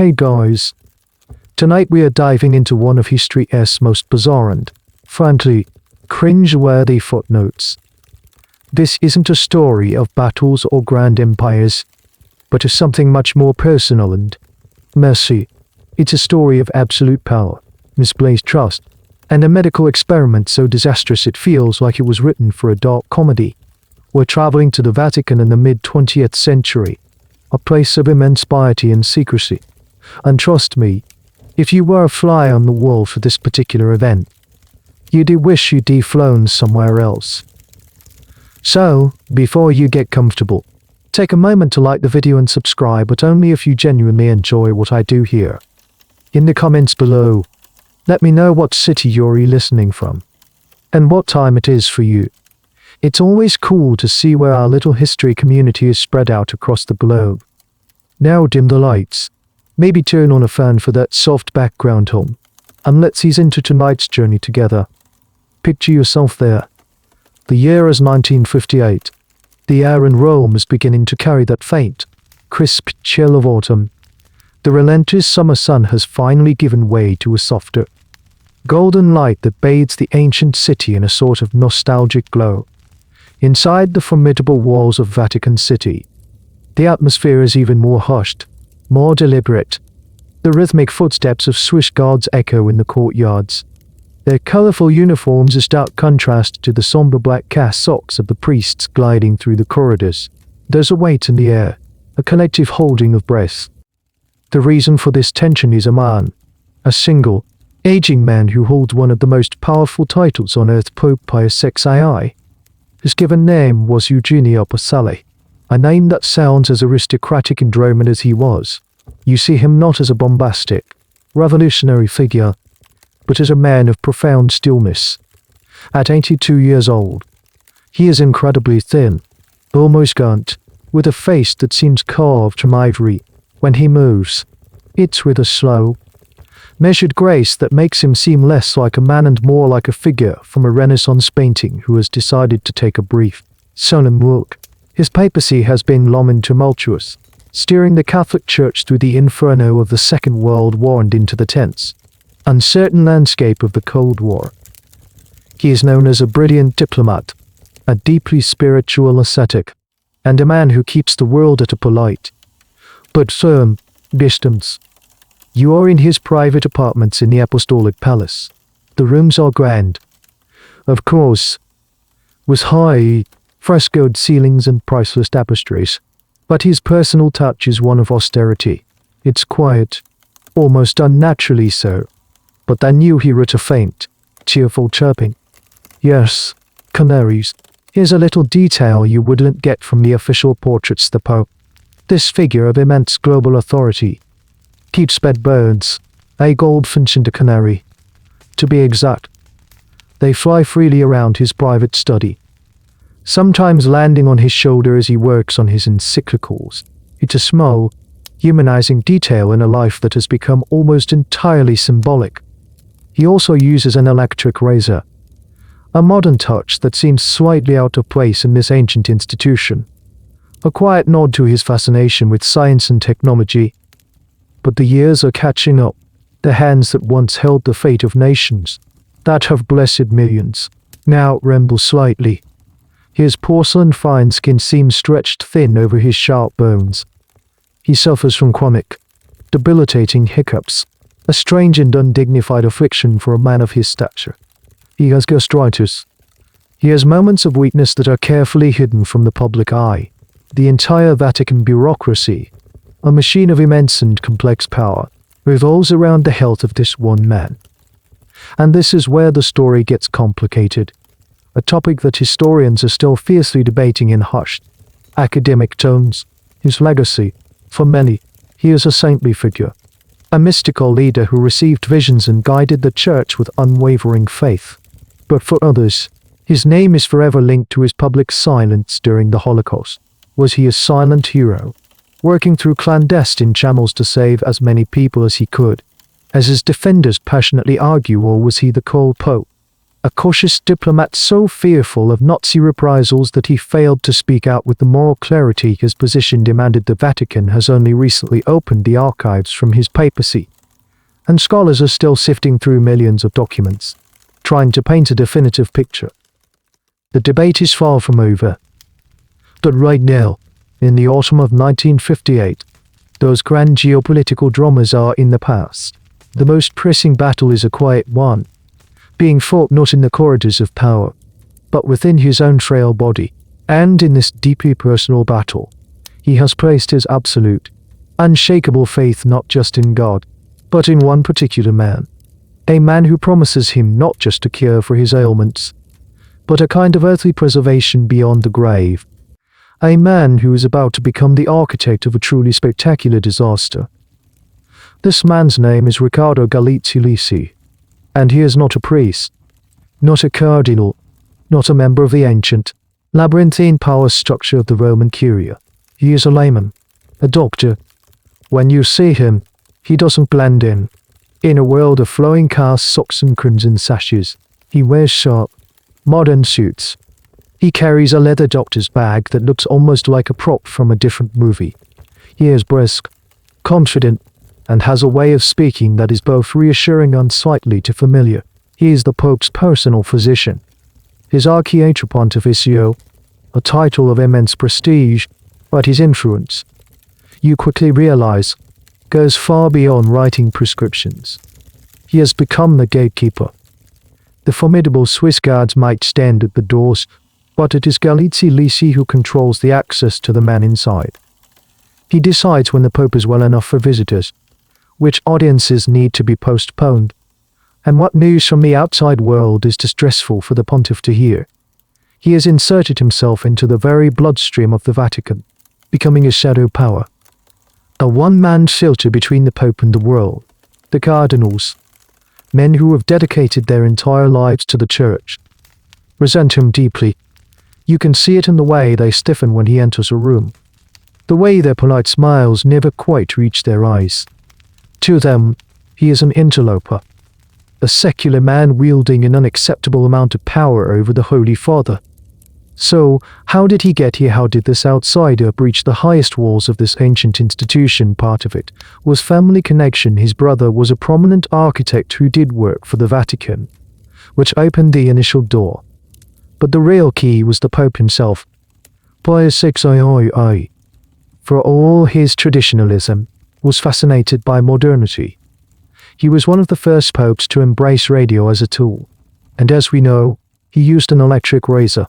Hey guys, tonight we are diving into one of history's most bizarre and, frankly, cringe-worthy footnotes. This isn't a story of battles or grand empires, but of something much more personal and messy. It's a story of absolute power, misplaced trust, and a medical experiment so disastrous it feels like it was written for a dark comedy. We're traveling to the Vatican in the mid-20th century, a place of immense piety and secrecy. And trust me, if you were a fly on the wall for this particular event, you'd wish you'd flown somewhere else. So, before you get comfortable, take a moment to like the video and subscribe, but only if you genuinely enjoy what I do here. In the comments below, let me know what city you're listening from, and what time it is for you. It's always cool to see where our little history community is spread out across the globe. Now dim the lights, maybe turn on a fan for that soft background hum, and let's ease into tonight's journey together. Picture yourself there. The year is 1958. The air in Rome is beginning to carry that faint, crisp chill of autumn. The relentless summer sun has finally given way to a softer, golden light that bathes the ancient city in a sort of nostalgic glow. Inside the formidable walls of Vatican City, the atmosphere is even more hushed, more deliberate. The rhythmic footsteps of Swiss guards echo in the courtyards, their colorful uniforms a stark contrast to the somber black cassocks of the priests gliding through the corridors. There's a weight in the air, a collective holding of breath. The reason for this tension is a man, a single, aging man who holds one of the most powerful titles on earth. Pope Pius XII. His given name was Eugenio Pasali, a name that sounds as aristocratic and Roman as he was. You see him not as a bombastic, revolutionary figure, but as a man of profound stillness. At 82 years old, he is incredibly thin, almost gaunt, with a face that seems carved from ivory. When he moves, it's with a slow, measured grace that makes him seem less like a man and more like a figure from a Renaissance painting who has decided to take a brief, solemn look. His papacy has been long and tumultuous, steering the Catholic Church through the inferno of the Second World War and into the tense, uncertain landscape of the Cold War. He is known as a brilliant diplomat, a deeply spiritual ascetic, and a man who keeps the world at a polite, but firm, distance. You are in his private apartments in the Apostolic Palace. The rooms are grand, of course, with high, frescoed ceilings and priceless tapestries, but his personal touch is one of austerity. It's quiet, almost unnaturally so, but then you hear it a faint, cheerful chirping. Yes, canaries. Here's a little detail you wouldn't get from the official portraits. The Pope, this figure of immense global authority, keeps bed birds, a goldfinch and a canary. To be exact, they fly freely around his private study, sometimes landing on his shoulder as he works on his encyclicals. It's a small, humanizing detail in a life that has become almost entirely symbolic. He also uses an electric razor, a modern touch that seems slightly out of place in this ancient institution, a quiet nod to his fascination with science and technology. But the years are catching up. The hands that once held the fate of nations, that have blessed millions, now tremble slightly. His porcelain fine skin seems stretched thin over his sharp bones. He suffers from chronic, debilitating hiccups, a strange and undignified affliction for a man of his stature. He has gastritis. He has moments of weakness that are carefully hidden from the public eye. The entire Vatican bureaucracy, a machine of immense and complex power, revolves around the health of this one man. And this is where the story gets complicated, a topic that historians are still fiercely debating in hushed, academic tones. His legacy, for many, he is a saintly figure, a mystical leader who received visions and guided the Church with unwavering faith. But for others, his name is forever linked to his public silence during the Holocaust. Was he a silent hero, working through clandestine channels to save as many people as he could, as his defenders passionately argue, or was he the cold Pope, a cautious diplomat so fearful of Nazi reprisals that he failed to speak out with the moral clarity his position demanded. The Vatican has only recently opened the archives from his papacy, and scholars are still sifting through millions of documents, trying to paint a definitive picture. The debate is far from over. But right now, in the autumn of 1958, those grand geopolitical dramas are in the past. The most pressing battle is a quiet one, being fought not in the corridors of power, but within his own frail body. And in this deeply personal battle, he has placed his absolute, unshakable faith not just in God, but in one particular man. A man who promises him not just a cure for his ailments, but a kind of earthly preservation beyond the grave. A man who is about to become the architect of a truly spectacular disaster. This man's name is Riccardo Galeazzi-Lisi, and he is not a priest, not a cardinal, not a member of the ancient, labyrinthine power structure of the Roman Curia. He is a layman, a doctor. When you see him, he doesn't blend in. In a world of flowing cast socks and crimson sashes, he wears sharp, modern suits. He carries a leather doctor's bag that looks almost like a prop from a different movie. He is brisk, confident, and has a way of speaking that is both reassuring and slightly too familiar. He is the Pope's personal physician. His Pontificio, a title of immense prestige, but his influence, you quickly realize, goes far beyond writing prescriptions. He has become the gatekeeper. The formidable Swiss guards might stand at the doors, but it is Galeazzi-Lisi who controls the access to the man inside. He decides when the Pope is well enough for visitors, which audiences need to be postponed, and what news from the outside world is distressful for the Pontiff to hear. He has inserted himself into the very bloodstream of the Vatican, becoming a shadow power. A one-man filter between the Pope and the world, the cardinals, men who have dedicated their entire lives to the Church, resent him deeply. You can see it in the way they stiffen when he enters a room, the way their polite smiles never quite reach their eyes. To them, he is an interloper, a secular man wielding an unacceptable amount of power over the Holy Father. So, how did he get here? How did this outsider breach the highest walls of this ancient institution? Part of it was family connection. His brother was a prominent architect who did work for the Vatican, which opened the initial door. But the real key was the Pope himself, Pius XII. For all his traditionalism, was fascinated by modernity. He was one of the first popes to embrace radio as a tool, and as we know, he used an electric razor.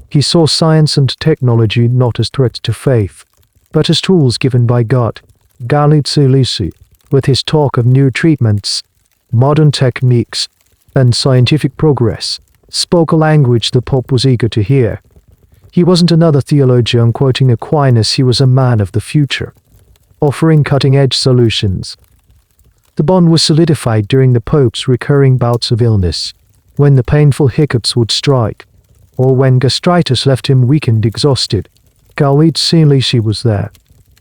He saw science and technology not as threats to faith, but as tools given by God. Galeazzi-Lisi, with his talk of new treatments, modern techniques, and scientific progress, spoke a language the Pope was eager to hear. He wasn't another theologian quoting Aquinas, he was a man of the future, offering cutting-edge solutions. The bond was solidified during the Pope's recurring bouts of illness, when the painful hiccups would strike, or when gastritis left him weak and exhausted. Galeazzi-Lisi was there.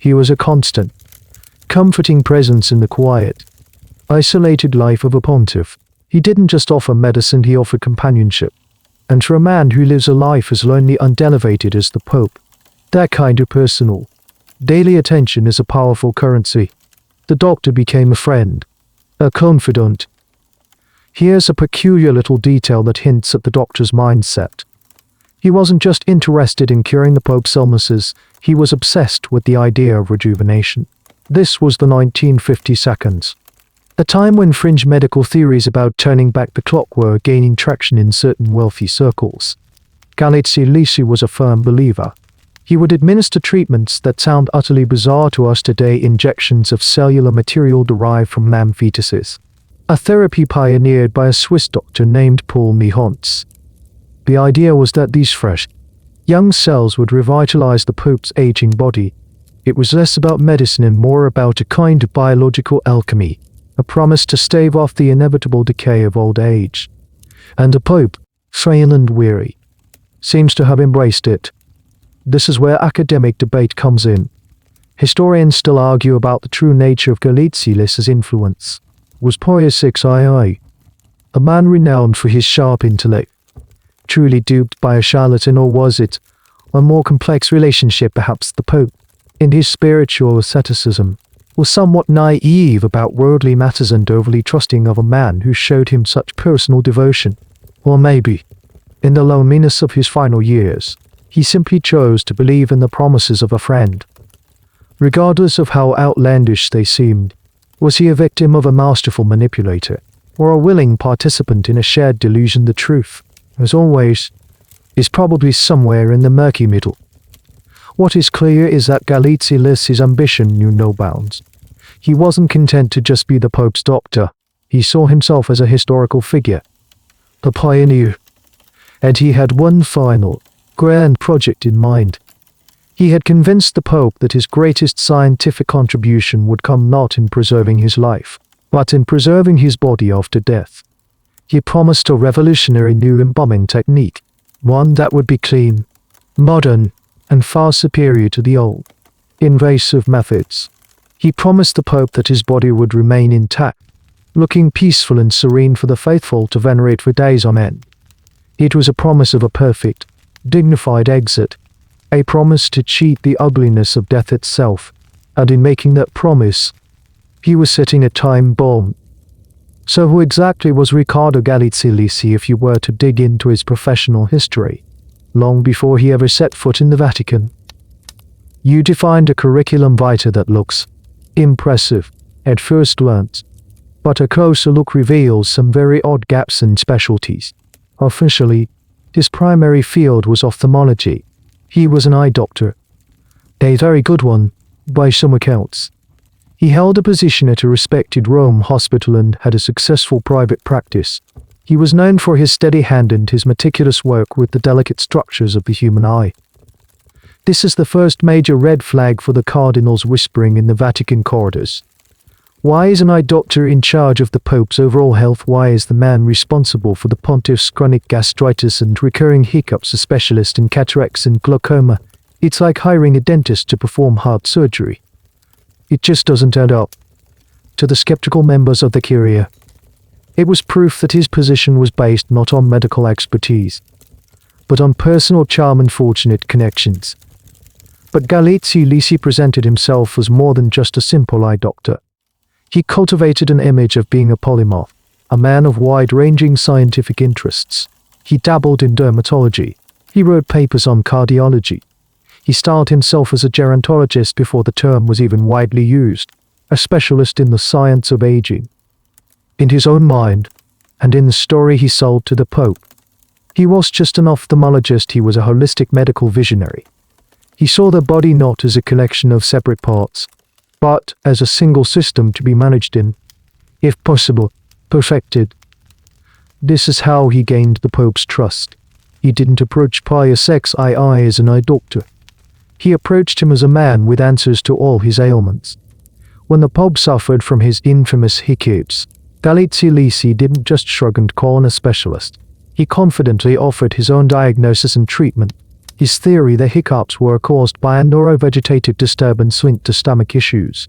He was a constant, comforting presence in the quiet, isolated life of a pontiff. He didn't just offer medicine, he offered companionship. And for a man who lives a life as lonely and elevated as the Pope, that kind of personal, daily attention is a powerful currency. The doctor became a friend, a confidant. Here's a peculiar little detail that hints at the doctor's mindset. He wasn't just interested in curing the Pope's illnesses, he was obsessed with the idea of rejuvenation. This was the 1952, a time when fringe medical theories about turning back the clock were gaining traction in certain wealthy circles. Galeazzi-Lisi was a firm believer. He would administer treatments that sound utterly bizarre to us today, injections of cellular material derived from lamb fetuses, a therapy pioneered by a Swiss doctor named Paul Mihantz. The idea was that these fresh, young cells would revitalize the Pope's aging body. It was less about medicine and more about a kind of biological alchemy, a promise to stave off the inevitable decay of old age. And the Pope, frail and weary, seems to have embraced it. This is where academic debate comes in. Historians still argue about the true nature of Galeazzi-Lisi's influence. Was Pius XII a man renowned for his sharp intellect. Truly duped by a charlatan, or was it a more complex relationship? Perhaps the Pope, in his spiritual asceticism, was somewhat naive about worldly matters and overly trusting of a man who showed him such personal devotion. Or maybe, in the loneliness of his final years, he simply chose to believe in the promises of a friend. Regardless of how outlandish they seemed, was he a victim of a masterful manipulator, or a willing participant in a shared delusion? The truth, as always, is probably somewhere in the murky middle. What is clear is that Galeazzi-Lisi's ambition knew no bounds. He wasn't content to just be the Pope's doctor. He saw himself as a historical figure, a pioneer. And he had one final, grand project in mind. He had convinced the Pope that his greatest scientific contribution would come not in preserving his life, but in preserving his body after death. He promised a revolutionary new embalming technique, one that would be clean, modern, and far superior to the old, invasive methods. He promised the Pope that his body would remain intact, looking peaceful and serene for the faithful to venerate for days on end. It was a promise of a perfect, dignified exit, a promise to cheat the ugliness of death itself, and in making that promise, he was setting a time bomb. So who exactly was Riccardo Galeazzi-Lisi if you were to dig into his professional history, long before he ever set foot in the Vatican? You defined a curriculum vitae that looks impressive at first glance, but a closer look reveals some very odd gaps and specialties. Officially, his primary field was ophthalmology. He was an eye doctor, a very good one, by some accounts. He held a position at a respected Rome hospital and had a successful private practice. He was known for his steady hand and his meticulous work with the delicate structures of the human eye. This is the first major red flag for the cardinals whispering in the Vatican corridors. Why is an eye doctor in charge of the Pope's overall health? Why is the man responsible for the Pontiff's chronic gastritis and recurring hiccups a specialist in cataracts and glaucoma? It's like hiring a dentist to perform heart surgery. It just doesn't add up. To the skeptical members of the Curia, it was proof that his position was based not on medical expertise, but on personal charm and fortunate connections. But Galeazzi-Lisi presented himself as more than just a simple eye doctor. He cultivated an image of being a polymath, a man of wide-ranging scientific interests. He dabbled in dermatology. He wrote papers on cardiology. He styled himself as a gerontologist before the term was even widely used, a specialist in the science of aging. In his own mind, and in the story he sold to the Pope, he was just an ophthalmologist. He was a holistic medical visionary. He saw the body not as a collection of separate parts, but as a single system to be managed in, if possible, perfected. This is how he gained the Pope's trust. He didn't approach Pius XII as an eye doctor. He approached him as a man with answers to all his ailments. When the Pope suffered from his infamous hiccups, Galeazzi-Lisi didn't just shrug and call on a specialist. He confidently offered his own diagnosis and treatment. His theory the hiccups were caused by a neurovegetative disturbance linked to stomach issues.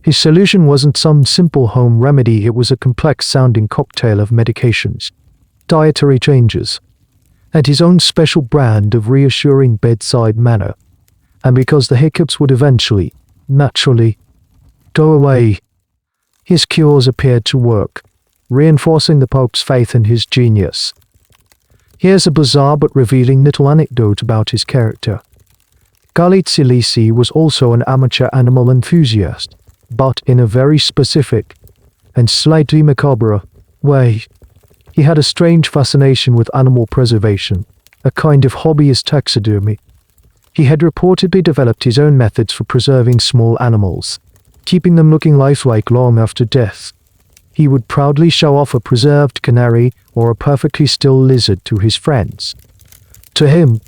His solution wasn't some simple home remedy, it was a complex-sounding cocktail of medications, dietary changes, and his own special brand of reassuring bedside manner. And because the hiccups would eventually, naturally, go away, his cures appeared to work, reinforcing the Pope's faith in his genius. Here's a bizarre but revealing little anecdote about his character. Galeazzi-Lisi was also an amateur animal enthusiast, but in a very specific and slightly macabre way. He had a strange fascination with animal preservation, a kind of hobbyist taxidermy. He had reportedly developed his own methods for preserving small animals, keeping them looking lifelike long after death. He would proudly show off a preserved canary or a perfectly still lizard to his friends. To him,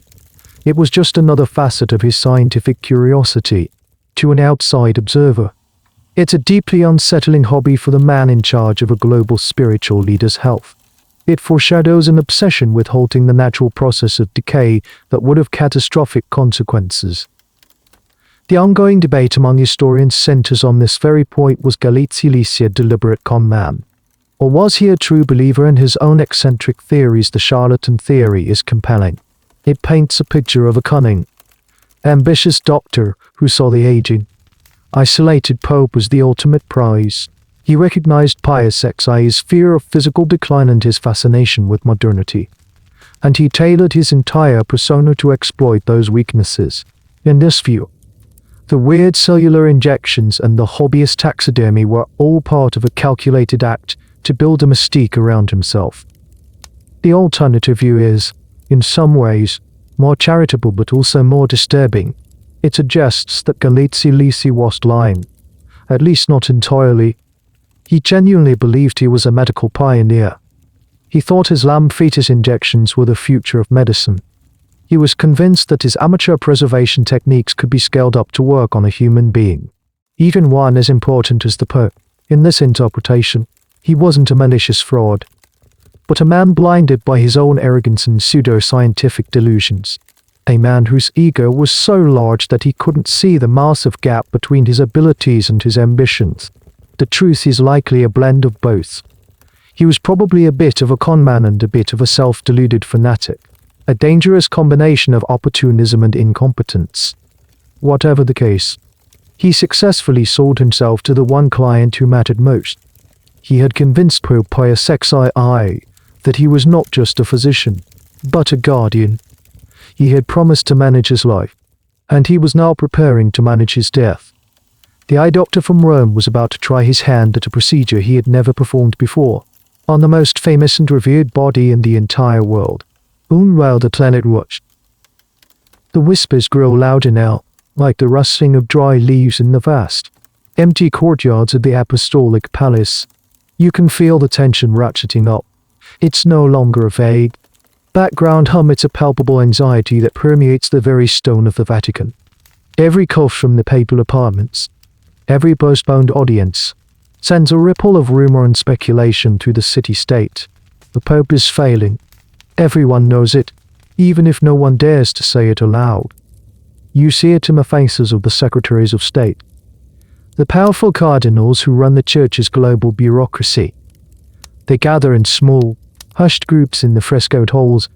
it was just another facet of his scientific curiosity. To an outside observer, it's a deeply unsettling hobby for the man in charge of a global spiritual leader's health. It foreshadows an obsession with halting the natural process of decay that would have catastrophic consequences. The ongoing debate among historians centers on this very point. Was Galeazzi-Lisi a deliberate con man? Or was he a true believer in his own eccentric theories? The Charlatan theory is compelling. It paints a picture of a cunning, ambitious doctor who saw the aging, isolated Pope as the ultimate prize. He recognized Pius XI's fear of physical decline and his fascination with modernity, and he tailored his entire persona to exploit those weaknesses. In this view, the weird cellular injections and the hobbyist taxidermy were all part of a calculated act to build a mystique around himself. The alternative view is, in some ways, more charitable but also more disturbing. It suggests that Galeazzi-Lisi was lying, at least not entirely. He genuinely believed he was a medical pioneer. He thought his lamb fetus injections were the future of medicine. He was convinced that his amateur preservation techniques could be scaled up to work on a human being, even one as important as the Pope. In this interpretation, he wasn't a malicious fraud, but a man blinded by his own arrogance and pseudo-scientific delusions. A man whose ego was so large that he couldn't see the massive gap between his abilities and his ambitions. The truth is likely a blend of both. He was probably a bit of a conman and a bit of a self-deluded fanatic, a dangerous combination of opportunism and incompetence. Whatever the case, he successfully sold himself to the one client who mattered most. He had convinced Pope Pius XII that he was not just a physician, but a guardian. He had promised to manage his life, and he was now preparing to manage his death. The eye doctor from Rome was about to try his hand at a procedure he had never performed before, on the most famous and revered body in the entire world. While the planet watched, the whispers grew louder now, like the rustling of dry leaves in the vast, empty courtyards of the apostolic palace. You can feel the tension ratcheting up. It's no longer a vague background hum, it's a palpable anxiety that permeates the very stone of the Vatican. Every cough from the papal apartments, every postponed audience, sends a ripple of rumor and speculation through the city-state. The Pope is failing. Everyone knows it, even if no one dares to say it aloud. You see it in the faces of the secretaries of state, the powerful cardinals who run the Church's global bureaucracy. They gather in small, hushed groups in the frescoed halls,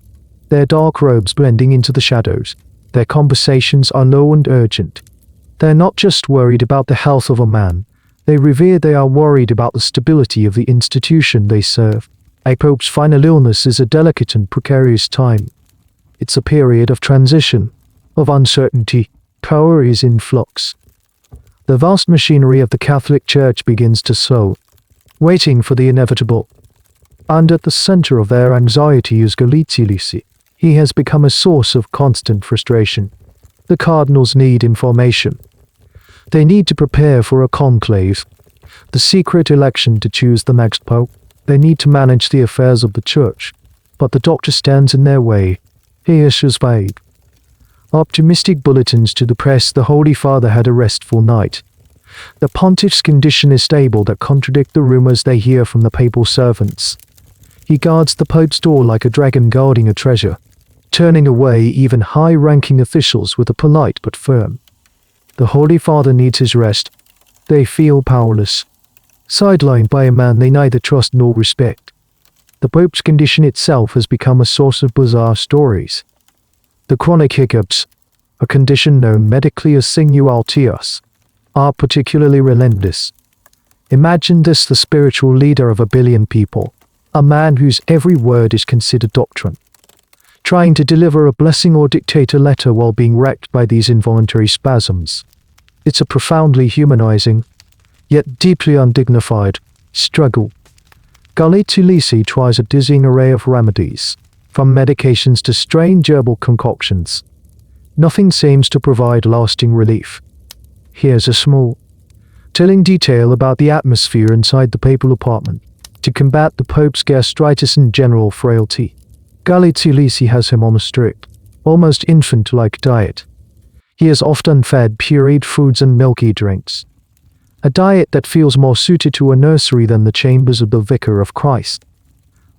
their dark robes blending into the shadows. Their conversations are low and urgent. They're not just worried about the health of a man, they are worried about the stability of the institution they serve. A pope's final illness is a delicate and precarious time. It's a period of transition, of uncertainty. Power is in flux. The vast machinery of the Catholic Church begins to slow, waiting for the inevitable. And at the center of their anxiety is Galeazzi-Lisi. He has become a source of constant frustration. The cardinals need information. They need to prepare for a conclave, the secret election to choose the next pope. They need to manage the affairs of the Church, but the doctor stands in their way. He issues vague, optimistic bulletins to the press. The Holy Father had a restful night. The Pontiff's condition is stable, that contradict the rumors they hear from the papal servants. He guards the Pope's door like a dragon guarding a treasure, turning away even high-ranking officials with a polite but firm. The Holy Father needs his rest. They feel powerless, sidelined by a man they neither trust nor respect. The Pope's condition itself has become a source of bizarre stories. The chronic hiccups, a condition known medically as sinualtias, are particularly relentless. Imagine this: the spiritual leader of 1 billion people, a man whose every word is considered doctrine, trying to deliver a blessing or dictate a letter while being wrecked by these involuntary spasms. It's a profoundly humanizing, yet deeply undignified, struggle. Galeazzi-Lisi tries a dizzying array of remedies, from medications to strange herbal concoctions. Nothing seems to provide lasting relief. Here's a small, telling detail about the atmosphere inside the papal apartment. To combat the Pope's gastritis and general frailty, Galeazzi-Lisi has him on a strict, almost infant-like diet. He is often fed pureed foods and milky drinks, a diet that feels more suited to a nursery than the chambers of the Vicar of Christ.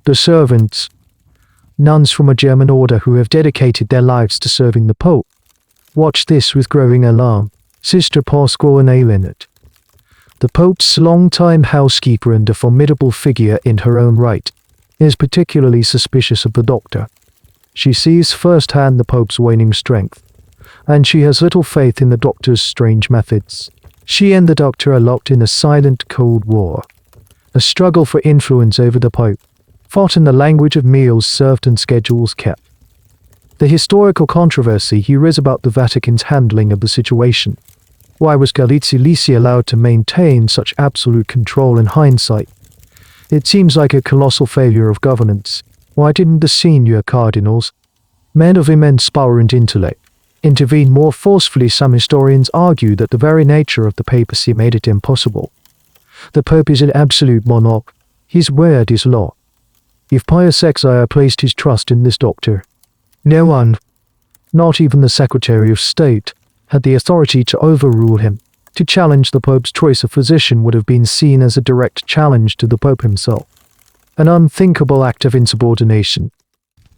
The servants, nuns from a German order who have dedicated their lives to serving the Pope, watch this with growing alarm. Sister Pasquale and Ailenet, The Pope's longtime housekeeper and a formidable figure in her own right, is particularly suspicious of the doctor. She sees firsthand the Pope's waning strength, and she has little faith in the doctor's strange methods. She and the doctor are locked in a silent Cold War, a struggle for influence over the Pope, fought in the language of meals served and schedules kept. The historical controversy here is about the Vatican's handling of the situation. Why was Galeazzi-Lisi allowed to maintain such absolute control in hindsight? It seems like a colossal failure of governance. Why didn't the senior cardinals, men of immense power and intellect, intervene more forcefully? Some historians argue that the very nature of the papacy made it impossible. The Pope is an absolute monarch. His word is law. If Pius XII placed his trust in this doctor, no one, not even the Secretary of State, had the authority to overrule him. To challenge the Pope's choice of physician would have been seen as a direct challenge to the Pope himself, an unthinkable act of insubordination.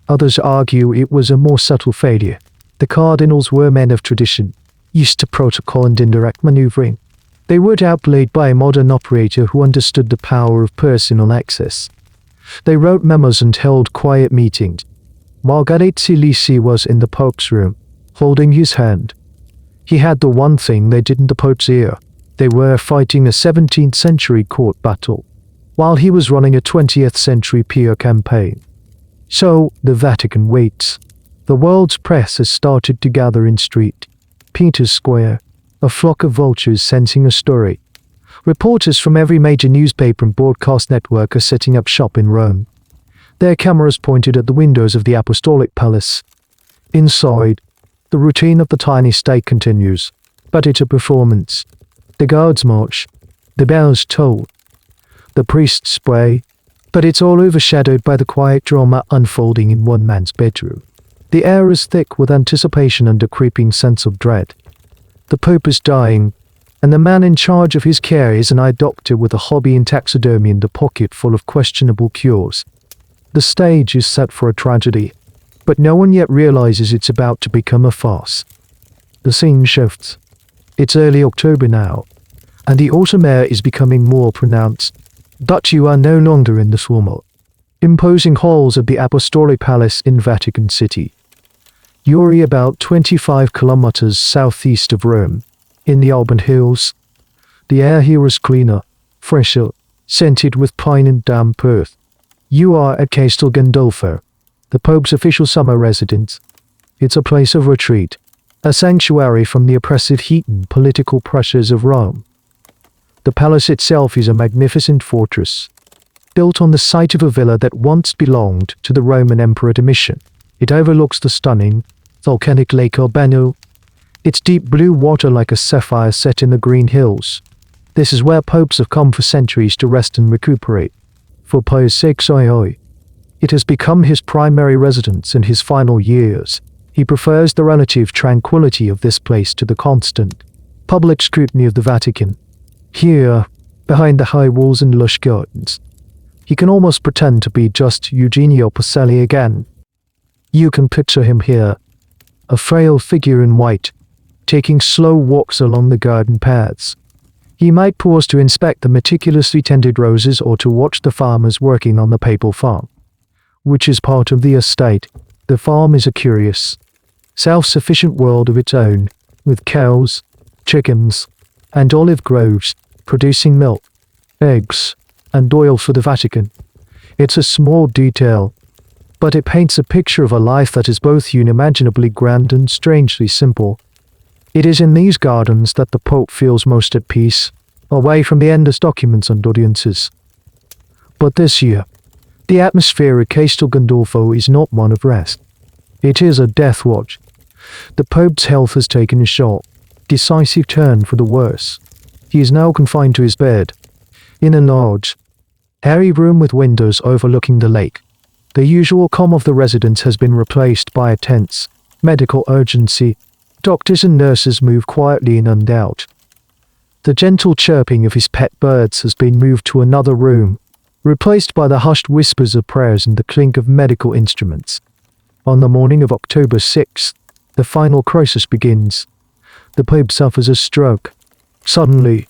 Others argue it was a more subtle failure. The cardinals were men of tradition, used to protocol and indirect maneuvering. They were outplayed by a modern operator who understood the power of personal access. They wrote memos and held quiet meetings, while Galeazzi-Lisi was in the Pope's room, holding his hand. He had the one thing they didn't: the Pope's ear. They were fighting a 17th century court battle, while he was running a 20th century PR campaign. So, the Vatican waits. The world's press has started to gather in St. Peter's Square, a flock of vultures sensing a story. Reporters from every major newspaper and broadcast network are setting up shop in Rome, their cameras pointed at the windows of the Apostolic Palace. Inside, the routine of the tiny state continues, but it's a performance. The guards march, the bells toll, the priests pray, but it's all overshadowed by the quiet drama unfolding in one man's bedroom. The air is thick with anticipation and a creeping sense of dread. The Pope is dying, and the man in charge of his care is an eye doctor with a hobby in taxidermy and a pocket full of questionable cures. The stage is set for a tragedy, but no one yet realizes it's about to become a farce. The scene shifts. It's early October now, and the autumn air is becoming more pronounced. But you are no longer in the formal, imposing halls of the Apostolic Palace in Vatican City. You're about 25 kilometers southeast of Rome, in the Alban Hills. The air here is cleaner, fresher, scented with pine and damp earth. You are at Castel Gandolfo, the Pope's official summer residence. It's a place of retreat, a sanctuary from the oppressive heat and political pressures of Rome. The palace itself is a magnificent fortress, built on the site of a villa that once belonged to the Roman Emperor Domitian. It overlooks the stunning, volcanic Lake Albano, its deep blue water like a sapphire set in the green hills. This is where popes have come for centuries to rest and recuperate. For Pius XII, it has become his primary residence in his final years. He prefers the relative tranquility of this place to the constant public scrutiny of the Vatican. Here, behind the high walls and lush gardens, he can almost pretend to be just Eugenio Pacelli again. You can picture him here, a frail figure in white, taking slow walks along the garden paths. He might pause to inspect the meticulously tended roses or to watch the farmers working on the papal farm, which is part of the estate. The farm is a curious, self-sufficient world of its own, with cows, chickens, and olive groves, producing milk, eggs, and oil for the Vatican. It's a small detail, but it paints a picture of a life that is both unimaginably grand and strangely simple. It is in these gardens that the Pope feels most at peace, away from the endless documents and audiences. But this year, the atmosphere at Castel Gandolfo is not one of rest. It is a death watch. The Pope's health has taken a sharp, decisive turn for the worse. He is now confined to his bed, in a large, airy room with windows overlooking the lake. The usual calm of the residence has been replaced by a tense, medical urgency. Doctors and nurses move quietly in and out. The gentle chirping of his pet birds has been moved to another room, replaced by the hushed whispers of prayers and the clink of medical instruments. On the morning of October 6th, the final crisis begins. The Pope suffers a stroke. Suddenly,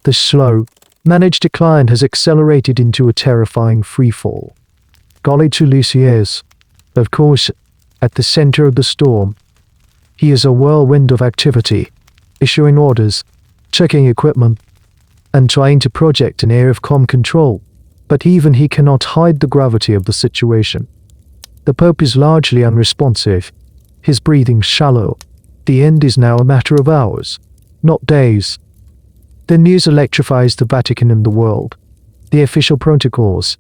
The slow, managed decline has accelerated into a terrifying freefall. Galeazzi-Lisi is, of course, at the center of the storm. He is a whirlwind of activity, issuing orders, checking equipment, and trying to project an air of calm control, but even he cannot hide the gravity of the situation. The Pope is largely unresponsive, his breathing shallow. The end is now a matter of hours, not days. The news electrifies the Vatican and the world. The official protocols,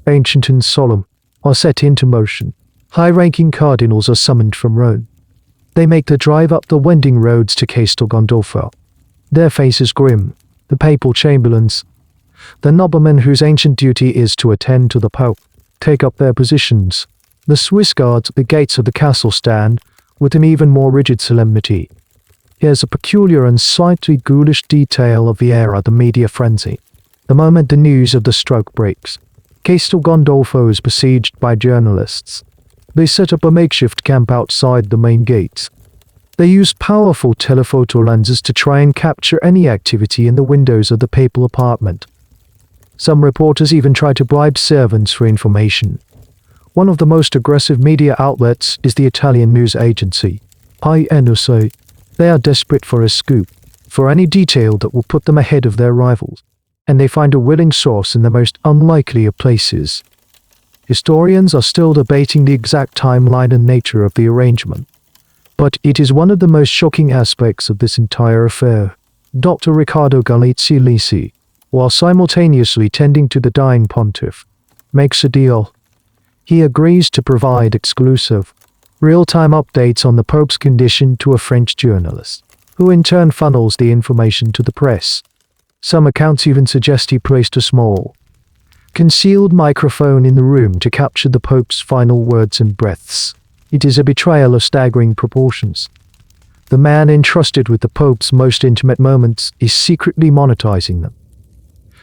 ancient and solemn, are set into motion. High-ranking cardinals are summoned from Rome. They make the drive up the winding roads to Castel Gandolfo. Their faces grim, the papal chamberlains, the noblemen whose ancient duty is to attend to the Pope, take up their positions. The Swiss guards at the gates of the castle stand, with an even more rigid solemnity. Here's a peculiar and slightly ghoulish detail of the era, the media frenzy. The moment the news of the stroke breaks, Castel Gandolfo is besieged by journalists. They set up a makeshift camp outside the main gates. They use powerful telephoto lenses to try and capture any activity in the windows of the papal apartment. Some reporters even try to bribe servants for information. One of the most aggressive media outlets is the Italian news agency, INOC. They are desperate for a scoop, for any detail that will put them ahead of their rivals, and they find a willing source in the most unlikely of places. Historians are still debating the exact timeline and nature of the arrangement, but it is one of the most shocking aspects of this entire affair. Dr. Riccardo Galeazzi-Lisi, while simultaneously tending to the dying Pontiff, makes a deal. He agrees to provide exclusive, real-time updates on the Pope's condition to a French journalist, who in turn funnels the information to the press. Some accounts even suggest he placed a small, concealed microphone in the room to capture the Pope's final words and breaths. It is a betrayal of staggering proportions. The man entrusted with the Pope's most intimate moments is secretly monetizing them.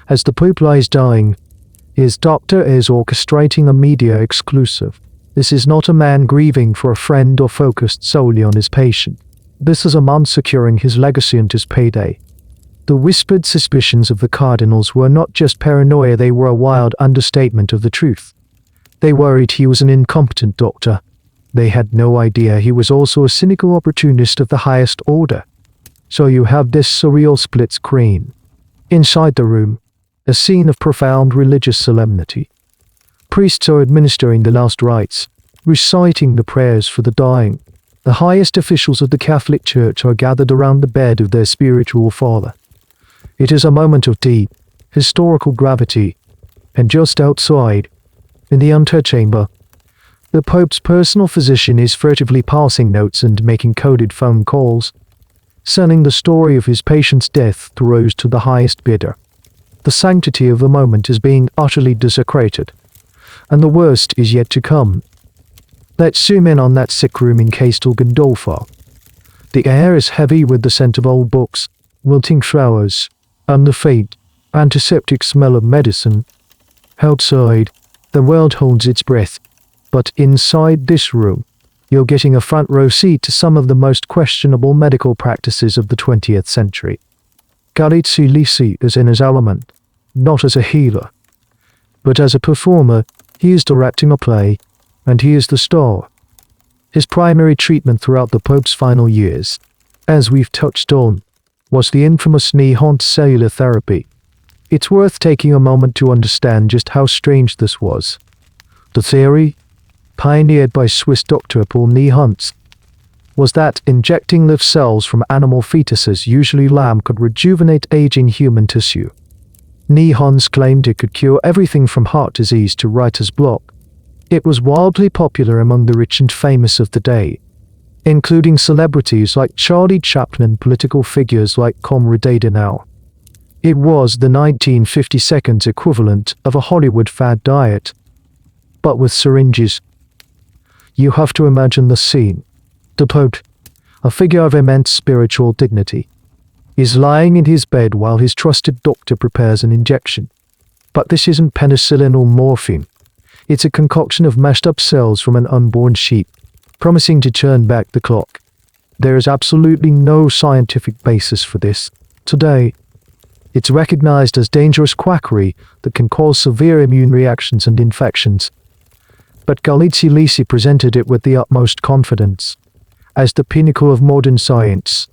As the Pope lies dying, his doctor is orchestrating a media exclusive. This is not a man grieving for a friend or focused solely on his patient. This is a man securing his legacy and his payday. The whispered suspicions of the cardinals were not just paranoia, they were a wild understatement of the truth. They worried he was an incompetent doctor. They had no idea he was also a cynical opportunist of the highest order. So you have this surreal split screen. Inside the room, a scene of profound religious solemnity. Priests are administering the last rites, reciting the prayers for the dying. The highest officials of the Catholic Church are gathered around the bed of their spiritual father. It is a moment of deep, historical gravity, and just outside, in the antechamber, the Pope's personal physician is furtively passing notes and making coded phone calls, selling the story of his patient's death throws to the highest bidder. The sanctity of the moment is being utterly desecrated, and the worst is yet to come. Let's zoom in on that sick room in Castel Gandolfo. The air is heavy with the scent of old books, wilting flowers, and the faint, antiseptic smell of medicine. Outside, the world holds its breath, but inside this room, you're getting a front row seat to some of the most questionable medical practices of the 20th century. Galeazzi-Lisi is in his element, not as a healer, but as a performer. He is directing a play, and he is the star. His primary treatment throughout the Pope's final years, as we've touched on, was the infamous knee-haunt cellular therapy. It's worth taking a moment to understand just how strange this was. The theory, pioneered by Swiss Dr. Paul Knee-Hunt, was that injecting live cells from animal fetuses, usually lamb, could rejuvenate aging human tissue. Knee-Hunt claimed it could cure everything from heart disease to writer's block. It was wildly popular among the rich and famous of the day, including celebrities like Charlie Chaplin and political figures like Comrade Adenauer. It was the 1952's equivalent of a Hollywood fad diet, but with syringes. You have to imagine the scene. The Pope, a figure of immense spiritual dignity, is lying in his bed while his trusted doctor prepares an injection. But this isn't penicillin or morphine. It's a concoction of mashed up cells from an unborn sheep, promising to turn back the clock. There is absolutely no scientific basis for this. Today, It's recognized as dangerous quackery that can cause severe immune reactions and infections. But Galeazzi-Lisi presented it with the utmost confidence. As the pinnacle of modern science,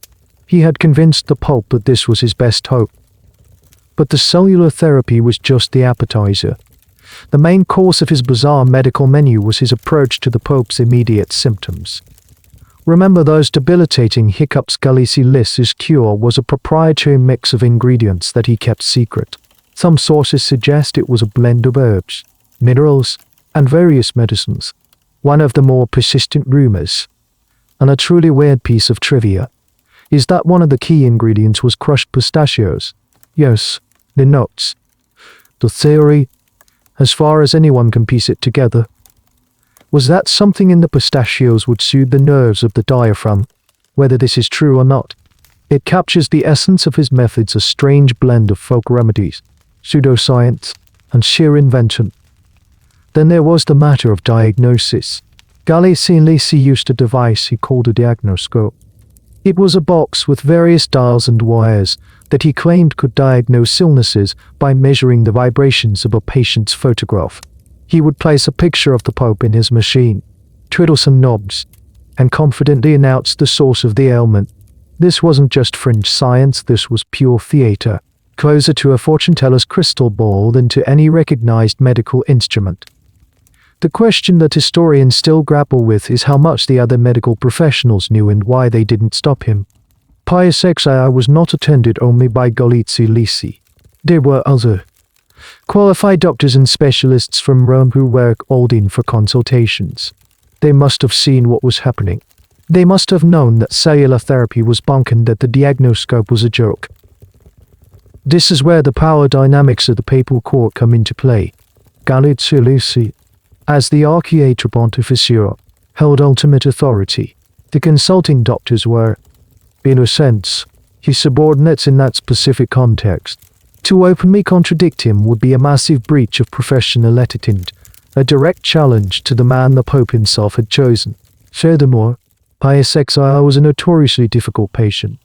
he had convinced the Pope that this was his best hope. But the cellular therapy was just the appetizer. The main course of his bizarre medical menu was his approach to the Pope's immediate symptoms. Remember those debilitating hiccups? Galeazzi-Lisi's cure was a proprietary mix of ingredients that he kept secret. Some sources suggest it was a blend of herbs, minerals, and various medicines. One of the more persistent rumors, and a truly weird piece of trivia, is that one of the key ingredients was crushed pistachios. Yes, the nuts. The theory, as far as anyone can piece it together, was that something in the pistachios would soothe the nerves of the diaphragm. Whether this is true or not, it captures the essence of his methods, a strange blend of folk remedies, pseudoscience, and sheer invention. Then there was the matter of diagnosis. Galeazzi-Lisi used a device he called a diagnoscope. It was a box with various dials and wires that he claimed could diagnose illnesses by measuring the vibrations of a patient's photograph. He would place a picture of the Pope in his machine, twiddle some knobs, and confidently announce the source of the ailment. This wasn't just fringe science, this was pure theater, closer to a fortune teller's crystal ball than to any recognized medical instrument. The question that historians still grapple with is how much the other medical professionals knew and why they didn't stop him. Pius XII was not attended only by Galeazzi-Lisi. There were other qualified doctors and specialists from Rome who were called in for consultations. They must have seen what was happening. They must have known that cellular therapy was bunk and that the diagnoscope was a joke. This is where the power dynamics of the papal court come into play. Galeazzi-Lisi, as the Archiatre Pontificio, held ultimate authority. The consulting doctors were, in a sense, his subordinates in that specific context. To openly contradict him would be a massive breach of professional etiquette, a direct challenge to the man the Pope himself had chosen. Furthermore, Pius XII was a notoriously difficult patient.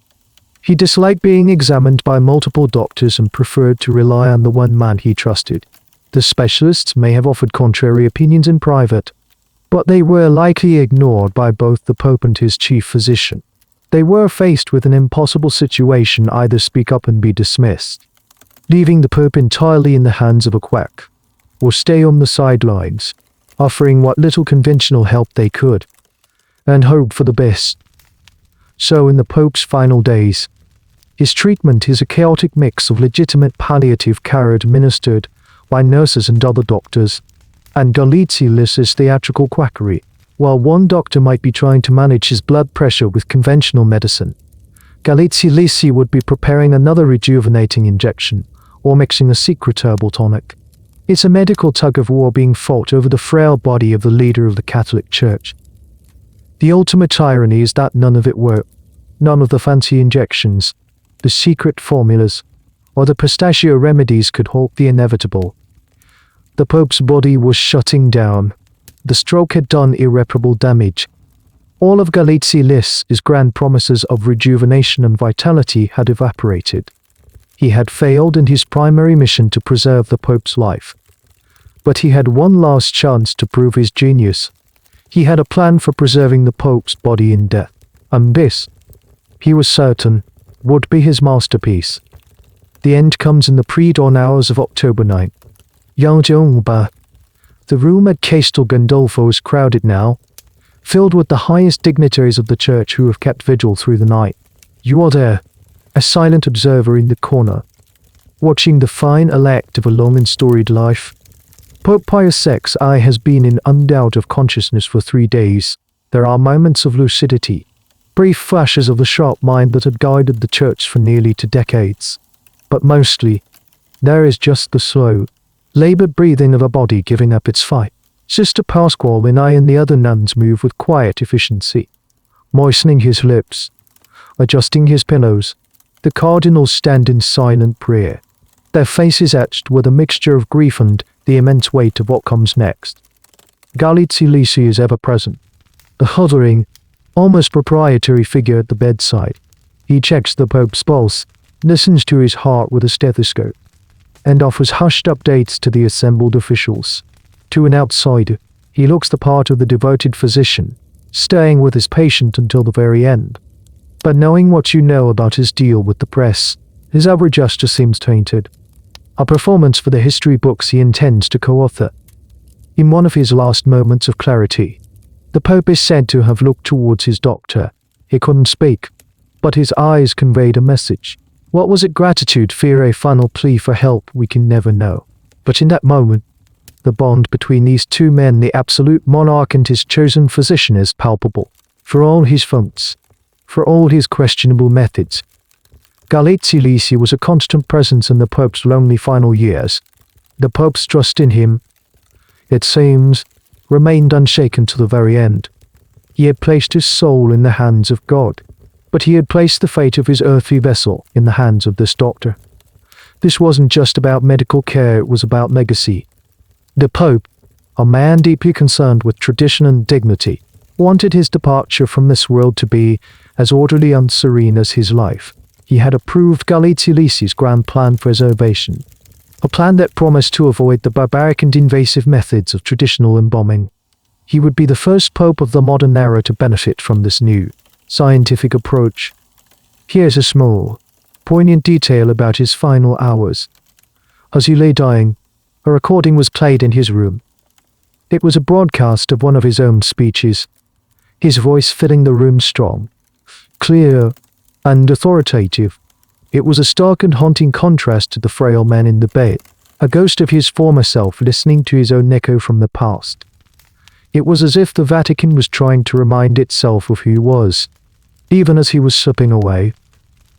He disliked being examined by multiple doctors and preferred to rely on the one man he trusted. The specialists may have offered contrary opinions in private, but they were likely ignored by both the Pope and his chief physician. They were faced with an impossible situation: either speak up and be dismissed, leaving the Pope entirely in the hands of a quack, or stay on the sidelines, offering what little conventional help they could, and hope for the best. So in the Pope's final days, his treatment is a chaotic mix of legitimate palliative care administered by nurses and other doctors, and Galeazzi-Lisi's theatrical quackery. While one doctor might be trying to manage his blood pressure with conventional medicine, Galeazzi-Lisi would be preparing another rejuvenating injection, or mixing a secret herbal tonic. It's a medical tug-of-war being fought over the frail body of the leader of the Catholic Church. The ultimate irony is that none of it worked. None of the fancy injections, the secret formulas, or the pistachio remedies could halt the inevitable. The Pope's body was shutting down. The stroke had done irreparable damage. All of Galeazzi-Lisi's grand promises of rejuvenation and vitality had evaporated. He had failed in his primary mission to preserve the Pope's life. But he had one last chance to prove his genius. He had a plan for preserving the Pope's body in death, and this, he was certain, would be his masterpiece. The end comes in the pre-dawn hours of October 9th. The room at Castel Gandolfo is crowded now, filled with the highest dignitaries of the church who have kept vigil through the night. You are there, a silent observer in the corner, watching the fine elect of a long and storied life. Pope Pius XII has been in undoubt of consciousness for 3 days. There are moments of lucidity, brief flashes of the sharp mind that had guided the church for nearly 2 decades. But mostly, there is just the slow, labored breathing of a body giving up its fight. Sister Pasquale and I and the other nuns move with quiet efficiency, moistening his lips, adjusting his pillows. The cardinals stand in silent prayer, their faces etched with a mixture of grief and the immense weight of what comes next. Galeazzi-Lisi is ever present, a hovering, almost proprietary figure at the bedside. He checks the Pope's pulse, listens to his heart with a stethoscope, and offers hushed updates to the assembled officials. To an outsider, he looks the part of the devoted physician, staying with his patient until the very end. But knowing what you know about his deal with the press, his average justice seems tainted. A performance for the history books he intends to co-author. In one of his last moments of clarity, the Pope is said to have looked towards his doctor. He couldn't speak, but his eyes conveyed a message. What was it? Gratitude, fear, a final plea for help? We can never know. But in that moment, the bond between these two men, the absolute monarch and his chosen physician, is palpable. For all his faults, for all his questionable methods, Galeazzi-Lisi was a constant presence in the Pope's lonely final years. The Pope's trust in him, it seems, remained unshaken to the very end. He had placed his soul in the hands of God, but he had placed the fate of his earthly vessel in the hands of this doctor. This wasn't just about medical care, it was about legacy. The Pope, a man deeply concerned with tradition and dignity, wanted his departure from this world to be as orderly and serene as his life. He had approved Galeazzi-Lisi's grand plan for his ovation, a plan that promised to avoid the barbaric and invasive methods of traditional embalming. He would be the first pope of the modern era to benefit from this new, scientific approach. Here's a small, poignant detail about his final hours. As he lay dying, a recording was played in his room. It was a broadcast of one of his own speeches, his voice filling the room strong, clear, and authoritative. It was a stark and haunting contrast to the frail man in the bed, a ghost of his former self listening to his own echo from the past. It was as if the Vatican was trying to remind itself of who he was, even as he was slipping away.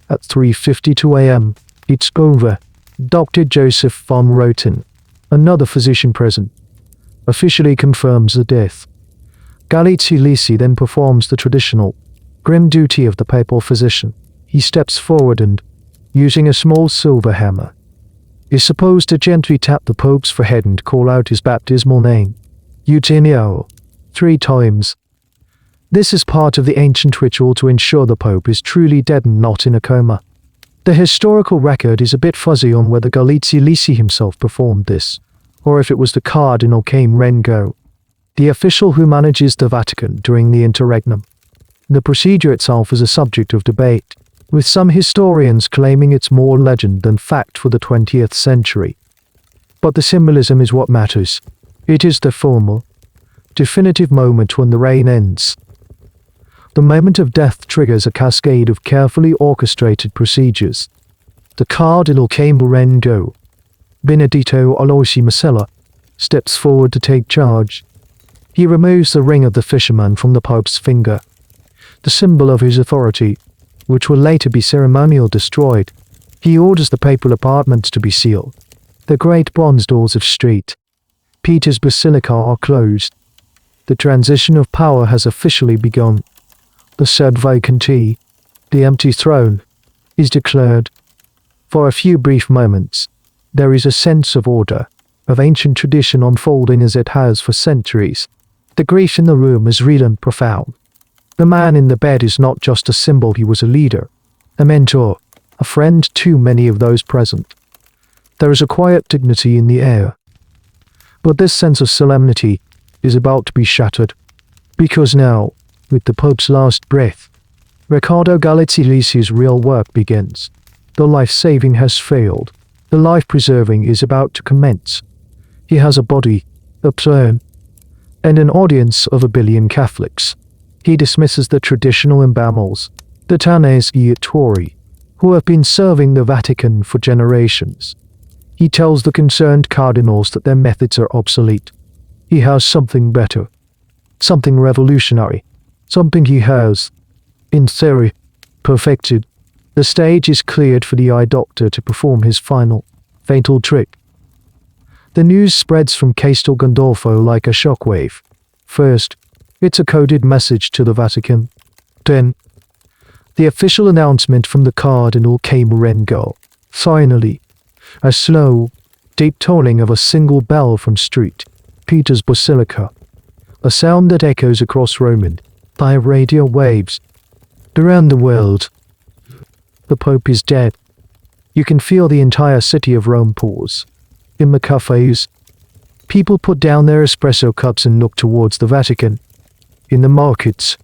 At 3:52 a.m., it's over. Dr. Joseph von Roten, another physician present, officially confirms the death. Galeazzi-Lisi then performs the traditional, grim duty of the papal physician. He steps forward and, using a small silver hammer, is supposed to gently tap the Pope's forehead and call out his baptismal name, Eugenio, 3 times. This is part of the ancient ritual to ensure the Pope is truly dead and not in a coma. The historical record is a bit fuzzy on whether Galeazzi-Lisi himself performed this, or if it was the Cardinal Camerengo, the official who manages the Vatican during the interregnum. The procedure itself is a subject of debate, with some historians claiming it's more legend than fact for the 20th century. But the symbolism is what matters. It is the formal, definitive moment when the reign ends. The moment of death triggers a cascade of carefully orchestrated procedures. The Cardinal Camerengo, Benedetto Aloisi Masella, steps forward to take charge. He removes the ring of the fisherman from the Pope's finger, the symbol of his authority, which will later be ceremonially destroyed. He orders the papal apartments to be sealed. The great bronze doors of St. Peter's Basilica are closed. The transition of power has officially begun. The said vacantee, the empty throne, is declared. For a few brief moments, there is a sense of order, of ancient tradition unfolding as it has for centuries. The grief in the room is real and profound. The man in the bed is not just a symbol, he was a leader, a mentor, a friend to many of those present. There is a quiet dignity in the air. But this sense of solemnity is about to be shattered, because now, with the Pope's last breath, Riccardo Galeazzi-Lisi's real work begins. The life-saving has failed. The life-preserving is about to commence. He has a body, a plan, and an audience of 1 billion Catholics. He dismisses the traditional embalmers, the tanesiatori, who have been serving the Vatican for generations. He tells the concerned cardinals that their methods are obsolete. He has something better, something revolutionary, something he has, in theory, perfected. The stage is cleared for the eye doctor to perform his final, fatal trick. The news spreads from Castel Gandolfo like a shockwave. First, it's a coded message to the Vatican. Then, the official announcement from the Cardinal Camerengo. Finally, a slow, deep tolling of a single bell from St. Peter's Basilica, a sound that echoes across Rome by radio waves. Around the world, the Pope is dead. You can feel the entire city of Rome pause. In the cafes, people put down their espresso cups and look towards the Vatican. In the markets,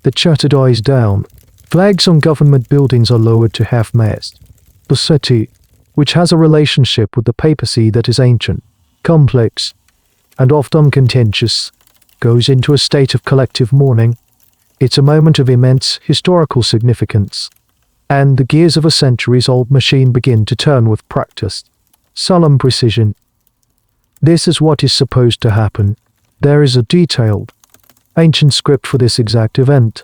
the chatter dies down. Flags on government buildings are lowered to half-mast. The city, which has a relationship with the papacy that is ancient, complex, and often contentious, goes into a state of collective mourning. It's a moment of immense historical significance, and the gears of a centuries-old machine begin to turn with practiced, solemn precision. This is what is supposed to happen. There is a detailed, ancient script for this exact event.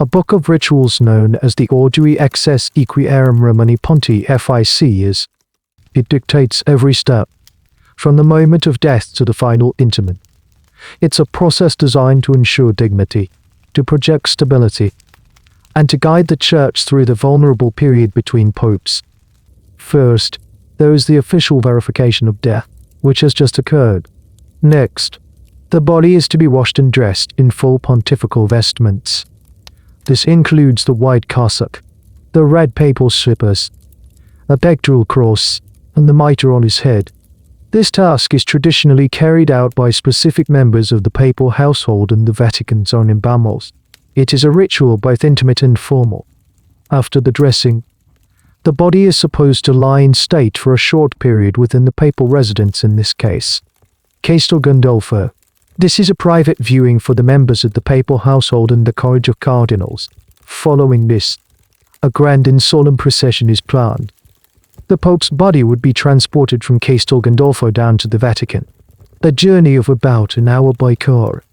A book of rituals known as the Ordui Exes Equiarum Romani Pontific. It dictates every step, from the moment of death to the final interment. It's a process designed to ensure dignity, to project stability, and to guide the Church through the vulnerable period between popes. First, there is the official verification of death, which has just occurred. Next, the body is to be washed and dressed in full pontifical vestments. This includes the white cassock, the red papal slippers, a pectoral cross, and the mitre on his head. This task is traditionally carried out by specific members of the papal household and the Vatican's own embalmers. It is a ritual both intimate and formal. After the dressing, the body is supposed to lie in state for a short period within the papal residence, in this case, Castel Gandolfo. This is a private viewing for the members of the papal household and the College of Cardinals. Following this, a grand and solemn procession is planned. The Pope's body would be transported from Castel Gandolfo down to the Vatican, a journey of about an hour by car.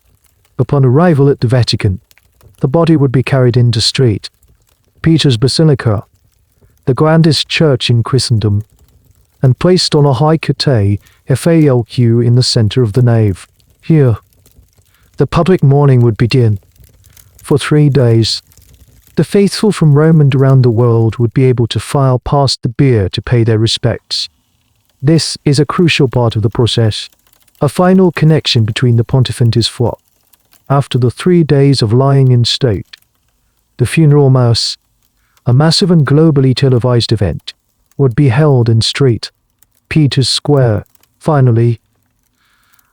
Upon arrival at the Vatican, the body would be carried into St. Peter's Basilica, the grandest church in Christendom, and placed on a high catafalque in the center of the nave. Here, the public mourning would begin. For 3 days, the faithful from Rome and around the world would be able to file past the bier to pay their respects. This is a crucial part of the process, a final connection between the Pontiff and his flock. After the 3 days of lying in state, the funeral mass, a massive and globally televised event, would be held in St. Peter's Square. Finally,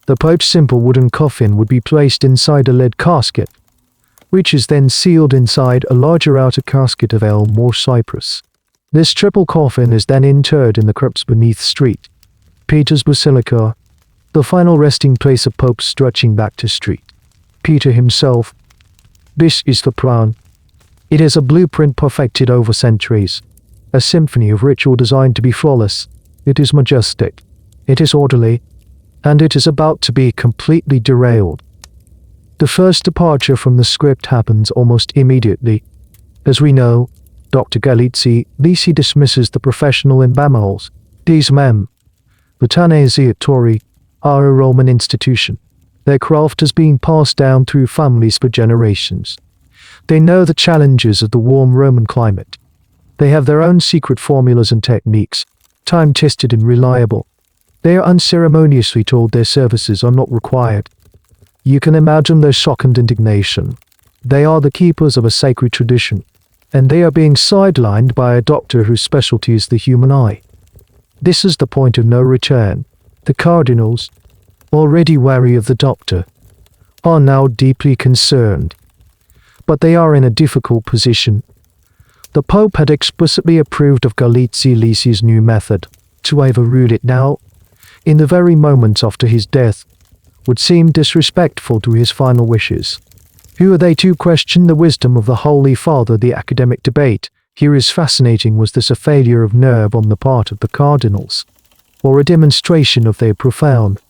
the Pope's simple wooden coffin would be placed inside a lead casket, which is then sealed inside a larger outer casket of elm or cypress. This triple coffin is then interred in the crypts beneath St. Peter's Basilica, the final resting place of popes stretching back to St. Peter himself. This is the plan. It is a blueprint perfected over centuries, a symphony of ritual designed to be flawless. It is majestic, it is orderly, and it is about to be completely derailed. The first departure from the script happens almost immediately. As we know, Dr. Galeazzi-Lisi dismisses the professional embalmers. These men, botanesiatori, are a Roman institution. Their craft has been passed down through families for generations. They know the challenges of the warm Roman climate. They have their own secret formulas and techniques, time-tested and reliable. They are unceremoniously told their services are not required. You can imagine their shock and indignation. They are the keepers of a sacred tradition, and they are being sidelined by a doctor whose specialty is the human eye. This is the point of no return. The cardinals, already wary of the doctor, are now deeply concerned. But they are in a difficult position. The Pope had explicitly approved of Galeazzi-Lisi's new method. To overrule it now, in the very moment after his death, would seem disrespectful to his final wishes. Who are they to question the wisdom of the Holy Father? The academic debate here is fascinating. Was this a failure of nerve on the part of the cardinals, or a demonstration of their profound,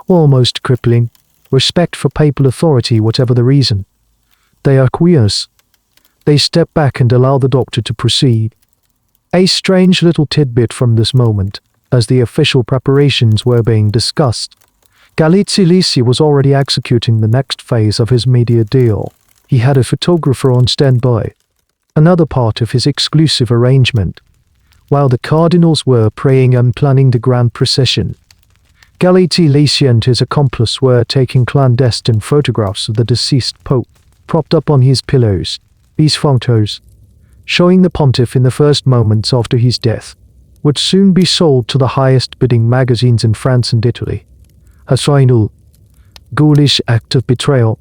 almost crippling, respect for papal authority? Whatever the reason, they acquiesce. They step back and allow the doctor to proceed. A strange little tidbit from this moment, as the official preparations were being discussed, Galeazzi-Lisi was already executing the next phase of his media deal. He had a photographer on standby, another part of his exclusive arrangement. While the cardinals were praying and planning the grand procession, Galeazzi-Lisi and his accomplice were taking clandestine photographs of the deceased pope, propped up on his pillows. These photos, showing the Pontiff in the first moments after his death, would soon be sold to the highest bidding magazines in France and Italy. A final, ghoulish act of betrayal.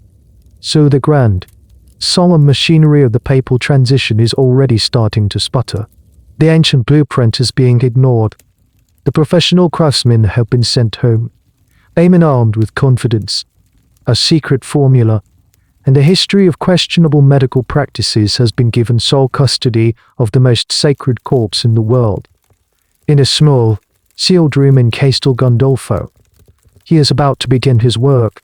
So the grand, solemn machinery of the papal transition is already starting to sputter. The ancient blueprint is being ignored. The professional craftsmen have been sent home, aiming armed with confidence, a secret formula, and a history of questionable medical practices has been given sole custody of the most sacred corpse in the world. In a small, sealed room in Castel Gandolfo, he is about to begin his work.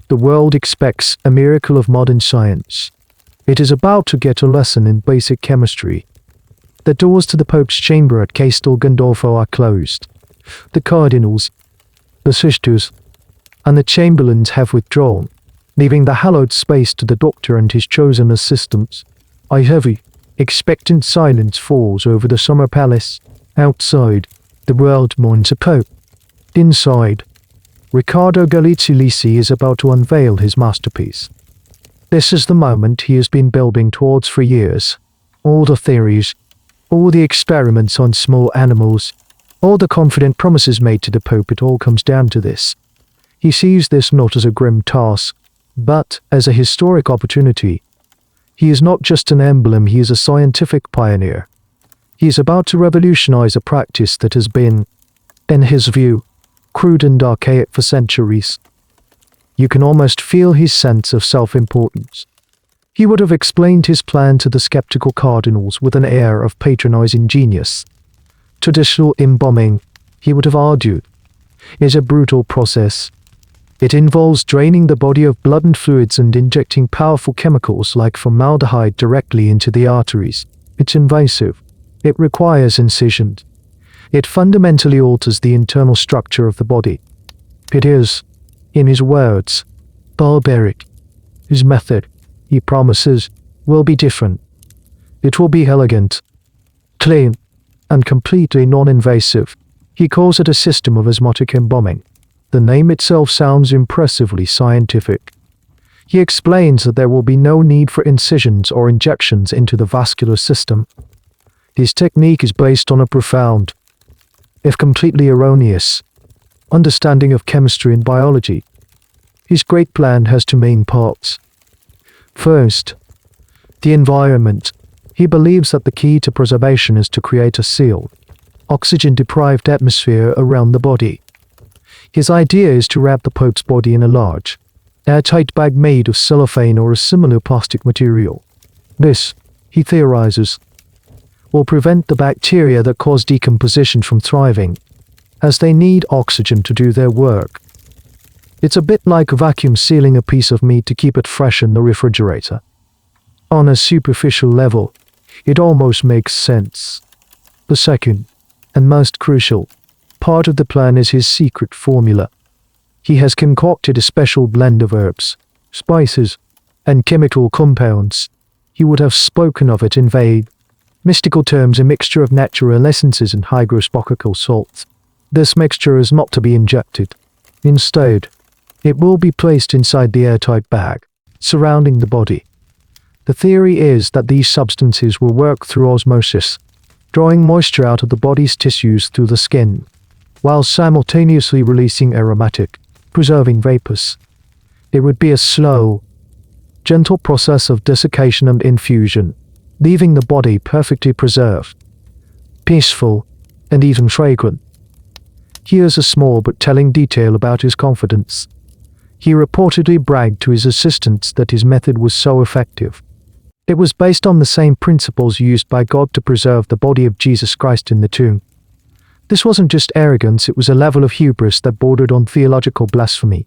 The world expects a miracle of modern science. It is about to get a lesson in basic chemistry. The doors to the Pope's chamber at Castel Gandolfo are closed. The cardinals, the sisters, and the chamberlains have withdrawn, leaving the hallowed space to the doctor and his chosen assistants. A heavy, expectant silence falls over the summer palace. Outside, the world mourns a pope. Inside, Riccardo Galeazzi-Lisi is about to unveil his masterpiece. This is the moment he has been building towards for years. All the theories, all the experiments on small animals, all the confident promises made to the Pope, it all comes down to this. He sees this not as a grim task, but as a historic opportunity. He is not just an emblem, he is a scientific pioneer. He is about to revolutionize a practice that has been, in his view, crude and archaic for centuries. You can almost feel his sense of self-importance. He would have explained his plan to the skeptical cardinals with an air of patronizing genius. Traditional embalming, he would have argued, is a brutal process. It involves draining the body of blood and fluids and injecting powerful chemicals like formaldehyde directly into the arteries. It's invasive. It requires incisions. It fundamentally alters the internal structure of the body. It is, in his words, barbaric. His method, he promises, will be different. It will be elegant, clean, and completely non-invasive. He calls it a system of osmotic embalming. The name itself sounds impressively scientific. He explains that there will be no need for incisions or injections into the vascular system. His technique is based on a profound, if completely erroneous, understanding of chemistry and biology. His great plan has two main parts. First, the environment. He believes that the key to preservation is to create a sealed, oxygen-deprived atmosphere around the body. His idea is to wrap the Pope's body in a large, airtight bag made of cellophane or a similar plastic material. This, he theorizes, will prevent the bacteria that cause decomposition from thriving, as they need oxygen to do their work. It's a bit like vacuum sealing a piece of meat to keep it fresh in the refrigerator. On a superficial level, it almost makes sense. The second, and most crucial, part of the plan is his secret formula. He has concocted a special blend of herbs, spices, and chemical compounds. He would have spoken of it in vague, mystical terms, a mixture of natural essences and hygroscopical salts. This mixture is not to be injected. Instead, it will be placed inside the airtight bag, surrounding the body. The theory is that these substances will work through osmosis, drawing moisture out of the body's tissues through the skin, while simultaneously releasing aromatic, preserving vapors. It would be a slow, gentle process of desiccation and infusion, leaving the body perfectly preserved, peaceful, and even fragrant. Here's a small but telling detail about his confidence. He reportedly bragged to his assistants that his method was so effective. It was based on the same principles used by God to preserve the body of Jesus Christ in the tomb. This wasn't just arrogance, it was a level of hubris that bordered on theological blasphemy.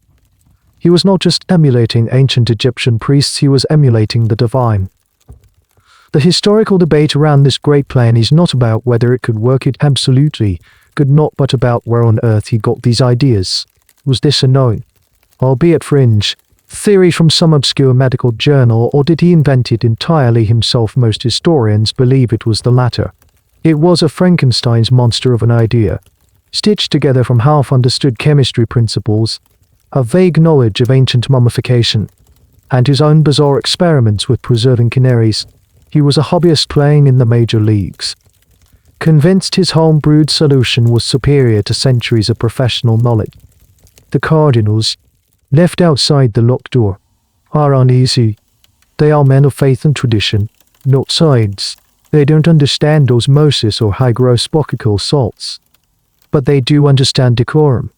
He was not just emulating ancient Egyptian priests, he was emulating the divine. The historical debate around this great plan is not about whether it could work, it absolutely could not, but about where on earth he got these ideas. Was this a known, albeit fringe, theory from some obscure medical journal, or did he invent it entirely himself? Most historians believe it was the latter. It was a Frankenstein's monster of an idea, stitched together from half-understood chemistry principles, a vague knowledge of ancient mummification, and his own bizarre experiments with preserving canaries. He was a hobbyist playing in the major leagues. Convinced his home-brewed solution was superior to centuries of professional knowledge. The cardinals, left outside the locked door, are uneasy. They are men of faith and tradition, not science. They don't understand osmosis or hygroscopical salts. But they do understand decorum.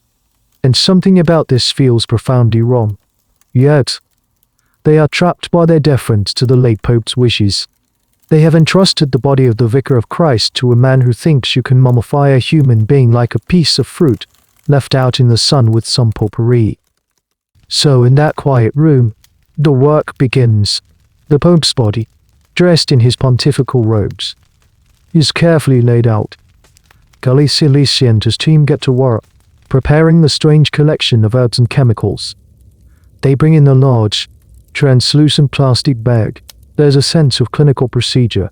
And something about this feels profoundly wrong. Yet, they are trapped by their deference to the late Pope's wishes. They have entrusted the body of the Vicar of Christ to a man who thinks you can mummify a human being like a piece of fruit left out in the sun with some potpourri. So in that quiet room, the work begins. The Pope's body, dressed in his pontifical robes, is carefully laid out. Galeazzi-Lisi and his team get to work, preparing the strange collection of herbs and chemicals. They bring in the large, translucent plastic bag. There's a sense of clinical procedure,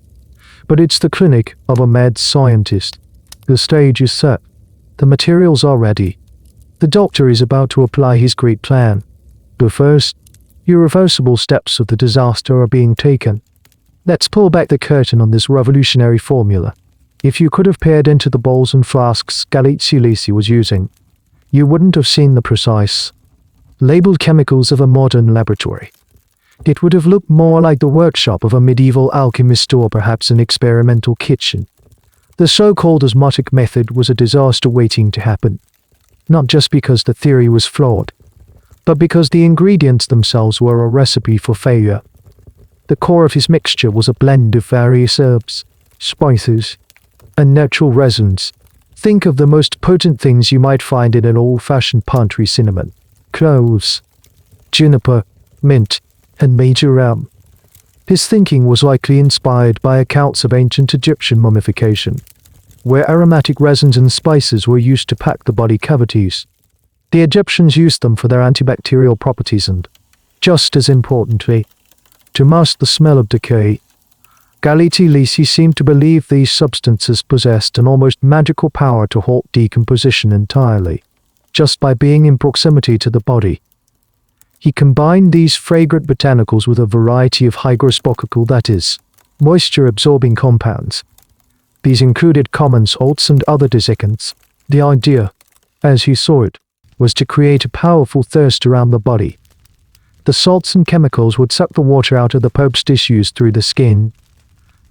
but it's the clinic of a mad scientist. The stage is set. The materials are ready. The doctor is about to apply his great plan. But first, irreversible steps of the disaster are being taken. Let's pull back the curtain on this revolutionary formula. If you could have peered into the bowls and flasks Galeazzi-Lisi was using, you wouldn't have seen the precise, labeled chemicals of a modern laboratory. It would have looked more like the workshop of a medieval alchemist or perhaps an experimental kitchen. The so-called osmotic method was a disaster waiting to happen, not just because the theory was flawed, but because the ingredients themselves were a recipe for failure. The core of his mixture was a blend of various herbs, spices, and natural resins. Think of the most potent things you might find in an old-fashioned pantry: cinnamon, cloves, juniper, mint, and marjoram. His thinking was likely inspired by accounts of ancient Egyptian mummification, where aromatic resins and spices were used to pack the body cavities. The Egyptians used them for their antibacterial properties and, just as importantly, to mask the smell of decay. Galeazzi-Lisi seemed to believe these substances possessed an almost magical power to halt decomposition entirely, just by being in proximity to the body. He combined these fragrant botanicals with a variety of hygroscopical, that is, moisture-absorbing compounds. These included common salts and other desiccants. The idea, as he saw it, was to create a powerful thirst around the body. The salts and chemicals would suck the water out of the Pope's tissues through the skin,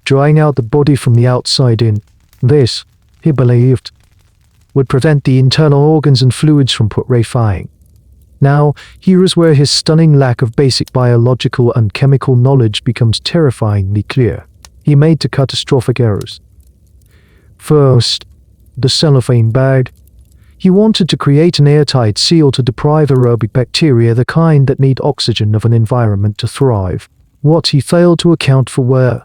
drying out the body from the outside in. This, he believed, would prevent the internal organs and fluids from putrefying. Now, here is where his stunning lack of basic biological and chemical knowledge becomes terrifyingly clear. He made two catastrophic errors. First, the cellophane bag. He wanted to create an airtight seal to deprive aerobic bacteria, the kind that need oxygen, of an environment to thrive. What he failed to account for were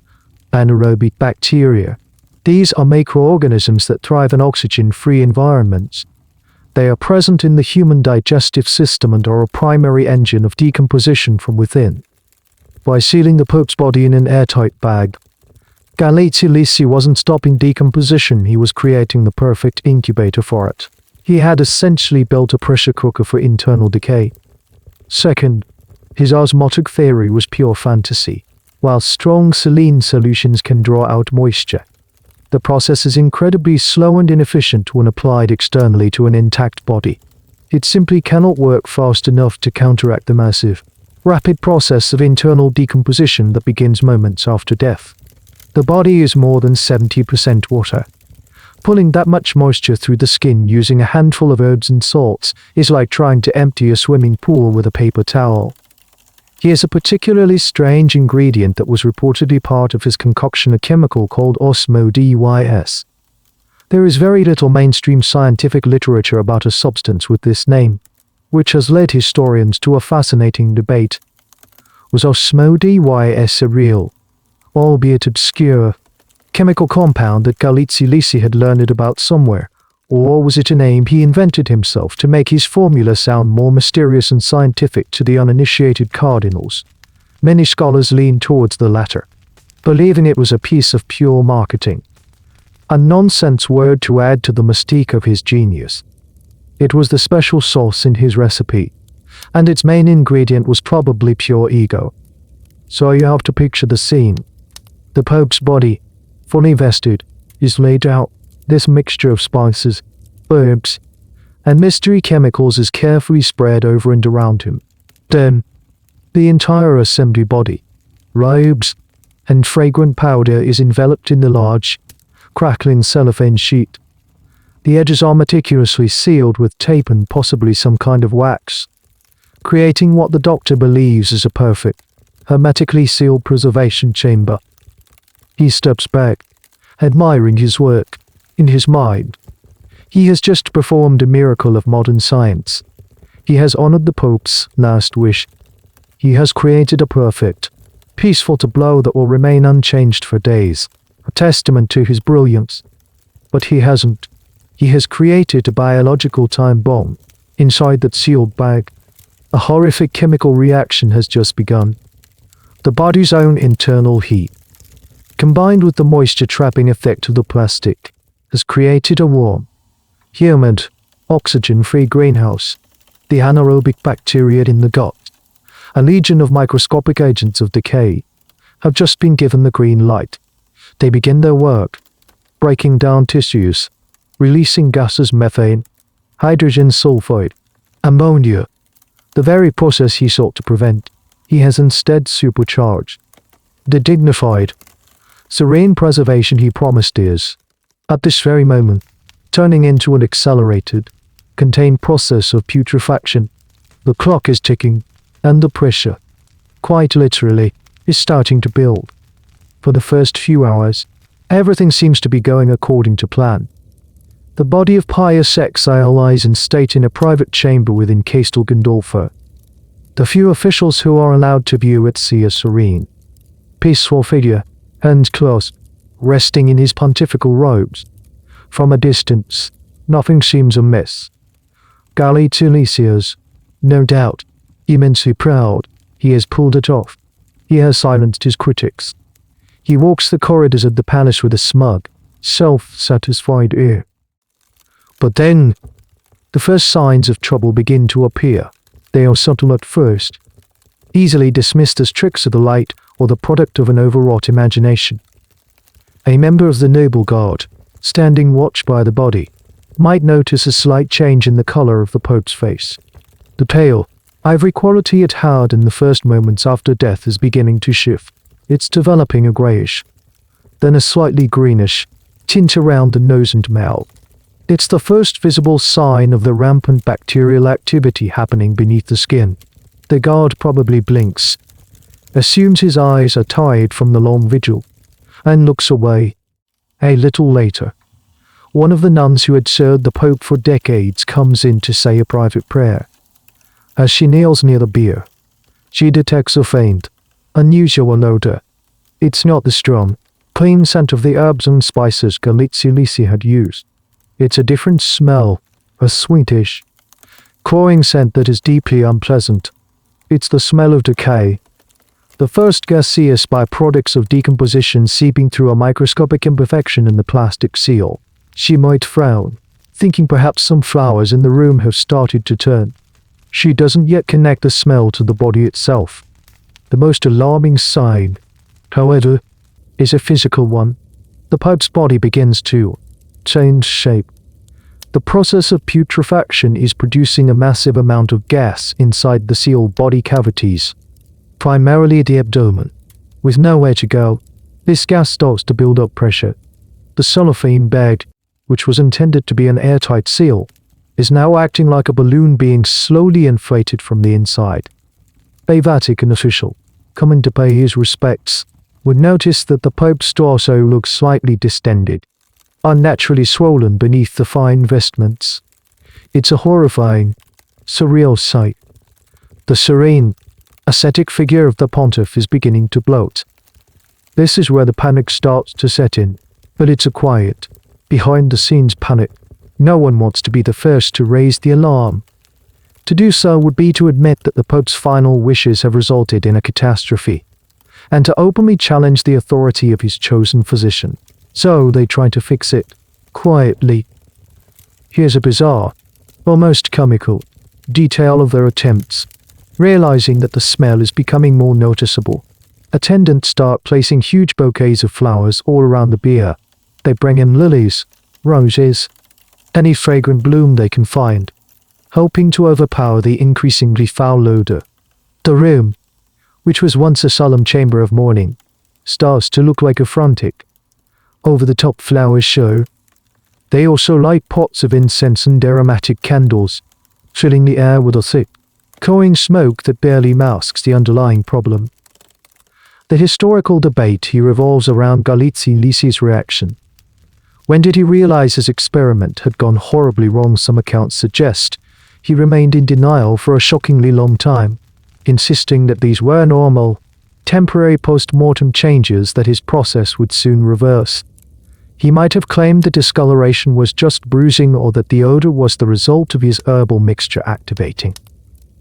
anaerobic bacteria. These are microorganisms that thrive in oxygen-free environments. They are present in the human digestive system and are a primary engine of decomposition from within. By sealing the Pope's body in an airtight bag, Galeazzi-Lisi wasn't stopping decomposition, he was creating the perfect incubator for it. He had essentially built a pressure cooker for internal decay. Second, his osmotic theory was pure fantasy. While strong saline solutions can draw out moisture, the process is incredibly slow and inefficient when applied externally to an intact body. It simply cannot work fast enough to counteract the massive, rapid process of internal decomposition that begins moments after death. The body is more than 70% water. Pulling that much moisture through the skin using a handful of herbs and salts is like trying to empty a swimming pool with a paper towel. Here's a particularly strange ingredient that was reportedly part of his concoction, a chemical called osmo-dys. There is very little mainstream scientific literature about a substance with this name, which has led historians to a fascinating debate. Was osmo-dys a real, albeit obscure, chemical compound that Galeazzi-Lisi had learned about somewhere, or was it a name he invented himself to make his formula sound more mysterious and scientific to the uninitiated cardinals? Many scholars lean towards the latter, believing it was a piece of pure marketing, a nonsense word to add to the mystique of his genius. It was the special sauce in his recipe, and its main ingredient was probably pure ego. So you have to picture the scene. The Pope's body, fully vested, is laid out. This mixture of spices, herbs, and mystery chemicals is carefully spread over and around him. Then, the entire assembly body, robes, and fragrant powder is enveloped in the large, crackling cellophane sheet. The edges are meticulously sealed with tape and possibly some kind of wax, creating what the doctor believes is a perfect, hermetically sealed preservation chamber. He steps back, admiring his work. In his mind, he has just performed a miracle of modern science. He has honored the Pope's last wish. He has created a perfect, peaceful tableau that will remain unchanged for days, a testament to his brilliance. But he hasn't. He has created a biological time bomb inside that sealed bag. A horrific chemical reaction has just begun. The body's own internal heat, combined with the moisture-trapping effect of the plastic, has created a warm, humid, oxygen-free greenhouse. The anaerobic bacteria in the gut, a legion of microscopic agents of decay, have just been given the green light. They begin their work, breaking down tissues, releasing gases methane, hydrogen sulfide, ammonia. The very process he sought to prevent, he has instead supercharged. The dignified, serene preservation he promised is, at this very moment, turning into an accelerated, contained process of putrefaction. The clock is ticking, and the pressure, quite literally, is starting to build. For the first few hours, everything seems to be going according to plan. The body of Pius XII lies in state in a private chamber within Castel Gandolfo. The few officials who are allowed to view it see a serene, peaceful figure, hands closed, resting in his pontifical robes. From a distance, nothing seems amiss. Galeazzi-Lisi is, no doubt, immensely proud. He has pulled it off. He has silenced his critics. He walks the corridors of the palace with a smug, self-satisfied air. But then, the first signs of trouble begin to appear. They are subtle at first, easily dismissed as tricks of the light or the product of an overwrought imagination. A member of the noble guard, standing watch by the body, might notice a slight change in the color of the Pope's face. The pale, ivory quality it had in the first moments after death is beginning to shift. It's developing a grayish, then a slightly greenish tint around the nose and mouth. It's the first visible sign of the rampant bacterial activity happening beneath the skin. The guard probably blinks, assumes his eyes are tired from the long vigil, and looks away. A little later, one of the nuns who had served the Pope for decades comes in to say a private prayer. As she kneels near the bier, she detects a faint, unusual odor. It's not the strong, clean scent of the herbs and spices Galeazzi-Lisi had used. It's a different smell, a sweetish, cloying scent that is deeply unpleasant. It's the smell of decay. The first gaseous byproducts of decomposition seeping through a microscopic imperfection in the plastic seal. She might frown, thinking perhaps some flowers in the room have started to turn. She doesn't yet connect the smell to the body itself. The most alarming sign, however, is a physical one. The Pope's body begins to change shape. The process of putrefaction is producing a massive amount of gas inside the sealed body cavities, primarily the abdomen. With nowhere to go, this gas starts to build up pressure. The cellophane bag, which was intended to be an airtight seal, is now acting like a balloon being slowly inflated from the inside. A Vatican official, coming to pay his respects, would notice that the Pope's torso looks slightly distended, unnaturally swollen beneath the fine vestments. It's a horrifying, surreal sight. The serene, ascetic figure of the Pontiff is beginning to bloat. This is where the panic starts to set in, but it's a quiet, behind-the-scenes panic. No one wants to be the first to raise the alarm. To do so would be to admit that the Pope's final wishes have resulted in a catastrophe, and to openly challenge the authority of his chosen physician. So they try to fix it, quietly. Here's a bizarre, almost comical, detail of their attempts. Realizing that the smell is becoming more noticeable, Attendants start placing huge bouquets of flowers all around the bier. They bring him lilies, roses, any fragrant bloom they can find, hoping to overpower the increasingly foul odor. The room, which was once a solemn chamber of mourning, starts to look like a frantic, over-the-top flower show. They also light pots of incense and aromatic candles, filling the air with a thick, cloying smoke that barely masks the underlying problem. The historical debate here revolves around Galeazzi-Lisi's reaction. When did he realize his experiment had gone horribly wrong? Some accounts suggest he remained in denial for a shockingly long time, insisting that these were normal, temporary post-mortem changes that his process would soon reverse. He might have claimed the discoloration was just bruising or that the odor was the result of his herbal mixture activating.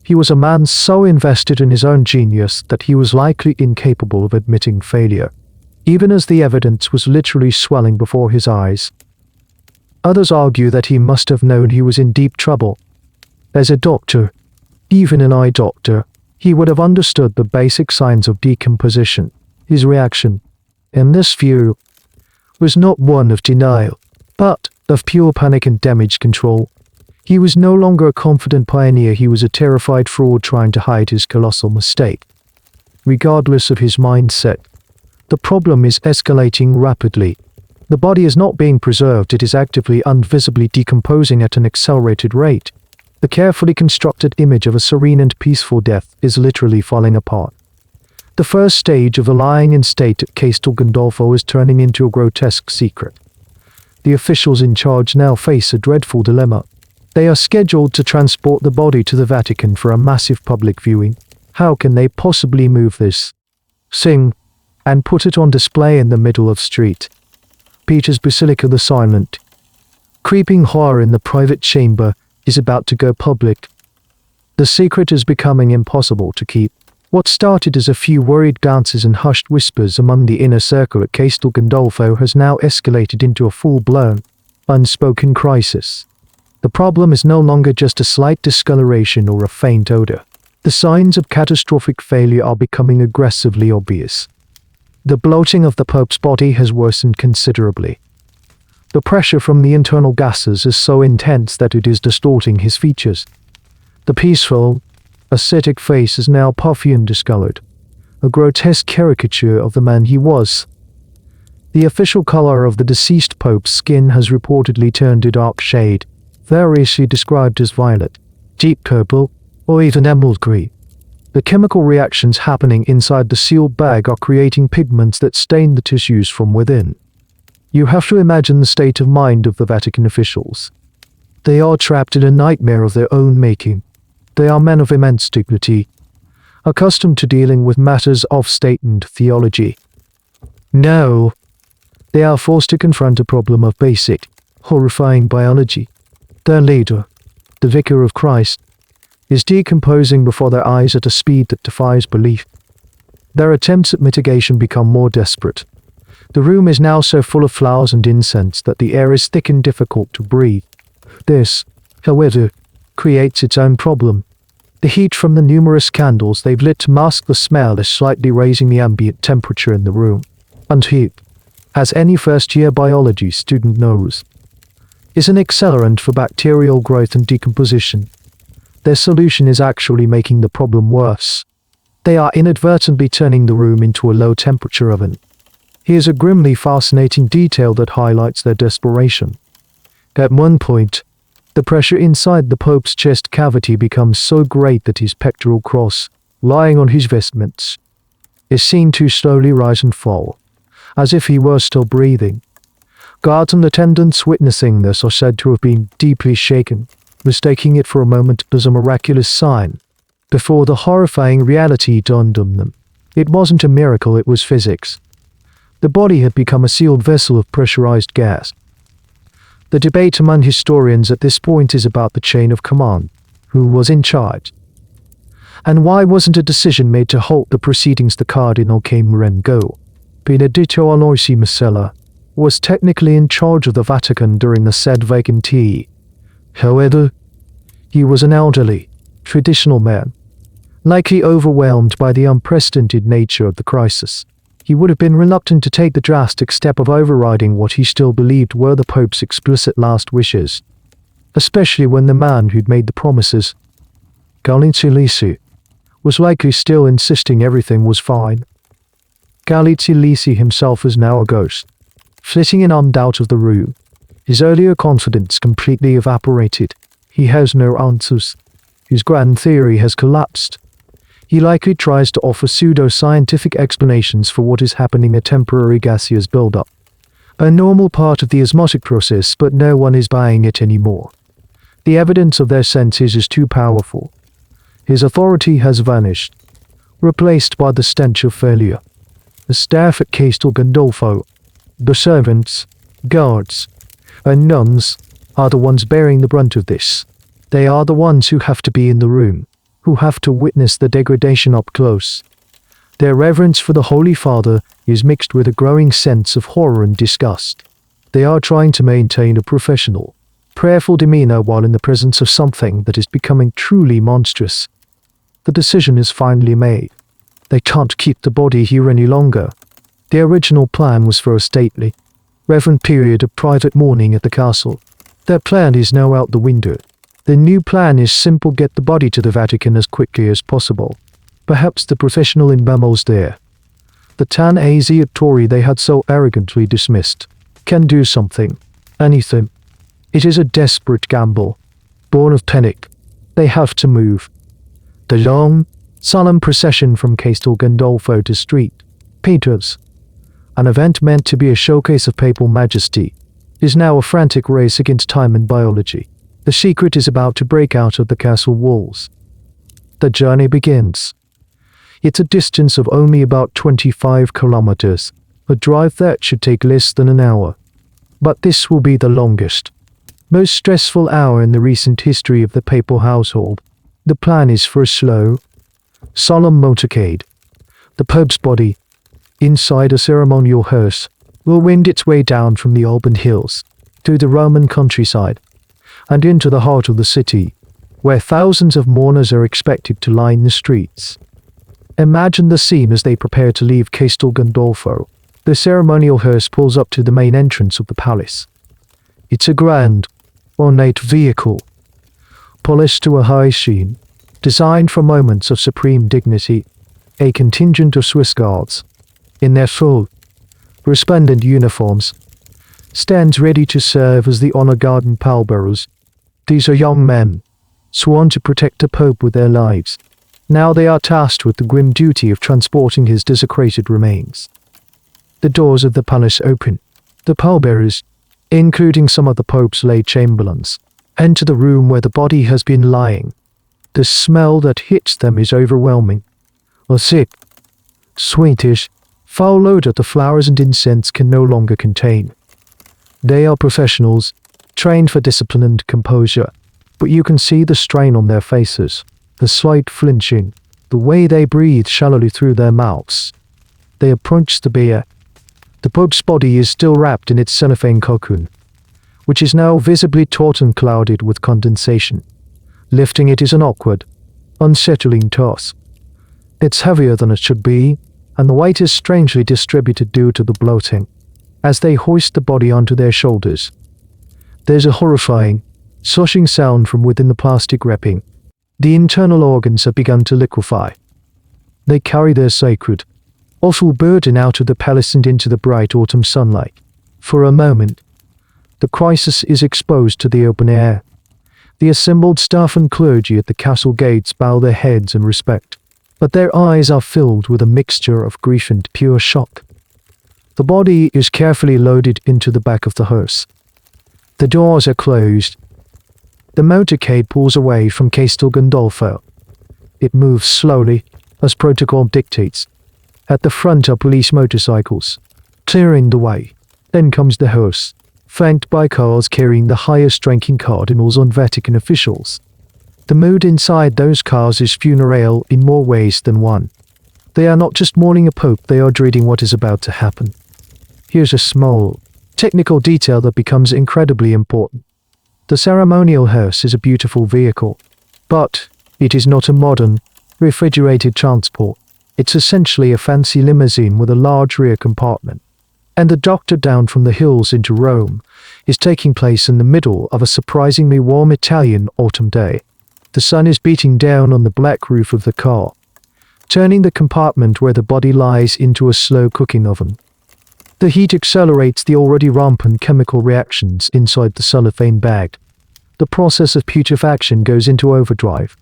He was a man so invested in his own genius that he was likely incapable of admitting failure, even as the evidence was literally swelling before his eyes. Others argue that he must have known he was in deep trouble. As a doctor, even an eye doctor, he would have understood the basic signs of decomposition. His reaction, in this view, was not one of denial, but of pure panic and damage control. He was no longer a confident pioneer, he was a terrified fraud trying to hide his colossal mistake. Regardless of his mindset, the problem is escalating rapidly. The body is not being preserved, it is actively and visibly decomposing at an accelerated rate. The carefully constructed image of a serene and peaceful death is literally falling apart. The first stage of the lying in state at Castel Gandolfo is turning into a grotesque secret. The officials in charge now face a dreadful dilemma. They are scheduled to transport the body to the Vatican for a massive public viewing. How can they possibly move this thing and put it on display in the middle of street? Peter's Basilica, the silent, creeping horror in the private chamber, is about to go public. The secret is becoming impossible to keep. What started as a few worried glances and hushed whispers among the inner circle at Castel Gandolfo has now escalated into a full-blown, unspoken crisis. The problem is no longer just a slight discoloration or a faint odor. The signs of catastrophic failure are becoming aggressively obvious. The bloating of the Pope's body has worsened considerably. The pressure from the internal gases is so intense that it is distorting his features. The peaceful, ascetic face is now puffy and discolored, a grotesque caricature of the man he was. The official color of the deceased Pope's skin has reportedly turned a dark shade, variously described as violet, deep purple, or even emerald green. The chemical reactions happening inside the sealed bag are creating pigments that stain the tissues from within. You have to imagine the state of mind of the Vatican officials. They are trapped in a nightmare of their own making. They are men of immense dignity, accustomed to dealing with matters of state and theology. Now, they are forced to confront a problem of basic, horrifying biology. Their leader, the Vicar of Christ, is decomposing before their eyes at a speed that defies belief. Their attempts at mitigation become more desperate. The room is now so full of flowers and incense that the air is thick and difficult to breathe. This, however, creates its own problem. The heat from the numerous candles they've lit to mask the smell is slightly raising the ambient temperature in the room. And heat, as any first-year biology student knows, is an accelerant for bacterial growth and decomposition. Their solution is actually making the problem worse. They are inadvertently turning the room into a low-temperature oven. Here's a grimly fascinating detail that highlights their desperation. At one point, the pressure inside the Pope's chest cavity becomes so great that his pectoral cross, lying on his vestments, is seen to slowly rise and fall, as if he were still breathing. Guards and attendants witnessing this are said to have been deeply shaken, mistaking it for a moment as a miraculous sign, before the horrifying reality dawned on them. It wasn't a miracle, it was physics. The body had become a sealed vessel of pressurized gas. The debate among historians at this point is about the chain of command. Who was in charge? And why wasn't a decision made to halt the proceedings? The Cardinal Marengo, Benedetto Aloisi Masella, was technically in charge of the Vatican during the said vacancy. However, he was an elderly, traditional man, Likely overwhelmed by the unprecedented nature of the crisis, he would have been reluctant to take the drastic step of overriding what he still believed were the Pope's explicit last wishes, especially when the man who'd made the promises, Galeazzi-Lisi, was likely still insisting everything was fine. Galeazzi-Lisi himself is now a ghost, flitting in and out of the room, his earlier confidence completely evaporated. He has no answers. His grand theory has collapsed. He likely tries to offer pseudo-scientific explanations for what is happening, a temporary gaseous buildup, a normal part of the osmotic process, but no one is buying it anymore. The evidence of their senses is too powerful. His authority has vanished, replaced by the stench of failure. The staff at Castel Gandolfo, the servants, guards, and nuns are the ones bearing the brunt of this. They are the ones who have to be in the room, who have to witness the degradation up close. Their reverence for the Holy Father is mixed with a growing sense of horror and disgust. They are trying to maintain a professional, prayerful demeanor while in the presence of something that is becoming truly monstrous. The decision is finally made. They can't keep the body here any longer. The original plan was for a stately, reverent period of private mourning at the castle. That plan is now out the window. The new plan is simple: get the body to the Vatican as quickly as possible. Perhaps the professional embalmers there, the Tan-Asiatori they had so arrogantly dismissed, can do something. Anything. It is a desperate gamble, born of panic. They have to move. The long, solemn procession from Castel Gandolfo to St. Peter's, an event meant to be a showcase of papal majesty, is now a frantic race against time and biology. The secret is about to break out of the castle walls. The journey begins. It's a distance of only about 25 kilometers, a drive that should take less than an hour. But this will be the longest, most stressful hour in the recent history of the papal household. The plan is for a slow, solemn motorcade. The Pope's body, inside a ceremonial hearse, will wend its way down from the Alban Hills, through the Roman countryside, and into the heart of the city, where thousands of mourners are expected to line the streets. Imagine the scene as they prepare to leave Castel Gandolfo. The ceremonial hearse pulls up to the main entrance of the palace. It's a grand, ornate vehicle, polished to a high sheen, designed for moments of supreme dignity. A contingent of Swiss guards, in their full, resplendent uniforms, stands ready to serve as the honor guard and pallbearers. These are young men, sworn to protect the Pope with their lives. Now they are tasked with the grim duty of transporting his desecrated remains. The doors of the palace open. The pallbearers, including some of the Pope's lay chamberlains, enter the room where the body has been lying. The smell that hits them is overwhelming. A thick, sweetish, foul odor the flowers and incense can no longer contain. They are professionals, trained for discipline and composure, but you can see the strain on their faces, the slight flinching, the way they breathe shallowly through their mouths. They approach the bier. The Pope's body is still wrapped in its cellophane cocoon, which is now visibly taut and clouded with condensation. Lifting it is an awkward, unsettling task. It's heavier than it should be, and the weight is strangely distributed due to the bloating. As they hoist the body onto their shoulders, there's a horrifying, sloshing sound from within the plastic wrapping. The internal organs have begun to liquefy. They carry their sacred, awful burden out of the palace and into the bright autumn sunlight. For a moment, the crisis is exposed to the open air. The assembled staff and clergy at the castle gates bow their heads in respect, but their eyes are filled with a mixture of grief and pure shock. The body is carefully loaded into the back of the hearse. The doors are closed. The motorcade pulls away from Castel Gandolfo. It moves slowly, as protocol dictates. At the front are police motorcycles, clearing the way. Then comes the hearse, flanked by cars carrying the highest-ranking cardinals and Vatican officials. The mood inside those cars is funereal in more ways than one. They are not just mourning a pope, they are dreading what is about to happen. Here's a small, technical detail that becomes incredibly important. The ceremonial hearse is a beautiful vehicle, but it is not a modern, refrigerated transport. It's essentially a fancy limousine with a large rear compartment. And the doctor down from the hills into Rome is taking place in the middle of a surprisingly warm Italian autumn day. The sun is beating down on the black roof of the car, turning the compartment where the body lies into a slow cooking oven. The heat accelerates the already rampant chemical reactions inside the cellophane bag. The process of putrefaction goes into overdrive.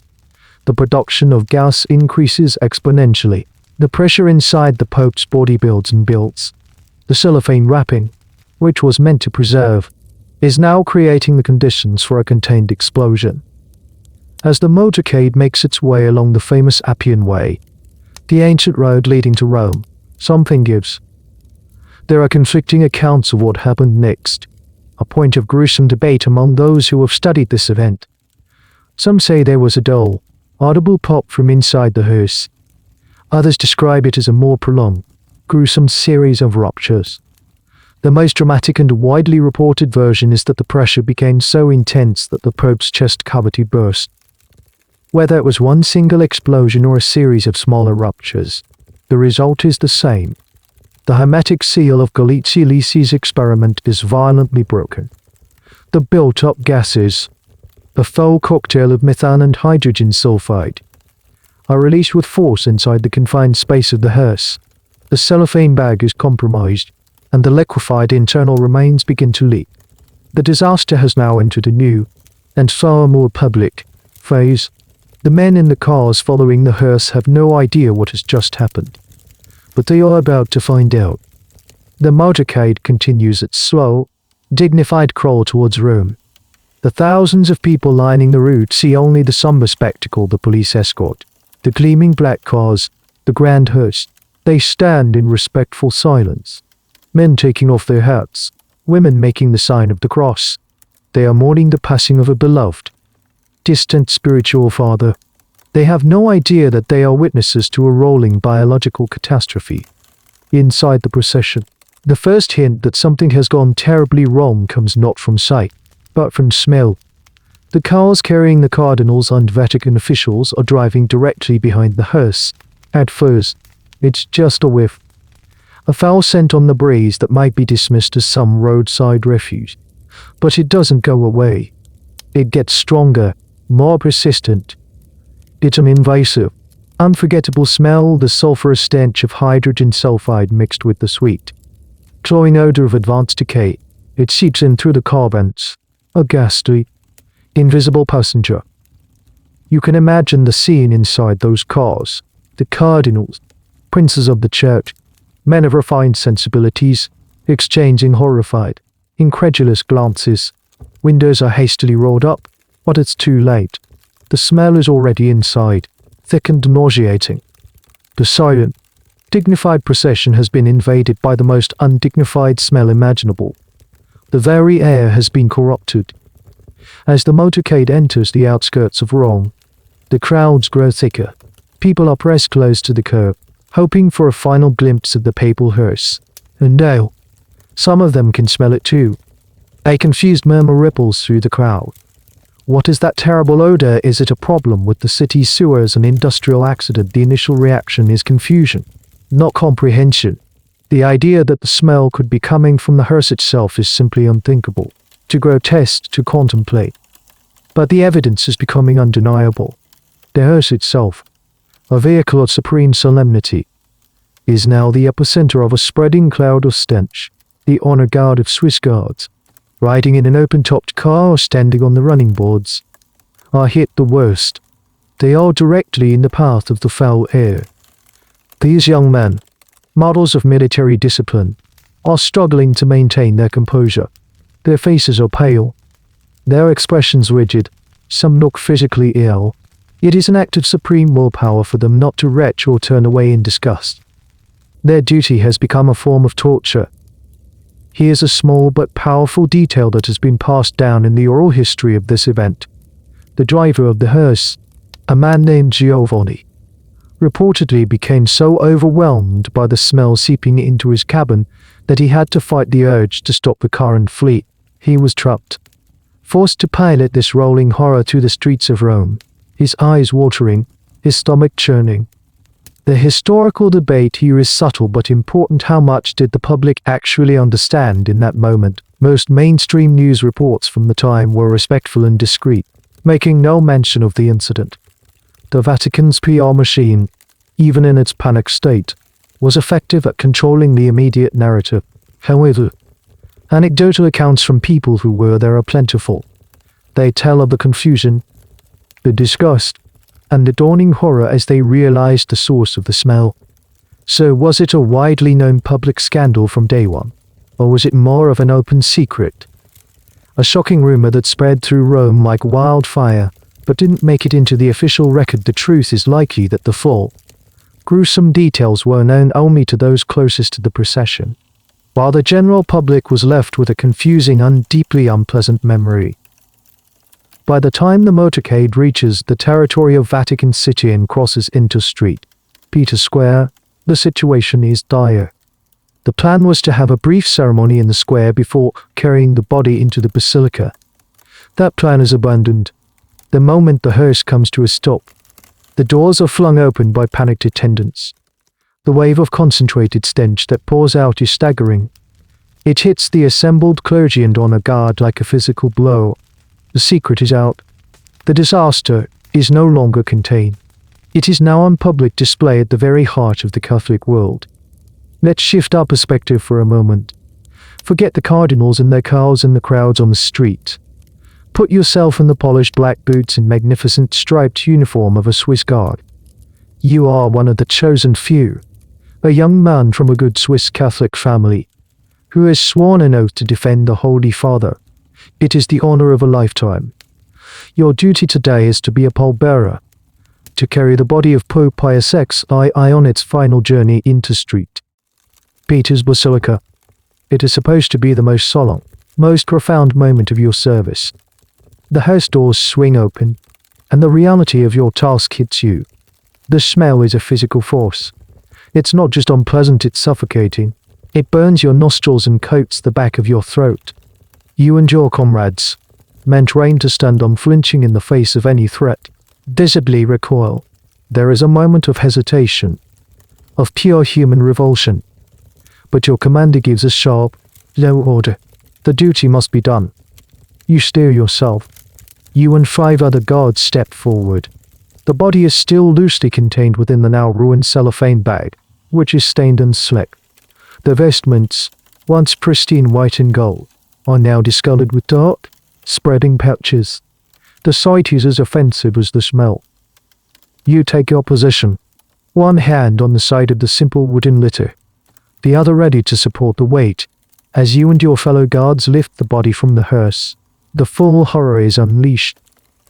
The production of gas increases exponentially. The pressure inside the Pope's body builds and builds. The cellophane wrapping, which was meant to preserve, is now creating the conditions for a contained explosion. As the motorcade makes its way along the famous Appian Way, the ancient road leading to Rome, something gives. There are conflicting accounts of what happened next, a point of gruesome debate among those who have studied this event. Some say there was a dull, audible pop from inside the hearse. Others describe it as a more prolonged, gruesome series of ruptures. The most dramatic and widely reported version is that the pressure became so intense that the Pope's chest cavity burst. Whether it was one single explosion or a series of smaller ruptures, the result is the same. The hermetic seal of Galeazzi-Lisi's experiment is violently broken. The built-up gases, a foul cocktail of methane and hydrogen sulfide, are released with force inside the confined space of the hearse. The cellophane bag is compromised, and the liquefied internal remains begin to leak. The disaster has now entered a new, and far more public, phase. The men in the cars following the hearse have no idea what has just happened, but they are about to find out. The motorcade continues its slow, dignified crawl towards Rome. The thousands of people lining the route see only the somber spectacle, the police escort, the gleaming black cars, the grand hearse. They stand in respectful silence. Men taking off their hats, women making the sign of the cross. They are mourning the passing of a beloved, distant spiritual father. They have no idea that they are witnesses to a rolling biological catastrophe. Inside the procession, the first hint that something has gone terribly wrong comes not from sight, but from smell. The cars carrying the cardinals and Vatican officials are driving directly behind the hearse. At first, it's just a whiff. A foul scent on the breeze that might be dismissed as some roadside refuse. But it doesn't go away. It gets stronger, more persistent. It's an invasive, unforgettable smell, the sulfurous stench of hydrogen sulfide mixed with the sweet, cloying odor of advanced decay. It seeps in through the car vents, a ghastly, invisible passenger. You can imagine the scene inside those cars. The cardinals, princes of the church, men of refined sensibilities, exchanging horrified, incredulous glances. Windows are hastily rolled up, but it's too late. The smell is already inside, thick and nauseating. The silent, dignified procession has been invaded by the most undignified smell imaginable. The very air has been corrupted. As the motorcade enters the outskirts of Rome, the crowds grow thicker. People are pressed close to the curb, hoping for a final glimpse of the papal hearse. And now, some of them can smell it too. A confused murmur ripples through the crowd. What is that terrible odor? Is it a problem with the city's sewers, an industrial accident? The initial reaction is confusion, not comprehension. The idea that the smell could be coming from the hearse itself is simply unthinkable, too grotesque to contemplate. But the evidence is becoming undeniable. The hearse itself, a vehicle of supreme solemnity, is now the epicenter of a spreading cloud of stench. The honor guard of Swiss guards, riding in an open-topped car or standing on the running boards, are hit the worst. They are directly in the path of the foul air. These young men, models of military discipline, are struggling to maintain their composure. Their faces are pale, their expressions rigid, some look physically ill. It is an act of supreme willpower for them not to retch or turn away in disgust. Their duty has become a form of torture. Here's a small but powerful detail that has been passed down in the oral history of this event. The driver of the hearse, a man named Giovanni, reportedly became so overwhelmed by the smell seeping into his cabin that he had to fight the urge to stop the car and flee. He was trapped, forced to pilot this rolling horror through the streets of Rome, his eyes watering, his stomach churning. The historical debate here is subtle but important. How much did the public actually understand in that moment? Most mainstream news reports from the time were respectful and discreet, making no mention of the incident. The Vatican's PR machine, even in its panic state, was effective at controlling the immediate narrative. However, anecdotal accounts from people who were there are plentiful. They tell of the confusion, the disgust, and the dawning horror as they realized the source of the smell. So was it a widely known public scandal from day one, or was it more of an open secret? A shocking rumor that spread through Rome like wildfire, but didn't make it into the official record. The truth is likely that the full, gruesome details were known only to those closest to the procession, while the general public was left with a confusing and deeply unpleasant memory. By the time the motorcade reaches the territory of Vatican City and crosses into St. Peter's Square, the situation is dire. The plan was to have a brief ceremony in the square before carrying the body into the basilica. That plan is abandoned. The moment the hearse comes to a stop, the doors are flung open by panicked attendants. The wave of concentrated stench that pours out is staggering. It hits the assembled clergy and honor guard like a physical blow. The secret is out. The disaster is no longer contained. It is now on public display at the very heart of the Catholic world. Let's shift our perspective for a moment. Forget the cardinals and their cars and the crowds on the street. Put yourself in the polished black boots and magnificent striped uniform of a Swiss guard. You are one of the chosen few, a young man from a good Swiss Catholic family, who has sworn an oath to defend the Holy Father. It is the honor of a lifetime. Your duty today is to be a pallbearer, to carry the body of Pope Pius XII on its final journey into St. Peter's Basilica. It is supposed to be the most solemn, most profound moment of your service. The hearse doors swing open, and the reality of your task hits you. The smell is a physical force. It's not just unpleasant, it's suffocating. It burns your nostrils and coats the back of your throat. You and your comrades, men trained to stand unflinching in the face of any threat, visibly recoil. There is a moment of hesitation, of pure human revulsion. But your commander gives a sharp, low order. The duty must be done. You steer yourself. You and 5 other guards step forward. The body is still loosely contained within the now ruined cellophane bag, which is stained and slick. The vestments, once pristine white and gold, are now discolored with dark, spreading patches. The sight is as offensive as the smell. You take your position, one hand on the side of the simple wooden litter, the other ready to support the weight, as you and your fellow guards lift the body from the hearse. The full horror is unleashed.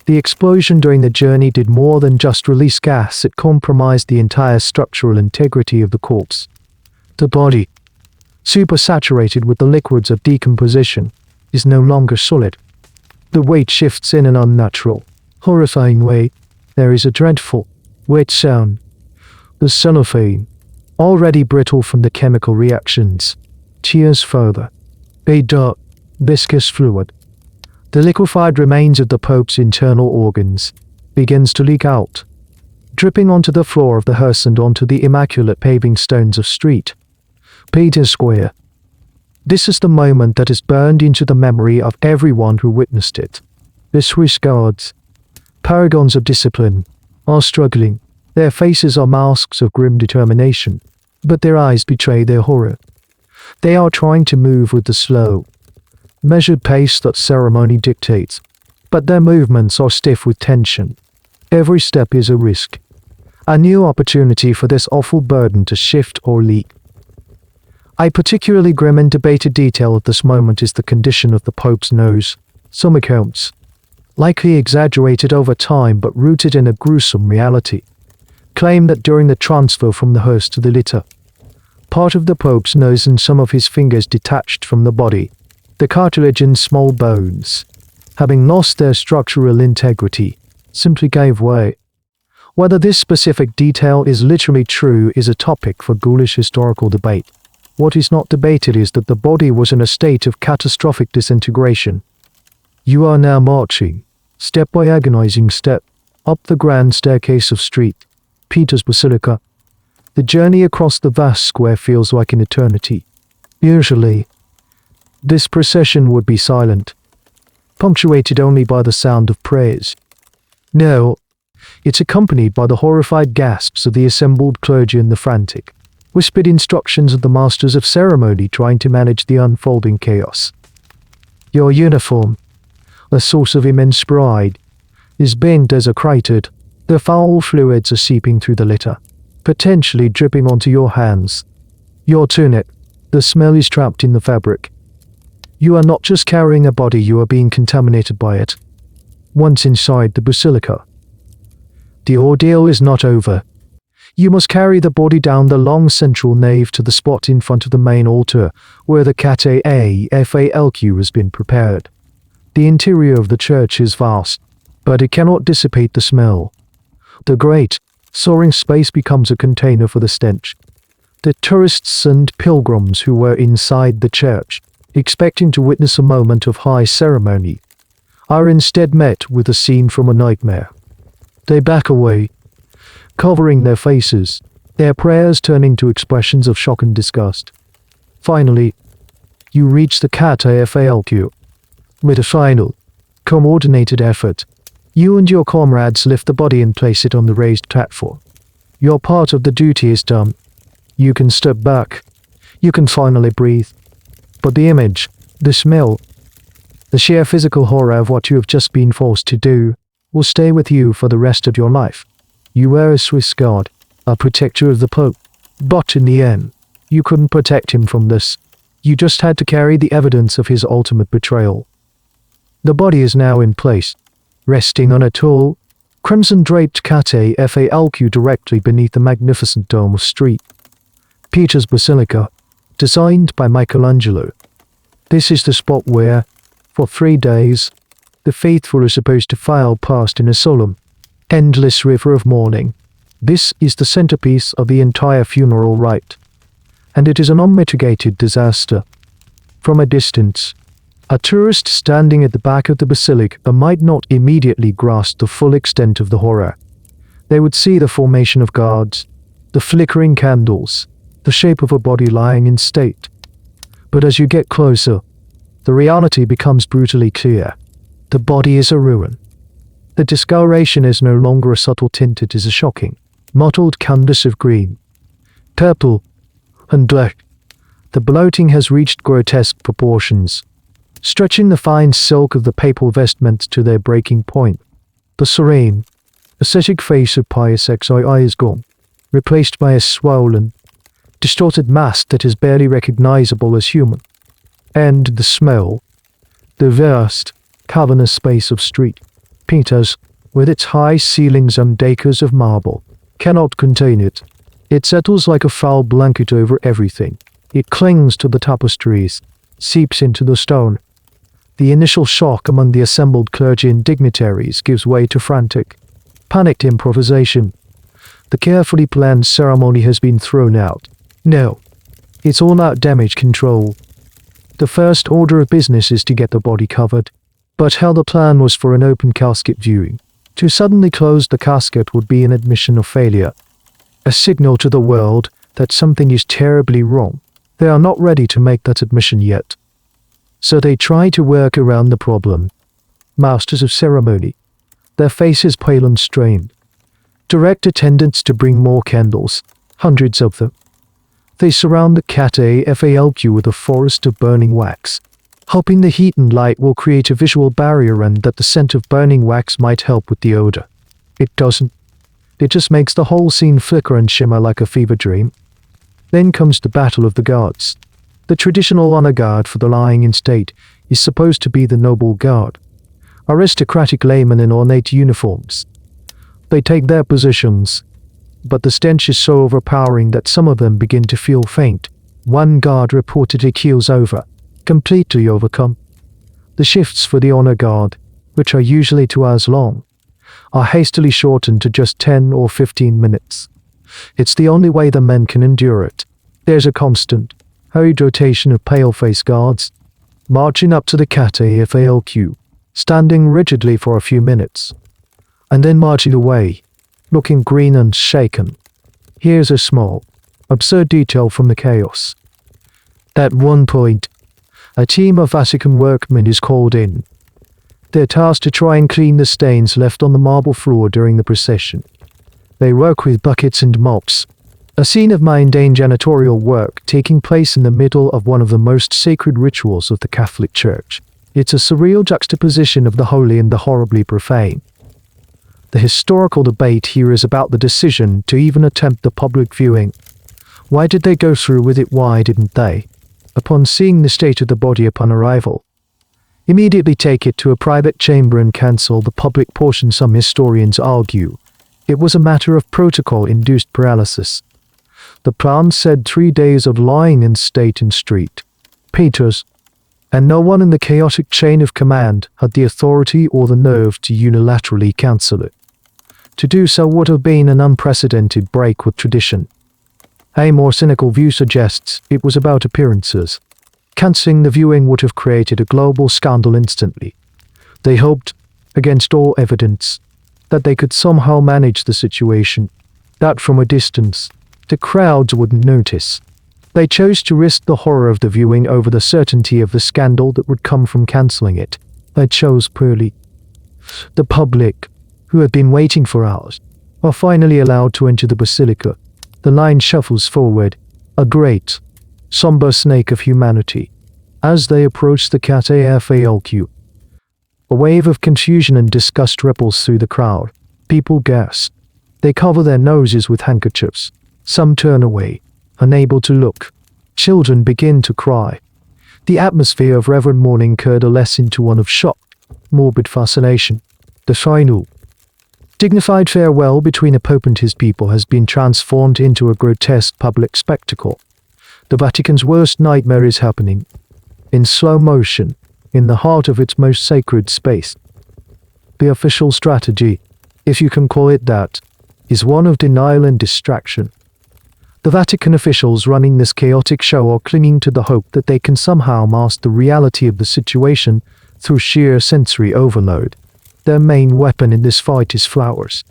The explosion during the journey did more than just release gas, it compromised the entire structural integrity of the corpse. The body, supersaturated with the liquids of decomposition, is no longer solid. The weight shifts in an unnatural, horrifying way. There is a dreadful, wet sound. The cellophane, already brittle from the chemical reactions, tears further. A dark, viscous fluid, the liquefied remains of the Pope's internal organs, begins to leak out, dripping onto the floor of the hearse and onto the immaculate paving stones of St. Peter's Square. This is the moment that is burned into the memory of everyone who witnessed it. The Swiss guards, paragons of discipline, are struggling. Their faces are masks of grim determination, but their eyes betray their horror. They are trying to move with the slow, measured pace that ceremony dictates, but their movements are stiff with tension. Every step is a risk, a new opportunity for this awful burden to shift or leak. A particularly grim and debated detail of this moment is the condition of the Pope's nose. Some accounts, likely exaggerated over time but rooted in a gruesome reality, claim that during the transfer from the hearse to the litter, part of the Pope's nose and some of his fingers detached from the body, the cartilage and small bones, having lost their structural integrity, simply gave way. Whether this specific detail is literally true is a topic for ghoulish historical debate. What is not debated is that the body was in a state of catastrophic disintegration. You are now marching, step by agonizing step, Up the grand staircase of St. Peter's Basilica, the journey across the vast square feels like an eternity. Usually, this procession would be silent, punctuated only by the sound of prayers. No, it's accompanied by the horrified gasps of the assembled clergy and the frantic, whispered instructions of the masters of ceremony trying to manage the unfolding chaos. Your uniform, a source of immense pride, is being desecrated. The foul fluids are seeping through the litter, potentially dripping onto your hands. Your tunic, the smell is trapped in the fabric. You are not just carrying a body, you are being contaminated by it. Once inside the basilica, the ordeal is not over. You must carry the body down the long central nave to the spot in front of the main altar, where the catastrophe has been prepared. The interior of the church is vast, but it cannot dissipate the smell. The great, soaring space becomes a container for the stench. The tourists and pilgrims who were inside the church, expecting to witness a moment of high ceremony, are instead met with a scene from a nightmare. They back away, covering their faces, their prayers turning to expressions of shock and disgust. Finally, you reach the catastrophe. With a final, coordinated effort, you and your comrades lift the body and place it on the raised platform. Your part of the duty is done. You can step back. You can finally breathe. But the image, the smell, the sheer physical horror of what you have just been forced to do will stay with you for the rest of your life. You were a Swiss guard, a protector of the Pope. But in the end, you couldn't protect him from this. You just had to carry the evidence of his ultimate betrayal. The body is now in place, resting on a tall, crimson-draped catastrophe directly beneath the magnificent dome of St. Peter's Basilica, designed by Michelangelo. This is the spot where, for 3 days, the faithful are supposed to file past in a solemn, endless river of mourning. This is the centerpiece of the entire funeral rite, and it is an unmitigated disaster. From a distance, a tourist standing at the back of the basilica might not immediately grasp the full extent of the horror. They would see the formation of guards, the flickering candles, the shape of a body lying in state. But as you get closer, the reality becomes brutally clear. The body is a ruin. The discoloration is no longer a subtle tint, it is a shocking, mottled canvas of green, purple, and black. The bloating has reached grotesque proportions, stretching the fine silk of the papal vestments to their breaking point. The serene, ascetic face of Pius XII is gone, replaced by a swollen, distorted mask that is barely recognizable as human. And the smell, the vast, cavernous space of St. Peter's, with its high ceilings and acres of marble, cannot contain it. It settles like a foul blanket over everything. It clings to the tapestries, seeps into the stone. The initial shock among the assembled clergy and dignitaries gives way to frantic, panicked improvisation. The carefully planned ceremony has been thrown out. No, it's all about damage control. The first order of business is to get the body covered. But how the plan was for an open casket viewing. To suddenly close the casket would be an admission of failure, a signal to the world that something is terribly wrong. They are not ready to make that admission yet. So they try to work around the problem. Masters of ceremony, their faces pale and strained, direct attendants to bring more candles, hundreds of them. They surround the catastrophe with a forest of burning wax, hoping the heat and light will create a visual barrier and that the scent of burning wax might help with the odor. It doesn't. It just makes the whole scene flicker and shimmer like a fever dream. Then comes the Battle of the Guards. The traditional honor guard for the lying in state is supposed to be the noble guard, aristocratic laymen in ornate uniforms. They take their positions, but the stench is so overpowering that some of them begin to feel faint. One guard reportedly keels over, completely overcome. The shifts for the honor guard, which are usually 2 hours long, are hastily shortened to just 10 or 15 minutes. It's the only way the men can endure it. There's a constant, hurried rotation of pale-faced guards, marching up to the catastrophe, standing rigidly for a few minutes, and then marching away, looking green and shaken. Here's a small, absurd detail from the chaos. At one point, a team of Vatican workmen is called in. They're tasked to try and clean the stains left on the marble floor during the procession. They work with buckets and mops, a scene of mundane janitorial work taking place in the middle of one of the most sacred rituals of the Catholic Church. It's a surreal juxtaposition of the holy and the horribly profane. The historical debate here is about the decision to even attempt the public viewing. Why did they go through with it? Why didn't they, upon seeing the state of the body upon arrival, immediately take it to a private chamber and cancel the public portion? Some historians argue it was a matter of protocol-induced paralysis. The plan said 3 days of lying in state in St. Peter's, and no one in the chaotic chain of command had the authority or the nerve to unilaterally cancel it. To do so would have been an unprecedented break with tradition. A more cynical view suggests it was about appearances. Cancelling the viewing would have created a global scandal instantly. They hoped, against all evidence, that they could somehow manage the situation, that from a distance, the crowds wouldn't notice. They chose to risk the horror of the viewing over the certainty of the scandal that would come from cancelling it. They chose poorly. The public, who had been waiting for hours, are finally allowed to enter the basilica. The line shuffles forward, a great, somber snake of humanity. As they approach the catafalque, a wave of confusion and disgust ripples through the crowd. People gasp. They cover their noses with handkerchiefs. Some turn away, unable to look. Children begin to cry. The atmosphere of reverent mourning coalesces into one of shock, morbid fascination. The final, dignified farewell between a pope and his people has been transformed into a grotesque public spectacle. The Vatican's worst nightmare is happening, in slow motion, in the heart of its most sacred space. The official strategy, if you can call it that, is one of denial and distraction. The Vatican officials running this chaotic show are clinging to the hope that they can somehow mask the reality of the situation through sheer sensory overload. Their main weapon in this fight is flowers.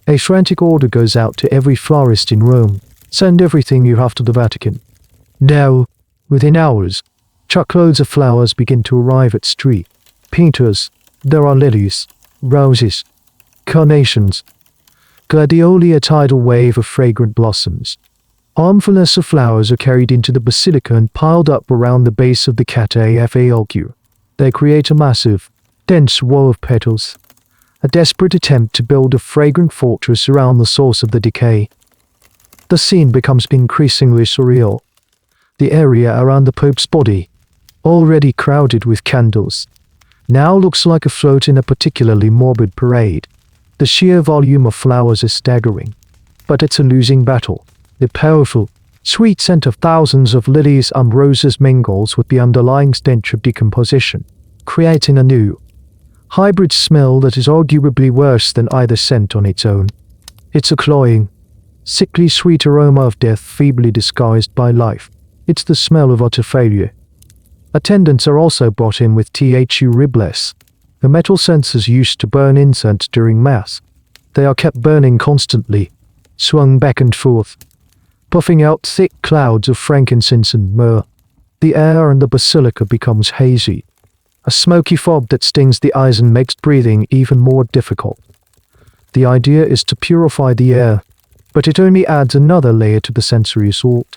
A frantic order goes out to every florist in Rome: send everything you have to the Vatican. Now, within hours, truckloads of flowers begin to arrive at St. Peter's. There are lilies, roses, carnations, gladioli, a tidal wave of fragrant blossoms. Armfuls of flowers are carried into the basilica and piled up around the base of the catafalque. They create a massive, dense wall of petals, a desperate attempt to build a fragrant fortress around the source of the decay. The scene becomes increasingly surreal. The area around the Pope's body, already crowded with candles, now looks like a float in a particularly morbid parade. The sheer volume of flowers is staggering, but it's a losing battle. The powerful, sweet scent of thousands of lilies and roses mingles with the underlying stench of decomposition, creating a new, hybrid smell that is arguably worse than either scent on its own. It's a cloying, sickly sweet aroma of death feebly disguised by life. It's the smell of utter failure. Attendants are also brought in with ribless, the metal censers used to burn incense during Mass. They are kept burning constantly, swung back and forth, puffing out thick clouds of frankincense and myrrh. The air in the basilica becomes hazy, a smoky fog that stings the eyes and makes breathing even more difficult. The idea is to purify the air, but it only adds another layer to the sensory assault.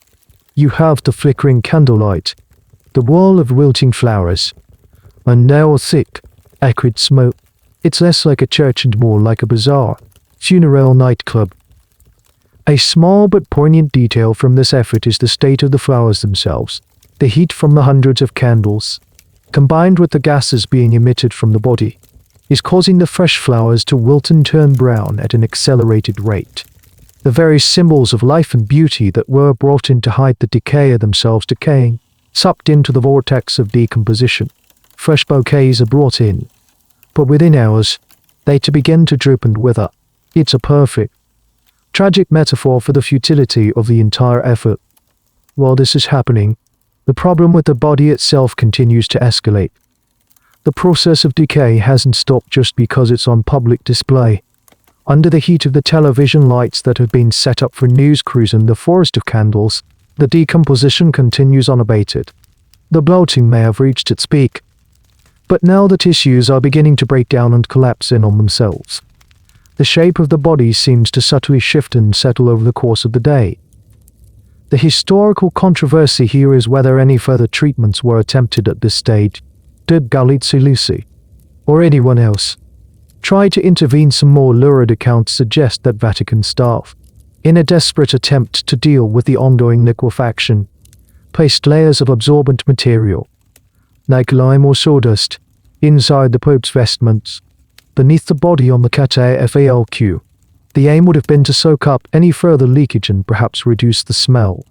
You have the flickering candlelight, the wall of wilting flowers, and now a thick, acrid smoke. It's less like a church and more like a bizarre, funeral nightclub. A small but poignant detail from this effort is the state of the flowers themselves. The heat from the hundreds of candles, combined with the gases being emitted from the body, is causing the fresh flowers to wilt and turn brown at an accelerated rate. The very symbols of life and beauty that were brought in to hide the decay are themselves decaying, sucked into the vortex of decomposition. Fresh bouquets are brought in, but within hours, they to begin to droop and wither. It's a perfect, tragic metaphor for the futility of the entire effort. While this is happening, the problem with the body itself continues to escalate. The process of decay hasn't stopped just because it's on public display. Under the heat of the television lights that have been set up for news crews and the forest of candles, the decomposition continues unabated. The bloating may have reached its peak, but now the tissues are beginning to break down and collapse in on themselves. The shape of the body seems to subtly shift and settle over the course of the day. The historical controversy here is whether any further treatments were attempted at this stage. Did Galeazzi-Lisi, or anyone else, try to intervene? Some more lurid accounts suggest that Vatican staff, in a desperate attempt to deal with the ongoing liquefaction, placed layers of absorbent material, like lime or sawdust, inside the Pope's vestments, beneath the body on the catafalque. The aim would have been to soak up any further leakage and perhaps reduce the smell.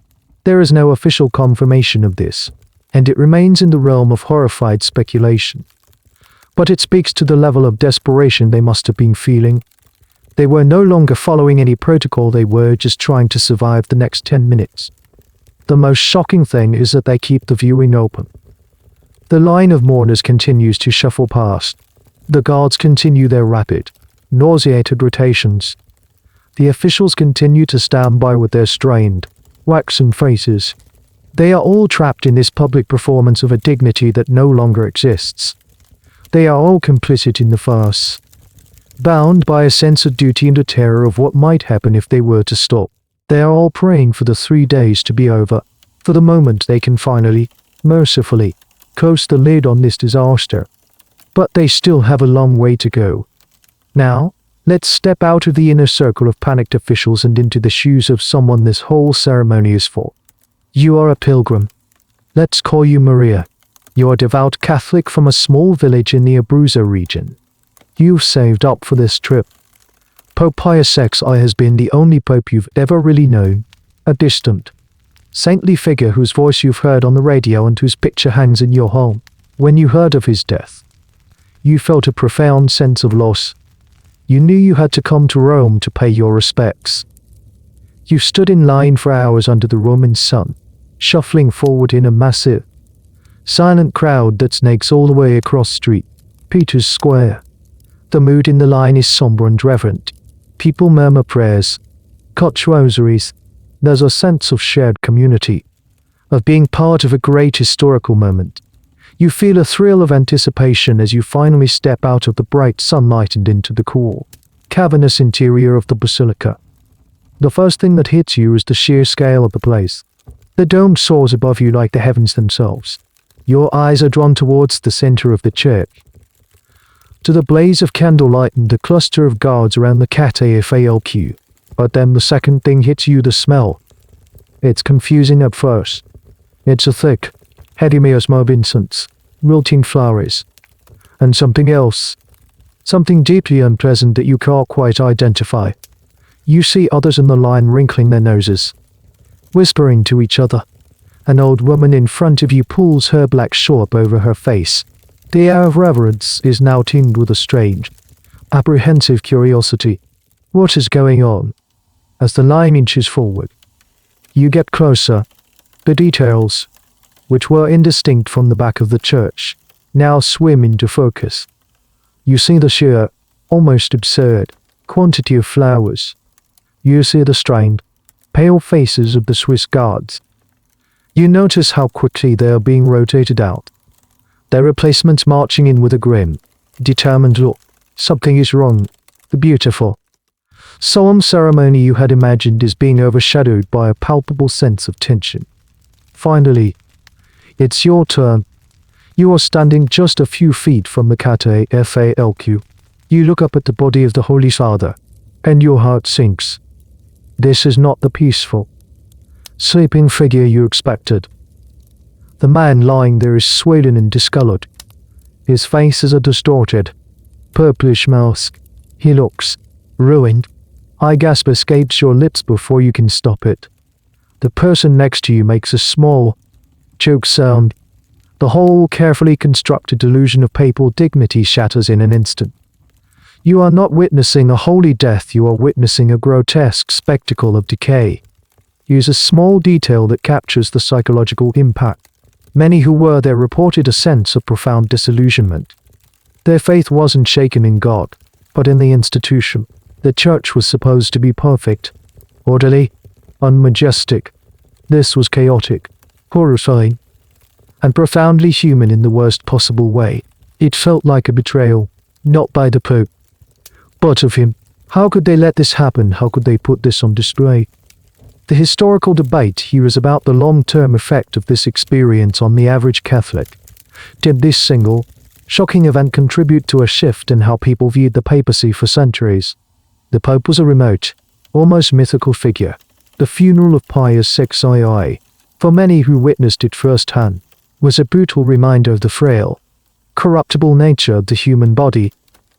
There is no official confirmation of this, and it remains in the realm of horrified speculation. But it speaks to the level of desperation they must have been feeling. They were no longer following any protocol, they were just trying to survive the next 10 minutes. The most shocking thing is that they keep the viewing open. The line of mourners continues to shuffle past. The guards continue their rapid, nauseated rotations. The officials continue to stand by with their strained, waxen faces. They are all trapped in this public performance of a dignity that no longer exists. They are all complicit in the farce, bound by a sense of duty and a terror of what might happen if they were to stop. They are all praying for the 3 days to be over, for the moment they can finally, mercifully, close the lid on this disaster. But they still have a long way to go. Now, let's step out of the inner circle of panicked officials and into the shoes of someone this whole ceremony is for. You are a pilgrim. Let's call you Maria. You're a devout Catholic from a small village in the Abruzzo region. You've saved up for this trip. Pope Pius XII has been the only pope you've ever really known, a distant, saintly figure whose voice you've heard on the radio and whose picture hangs in your home. When you heard of his death, you felt a profound sense of loss. You knew you had to come to Rome to pay your respects. You stood in line for hours under the Roman sun, shuffling forward in a massive, silent crowd that snakes all the way across St. Peter's Square. The mood in the line is somber and reverent. People murmur prayers, cut rosaries. There's a sense of shared community, of being part of a great historical moment. You feel a thrill of anticipation as you finally step out of the bright sunlight and into the cool, cavernous interior of the basilica. The first thing that hits you is the sheer scale of the place. The dome soars above you like the heavens themselves. Your eyes are drawn towards the center of the church, to the blaze of candlelight and the cluster of guards around the catafalque. But then the second thing hits you: the smell. It's confusing at first. It's a thick, heady miasma of incense, wilting flowers, and something else. Something deeply unpleasant that you can't quite identify. You see others in the line wrinkling their noses, whispering to each other. An old woman in front of you pulls her black shawl up over her face. The air of reverence is now tinged with a strange, apprehensive curiosity. What is going on? As the line inches forward, you get closer. The details, which were indistinct from the back of the church, now swim into focus. You see the sheer, almost absurd, quantity of flowers. You see the strained, pale faces of the Swiss guards. You notice how quickly they are being rotated out, their replacements marching in with a grim, determined look. Something is wrong. The beautiful, solemn ceremony you had imagined is being overshadowed by a palpable sense of tension. Finally, it's your turn. You are standing just a few feet from the catafalque. You look up at the body of the Holy Father, and your heart sinks. This is not the peaceful, sleeping figure you expected. The man lying there is swollen and discolored. His face is a distorted, purplish mask. He looks ruined. A gasp escapes your lips before you can stop it. The person next to you makes a small, choke sound. The whole carefully constructed illusion of papal dignity shatters in an instant. You are not witnessing a holy death, you are witnessing a grotesque spectacle of decay. Here's a small detail that captures the psychological impact. Many who were there reported a sense of profound disillusionment. Their faith wasn't shaken in God, but in the institution. The church was supposed to be perfect, orderly, unmajestic. This was chaotic, horrifying, and profoundly human in the worst possible way. It felt like a betrayal, not by the Pope, but of him. How could they let this happen? How could they put this on display? The historical debate here is about the long-term effect of this experience on the average Catholic. Did this single, shocking event contribute to a shift in how people viewed the papacy for centuries? The Pope was a remote, almost mythical figure. The funeral of Pius XII, for many who witnessed it firsthand, was a brutal reminder of the frail, corruptible nature of the human body,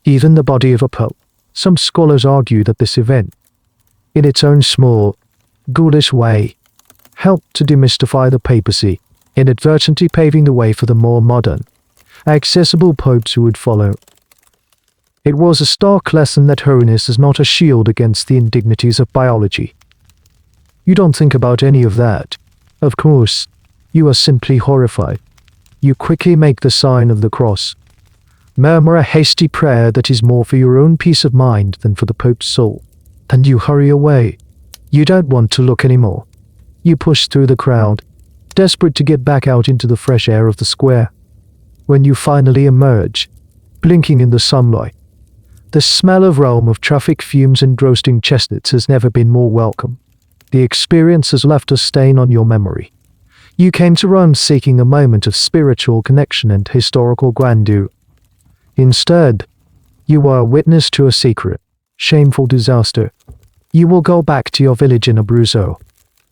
even the body of a pope. Some scholars argue that this event, in its own small, ghoulish way, helped to demystify the papacy, inadvertently paving the way for the more modern, accessible popes who would follow. It was a stark lesson that holiness is not a shield against the indignities of biology. You don't think about any of that. Of course, you are simply horrified. You quickly make the sign of the cross. Murmur a hasty prayer that is more for your own peace of mind than for the Pope's soul. And you hurry away. You don't want to look anymore. You push through the crowd, desperate to get back out into the fresh air of the square. When you finally emerge, blinking in the sunlight, the smell of Rome of traffic fumes and roasting chestnuts has never been more welcome. The experience has left a stain on your memory. You came to Rome seeking a moment of spiritual connection and historical grandeur. Instead, you were a witness to a secret, shameful disaster. You will go back to your village in Abruzzo,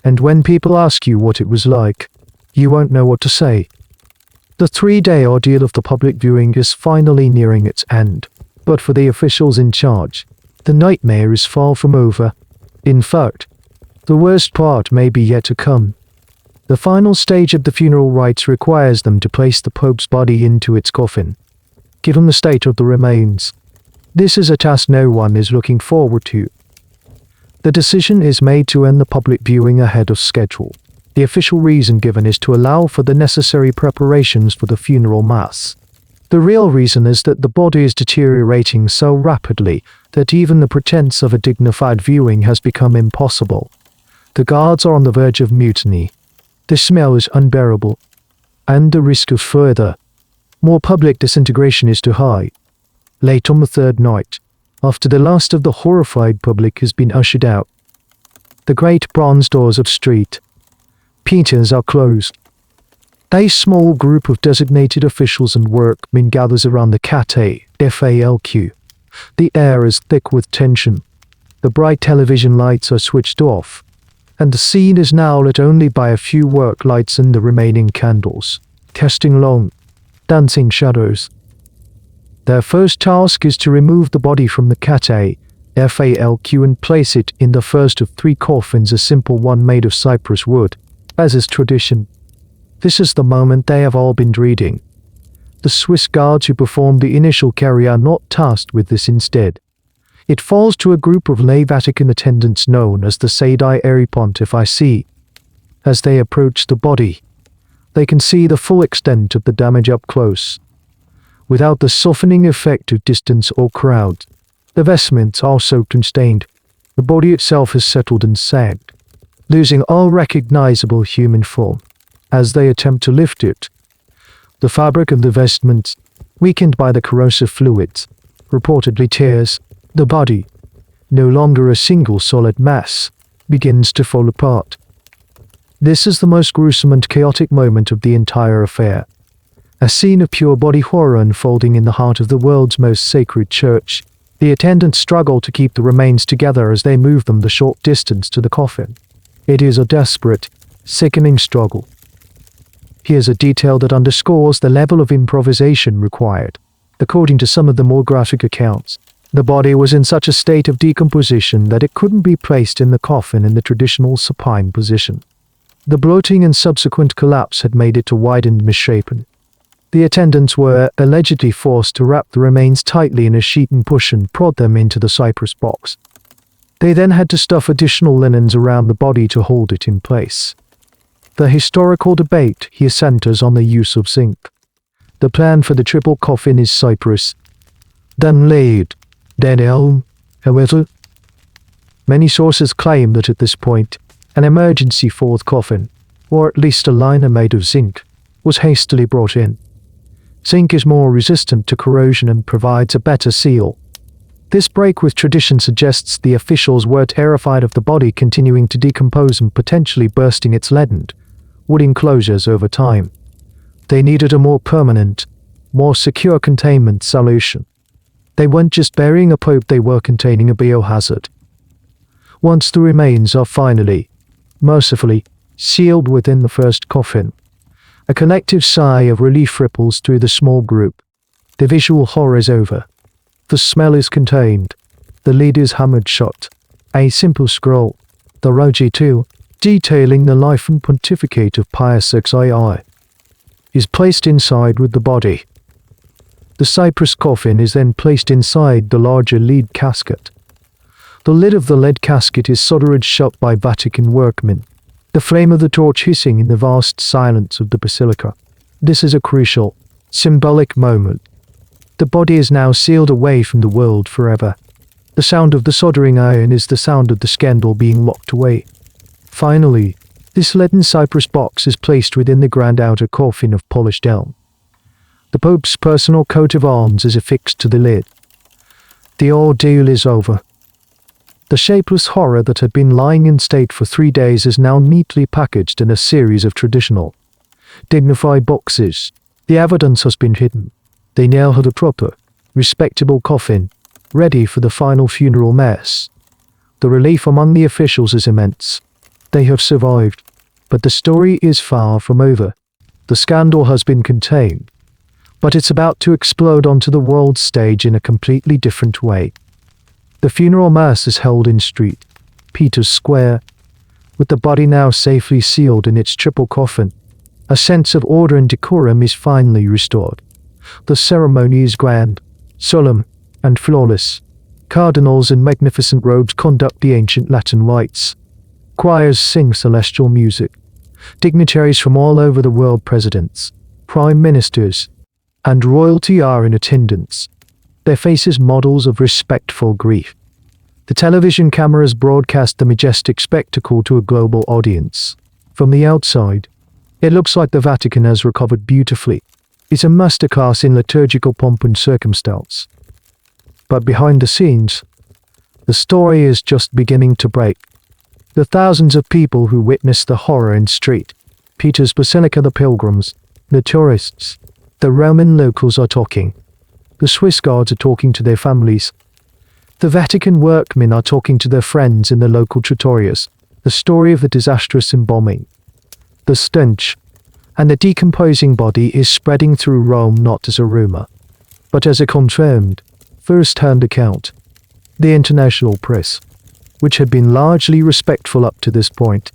and when people ask you what it was like, you won't know what to say. The 3-day ordeal of the public viewing is finally nearing its end, but for the officials in charge, the nightmare is far from over. In fact, the worst part may be yet to come. The final stage of the funeral rites requires them to place the Pope's body into its coffin. Given the state of the remains, this is a task no one is looking forward to. The decision is made to end the public viewing ahead of schedule. The official reason given is to allow for the necessary preparations for the funeral mass. The real reason is that the body is deteriorating so rapidly that even the pretense of a dignified viewing has become impossible. The guards are on the verge of mutiny. The smell is unbearable, and the risk of further, more public disintegration is too high. Late on the third night, after the last of the horrified public has been ushered out, the great bronze doors of St. Peter's are closed. A small group of designated officials and workmen gathers around the catafalque. The air is thick with tension. The bright television lights are switched off, and the scene is now lit only by a few work lights and the remaining candles, casting long, dancing shadows. Their first task is to remove the body from the catafalque and place it in the first of 3 coffins, a simple one made of cypress wood, as is tradition. This is the moment they have all been dreading. The Swiss guards who performed the initial carry are not tasked with this instead. It falls to a group of lay Vatican attendants known as the Sedi Pontiff. As they approach the body, they can see the full extent of the damage up close. Without the softening effect of distance or crowd, the vestments are soaked and stained. The body itself has settled and sagged, losing all recognizable human form. As they attempt to lift it, the fabric of the vestments, weakened by the corrosive fluids, reportedly tears. The body, no longer a single solid mass, begins to fall apart. This is the most gruesome and chaotic moment of the entire affair. A scene of pure body horror unfolding in the heart of the world's most sacred church. The attendants struggle to keep the remains together as they move them the short distance to the coffin. It is a desperate, sickening struggle. Here's a detail that underscores the level of improvisation required. According to some of the more graphic accounts, the body was in such a state of decomposition that it couldn't be placed in the coffin in the traditional supine position. The bloating and subsequent collapse had made it too wide and misshapen. The attendants were allegedly forced to wrap the remains tightly in a sheet and push and prod them into the cypress box. They then had to stuff additional linens around the body to hold it in place. The historical debate here centers on the use of zinc. The plan for the triple coffin is Cyprus. Then laid. Then elm. However, many sources claim that at this point, an emergency fourth coffin, or at least a liner made of zinc, was hastily brought in. Zinc is more resistant to corrosion and provides a better seal. This break with tradition suggests the officials were terrified of the body continuing to decompose and potentially bursting its leadened wood enclosures over time. They needed a more permanent, more secure containment solution. They weren't just burying a pope, they were containing a biohazard. Once the remains are finally, mercifully, sealed within the first coffin, a collective sigh of relief ripples through the small group. The visual horror is over. The smell is contained. The lid is hammered shut. A simple scroll, the Rogi II, detailing the life and pontificate of Pius XII, is placed inside with the body. The cypress coffin is then placed inside the larger lead casket. The lid of the lead casket is soldered shut by Vatican workmen, the flame of the torch hissing in the vast silence of the basilica. This is a crucial, symbolic moment. The body is now sealed away from the world forever. The sound of the soldering iron is the sound of the scandal being locked away. Finally, this leaden cypress box is placed within the grand outer coffin of polished elm. The Pope's personal coat of arms is affixed to the lid. The ordeal is over. The shapeless horror that had been lying in state for 3 days is now neatly packaged in a series of traditional, dignified boxes. The evidence has been hidden. They now had a proper, respectable coffin, ready for the final funeral mass. The relief among the officials is immense. They have survived, but the story is far from over. The scandal has been contained, but it's about to explode onto the world stage in a completely different way. The funeral mass is held in St. Peter's Square, with the body now safely sealed in its triple coffin. A sense of order and decorum is finally restored. The ceremony is grand, solemn, and flawless. Cardinals in magnificent robes conduct the ancient Latin rites. Choirs sing celestial music. Dignitaries from all over the world, presidents, prime ministers, and royalty are in attendance, their faces models of respectful grief. The television cameras broadcast the majestic spectacle to a global audience. From the outside, it looks like the Vatican has recovered beautifully. It's a masterclass in liturgical pomp and circumstance. But behind the scenes, the story is just beginning to break. The thousands of people who witnessed the horror in St. Peter's Basilica, the pilgrims, the tourists, the Roman locals are talking. The Swiss guards are talking to their families. The Vatican workmen are talking to their friends in the local trattorias. The story of the disastrous embalming, the stench, and the decomposing body is spreading through Rome not as a rumor, but as a confirmed, first-hand account. The international press, which had been largely respectful up to this point,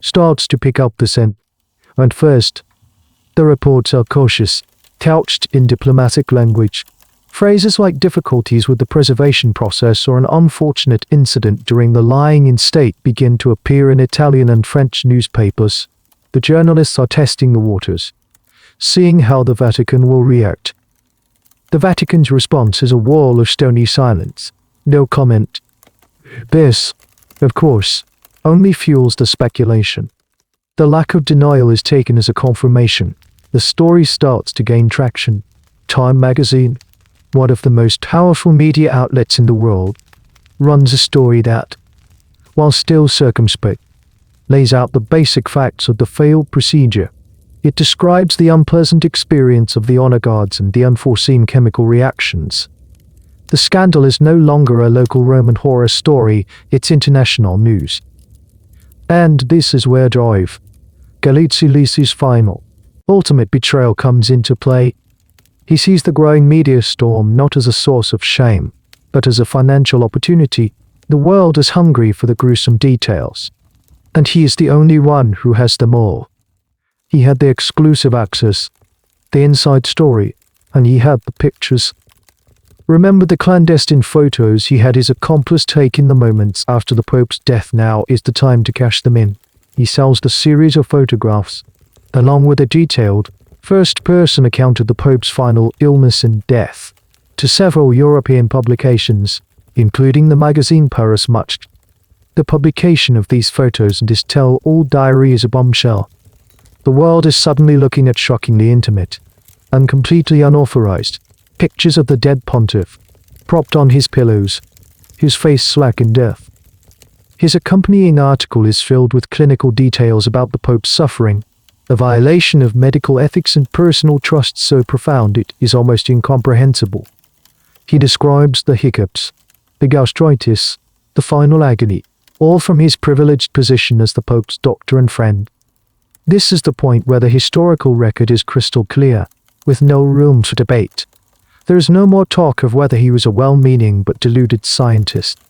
starts to pick up the scent. And first, the reports are cautious, couched in diplomatic language. Phrases like difficulties with the preservation process or an unfortunate incident during the lying in state begin to appear in Italian and French newspapers. The journalists are testing the waters, seeing how the Vatican will react. The Vatican's response is a wall of stony silence. No comment. This, of course, only fuels the speculation. The lack of denial is taken as a confirmation. The story starts to gain traction. Time magazine, one of the most powerful media outlets in the world, runs a story that, while still circumspect, lays out the basic facts of the failed procedure. It describes the unpleasant experience of the honor guards and the unforeseen chemical reactions. The scandal is no longer a local Roman horror story, it's international news. And this is where Galeazzi-Lisi's final, ultimate betrayal comes into play. He sees the growing media storm not as a source of shame, but as a financial opportunity. The world is hungry for the gruesome details, and he is the only one who has them all. He had the exclusive access, the inside story, and he had the pictures. Remember the clandestine photos he had his accomplice take in the moments after the Pope's death. Now is the time to cash them in. He sells the series of photographs, along with a detailed, first-person account of the Pope's final illness and death, to several European publications, including the magazine Paris Match. The publication of these photos and his tell-all diary is a bombshell. The world is suddenly looking at shockingly intimate, and completely unauthorized, pictures of the dead Pontiff, propped on his pillows, his face slack in death. His accompanying article is filled with clinical details about the Pope's suffering, a violation of medical ethics and personal trust so profound it is almost incomprehensible. He describes the hiccups, the gastritis, the final agony, all from his privileged position as the Pope's doctor and friend. This is the point where the historical record is crystal clear, with no room for debate. There is no more talk of whether he was a well-meaning but deluded scientist.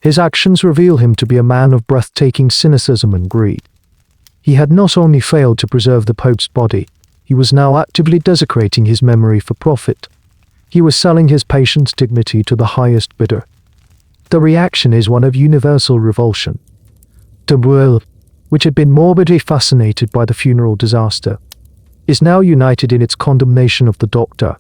His actions reveal him to be a man of breathtaking cynicism and greed. He had not only failed to preserve the Pope's body, he was now actively desecrating his memory for profit. He was selling his patient's dignity to the highest bidder. The reaction is one of universal revulsion. The world, which had been morbidly fascinated by the funeral disaster, is now united in its condemnation of the doctor.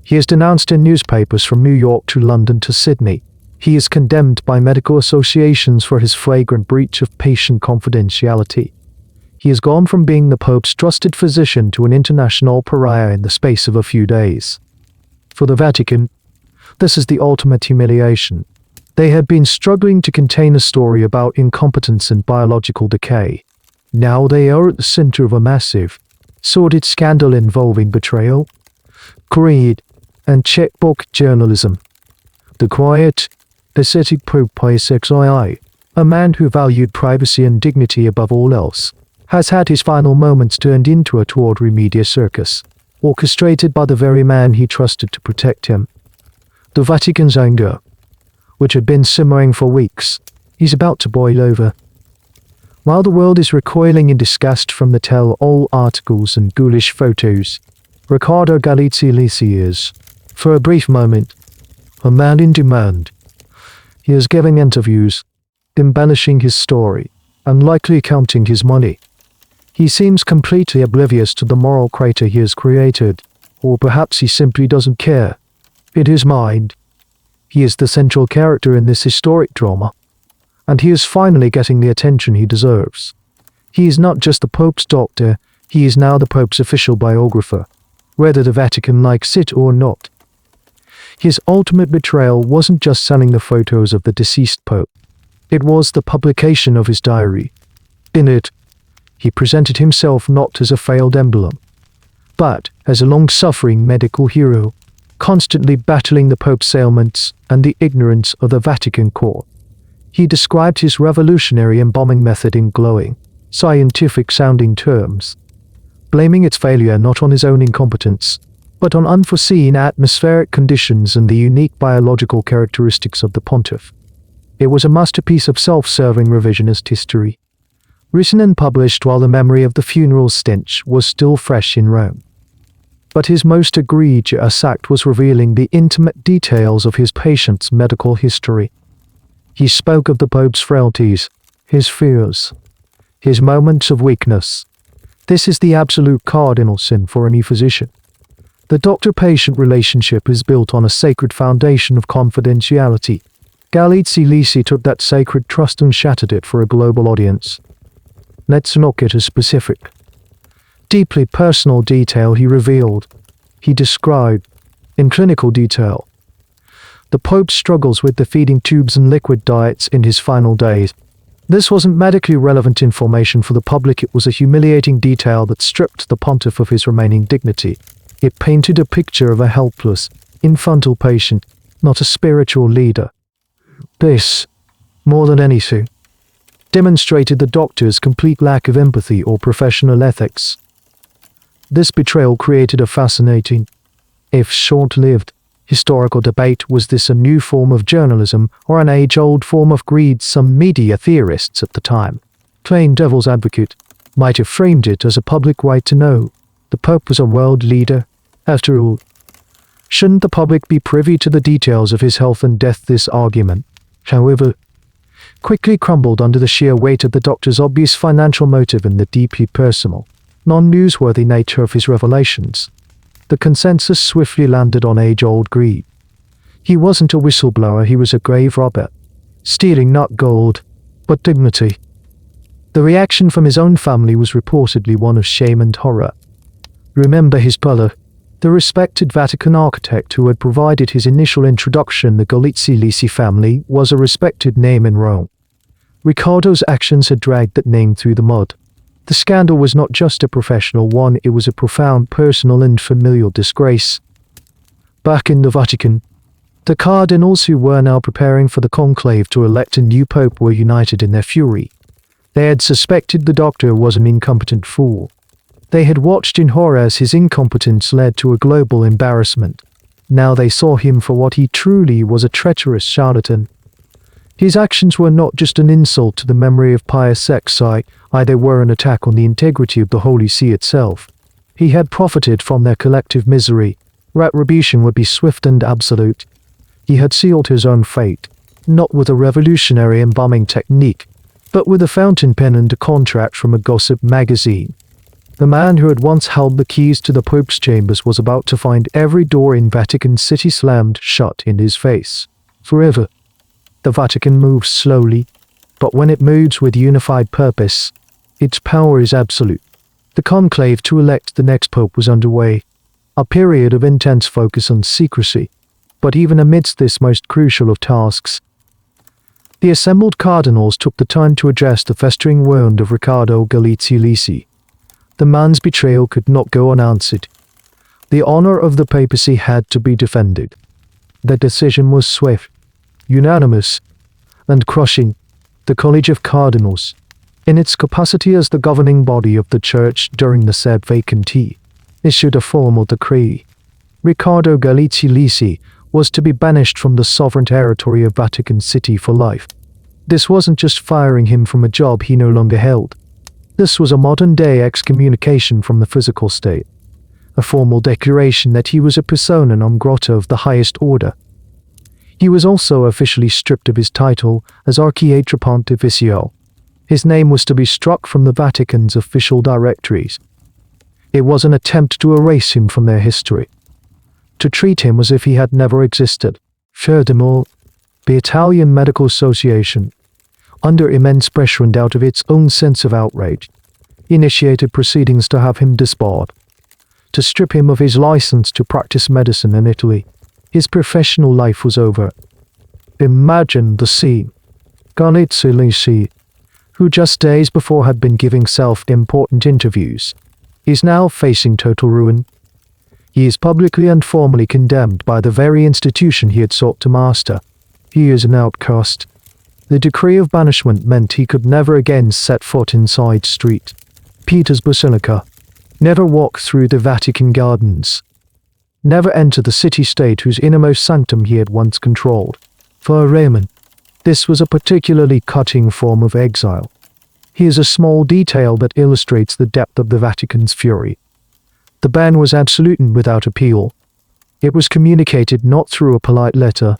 He is denounced in newspapers from New York to London to Sydney. He is condemned by medical associations for his flagrant breach of patient confidentiality. He has gone from being the Pope's trusted physician to an international pariah in the space of a few days. For the Vatican, this is the ultimate humiliation. They had been struggling to contain a story about incompetence and biological decay. Now they are at the center of a massive, sordid scandal involving betrayal, greed, and checkbook journalism. The quiet, ascetic Pope Pius XII, a man who valued privacy and dignity above all else, has had his final moments turned into a tawdry media circus, orchestrated by the very man he trusted to protect him. The Vatican's anger, which had been simmering for weeks, is about to boil over. While the world is recoiling in disgust from the tell-all articles and ghoulish photos, Riccardo Galeazzi-Lisi is, for a brief moment, a man in demand. He is giving interviews, embellishing his story, and likely counting his money. He seems completely oblivious to the moral crater he has created, or perhaps he simply doesn't care. In his mind, he is the central character in this historic drama, and he is finally getting the attention he deserves. He is not just the Pope's doctor, he is now the Pope's official biographer, whether the Vatican likes it or not. His ultimate betrayal wasn't just selling the photos of the deceased Pope. It was the publication of his diary. In it, he presented himself not as a failed emblem, but as a long-suffering medical hero, constantly battling the Pope's ailments and the ignorance of the Vatican court. He described his revolutionary embalming method in glowing, scientific-sounding terms, blaming its failure not on his own incompetence, but on unforeseen atmospheric conditions and the unique biological characteristics of the Pontiff. It was a masterpiece of self-serving revisionist history, written and published while the memory of the funeral stench was still fresh in Rome. But his most egregious act was revealing the intimate details of his patient's medical history. He spoke of the Pope's frailties, his fears, his moments of weakness. This is the absolute cardinal sin for any physician. The doctor-patient relationship is built on a sacred foundation of confidentiality. Galeazzi-Lisi took that sacred trust and shattered it for a global audience. Let's not get as specific. Deeply personal detail he revealed. He described, in clinical detail, the Pope's struggles with the feeding tubes and liquid diets in his final days. This wasn't medically relevant information for the public, it was a humiliating detail that stripped the Pontiff of his remaining dignity. It painted a picture of a helpless, infantile patient, not a spiritual leader. This, more than anything, demonstrated the doctor's complete lack of empathy or professional ethics. This betrayal created a fascinating, if short-lived, historical debate. Was this a new form of journalism or an age-old form of greed? Some media theorists at the time, playing devil's advocate, might have framed it as a public right to know. The Pope was a world leader, after all. Shouldn't the public be privy to the details of his health and death? This argument, however, quickly crumbled under the sheer weight of the doctor's obvious financial motive and the deeply personal, non-newsworthy nature of his revelations, the consensus swiftly landed on age-old greed. He wasn't a whistleblower, he was a grave robber, stealing not gold, but dignity. The reaction from his own family was reportedly one of shame and horror. Remember his brother, the respected Vatican architect who had provided his initial introduction. The Galeazzi-Lisi family was a respected name in Rome. Riccardo's actions had dragged that name through the mud. The scandal was not just a professional one, it was a profound personal and familial disgrace. Back in the Vatican, the cardinals who were now preparing for the conclave to elect a new pope were united in their fury. They had suspected the doctor was an incompetent fool. They had watched in horror as his incompetence led to a global embarrassment. Now they saw him for what he truly was, a treacherous charlatan. His actions were not just an insult to the memory of Pius XII, they were an attack on the integrity of the Holy See itself. He had profited from their collective misery. Retribution would be swift and absolute. He had sealed his own fate, not with a revolutionary embalming technique, but with a fountain pen and a contract from a gossip magazine. The man who had once held the keys to the Pope's chambers was about to find every door in Vatican City slammed shut in his face. Forever. The Vatican moves slowly, but when it moves with unified purpose, its power is absolute. The conclave to elect the next pope was underway, a period of intense focus on secrecy. But even amidst this most crucial of tasks, the assembled cardinals took the time to address the festering wound of Riccardo Galeazzi-Lisi. The man's betrayal could not go unanswered. The honor of the papacy had to be defended. The decision was swift, unanimous, and crushing. The College of Cardinals, in its capacity as the governing body of the Church during the said vacancy, issued a formal decree. Riccardo Galeazzi-Lisi was to be banished from the sovereign territory of Vatican City for life. This wasn't just firing him from a job he no longer held. This was a modern-day excommunication from the physical state, a formal declaration that he was a persona non grata of the highest order. He was also officially stripped of his title as Archietra Pontificio. His name was to be struck from the Vatican's official directories. It was an attempt to erase him from their history, to treat him as if he had never existed. Furthermore, the Italian Medical Association, under immense pressure and out of its own sense of outrage, initiated proceedings to have him disbarred, to strip him of his license to practice medicine in Italy. His professional life was over. Imagine the scene. Galeazzi-Lisi, who just days before had been giving self-important interviews, is now facing total ruin. He is publicly and formally condemned by the very institution he had sought to master. He is an outcast. The decree of banishment meant he could never again set foot inside St. Peter's Basilica, never walk through the Vatican gardens, never enter the city-state whose innermost sanctum he had once controlled. For a Roman, this was a particularly cutting form of exile. Here's a small detail that illustrates the depth of the Vatican's fury. The ban was absolute and without appeal. It was communicated not through a polite letter,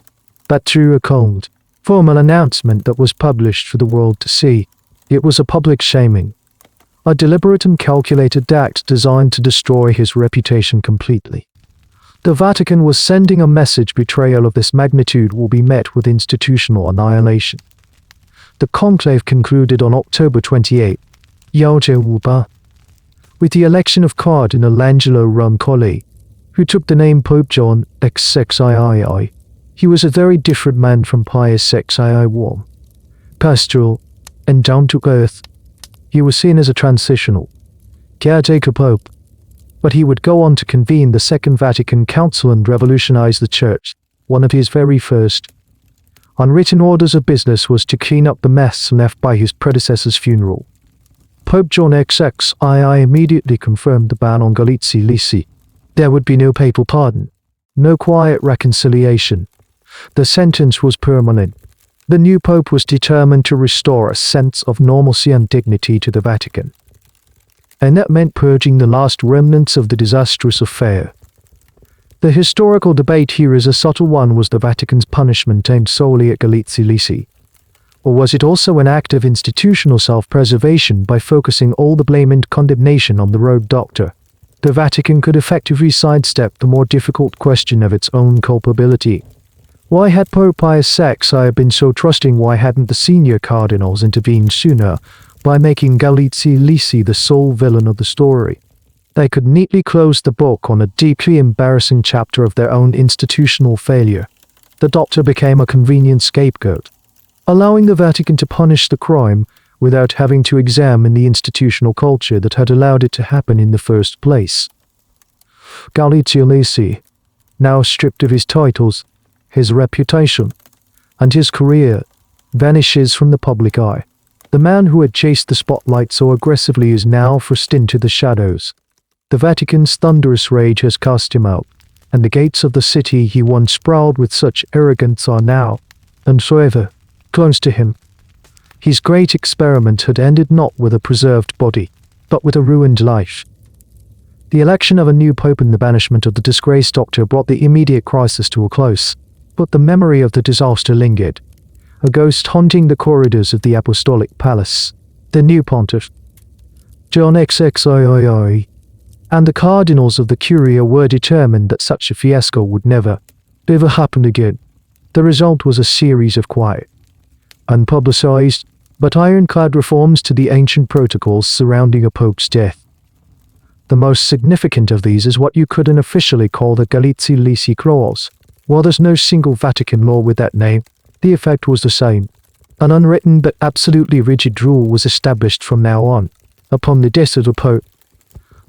but through a cold, formal announcement that was published for the world to see. It was a public shaming, a deliberate and calculated act designed to destroy his reputation completely. The Vatican was sending a message: betrayal of this magnitude will be met with institutional annihilation. The conclave concluded on October 28, with the election of Cardinal Angelo Roncalli, who took the name Pope John XXIII. He was a very different man from Pius XII, warm, pastoral, and down to earth. He was seen as a transitional, caretaker pope, but he would go on to convene the Second Vatican Council and revolutionize the Church. One of his very first unwritten orders of business was to clean up the mess left by his predecessor's funeral. Pope John XXII immediately confirmed the ban on Galeazzi-Lisi. There would be no papal pardon, no quiet reconciliation. The sentence was permanent. The new pope was determined to restore a sense of normalcy and dignity to the Vatican. And that meant purging the last remnants of the disastrous affair. The historical debate here is a subtle one. Was the Vatican's punishment aimed solely at Galeazzi-Lisi, Or was it also an act of institutional self-preservation by focusing all the blame and condemnation on the rogue doctor? The Vatican could effectively sidestep the more difficult question of its own culpability. Why had Pope Pius XII been so trusting? Why hadn't the senior cardinals intervened sooner by making Galeazzi-Lisi the sole villain of the story? They could neatly close the book on a deeply embarrassing chapter of their own institutional failure. The doctor became a convenient scapegoat, allowing the Vatican to punish the crime without having to examine the institutional culture that had allowed it to happen in the first place. Galeazzi-Lisi, now stripped of his titles, his reputation, and his career, vanishes from the public eye. The man who had chased the spotlight so aggressively is now thrust into the shadows. The Vatican's thunderous rage has cast him out, and the gates of the city he once prowled with such arrogance are now, and forever, closed to him. His great experiment had ended not with a preserved body, but with a ruined life. The election of a new pope and the banishment of the disgraced doctor brought the immediate crisis to a close, but the memory of the disaster lingered, a ghost haunting the corridors of the apostolic palace. The new pontiff, John XXIII, and the cardinals of the Curia were determined that such a fiasco would never, ever happen again. The result was a series of quiet, unpublicized, but ironclad reforms to the ancient protocols surrounding a pope's death. The most significant of these is what you could unofficially call the Galeazzi-Lisi clause. While there's no single Vatican law with that name, the effect was the same. An unwritten but absolutely rigid rule was established from now on. Upon the death of the Pope,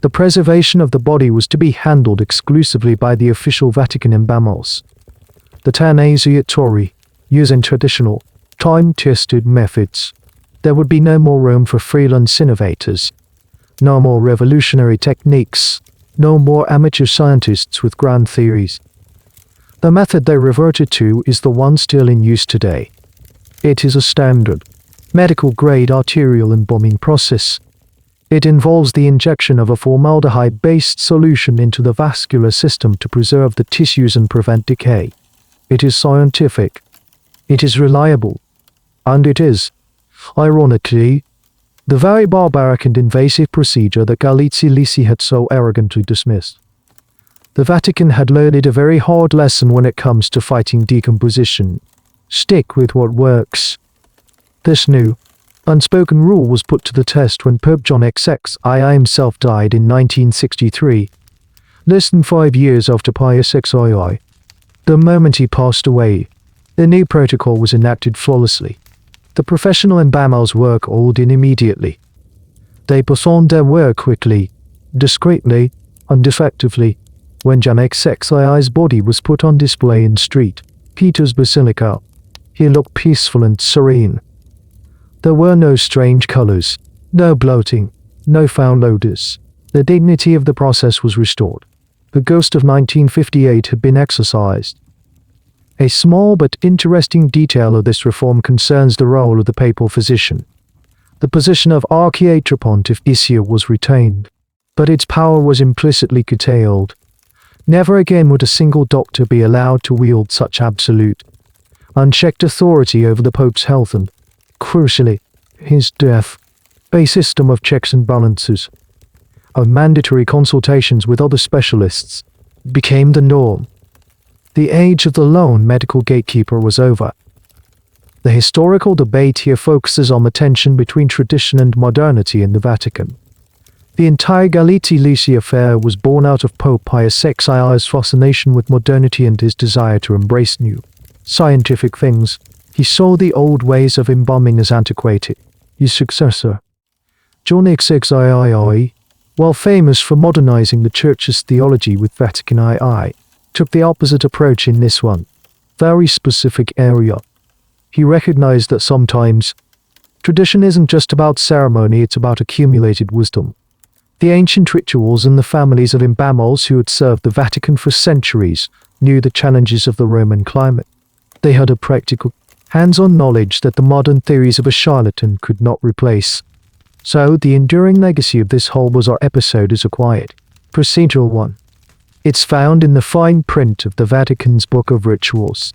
the preservation of the body was to be handled exclusively by the official Vatican embalmers. The Tanasiatori, using traditional, time-tested methods. There would be no more room for freelance innovators, no more revolutionary techniques, no more amateur scientists with grand theories. The method they reverted to is the one still in use today. It is a standard, medical-grade arterial embalming process. It involves the injection of a formaldehyde-based solution into the vascular system to preserve the tissues and prevent decay. It is scientific. It is reliable. And it is, ironically, the very barbaric and invasive procedure that Galeazzi-Lisi had so arrogantly dismissed. The Vatican had learned a very hard lesson when it comes to fighting decomposition. Stick with what works. This new, unspoken rule was put to the test when Pope John XXII himself died in 1963, less than 5 years after Pius XII. The moment he passed away, the new protocol was enacted flawlessly. The professional embalmers work all in immediately. They performed their work quickly, discreetly, and effectively. When John XXII's body was put on display in St. Peter's Basilica, he looked peaceful and serene. There were no strange colors, no bloating, no foul odors. The dignity of the process was restored. The ghost of 1958 had been exorcised. A small but interesting detail of this reform concerns the role of the papal physician. The position of Pontiff was retained, but its power was implicitly curtailed. Never again would a single doctor be allowed to wield such absolute, unchecked authority over the Pope's health and, crucially, his death. A system of checks and balances, of mandatory consultations with other specialists, became the norm. The age of the lone medical gatekeeper was over. The historical debate here focuses on the tension between tradition and modernity in the Vatican. The entire Galeazzi-Lisi affair was born out of Pope Pius XII's fascination with modernity and his desire to embrace new, scientific things. He saw the old ways of embalming as antiquated. His successor, John XXIII, while famous for modernizing the Church's theology with Vatican II, took the opposite approach in this one, very specific area. He recognized that sometimes, tradition isn't just about ceremony, it's about accumulated wisdom. The ancient rituals and the families of embalmers who had served the Vatican for centuries knew the challenges of the Roman climate. They had a practical, hands-on knowledge that the modern theories of a charlatan could not replace. So the enduring legacy of this whole bizarre episode is a quiet, procedural one. It's found in the fine print of the Vatican's Book of Rituals.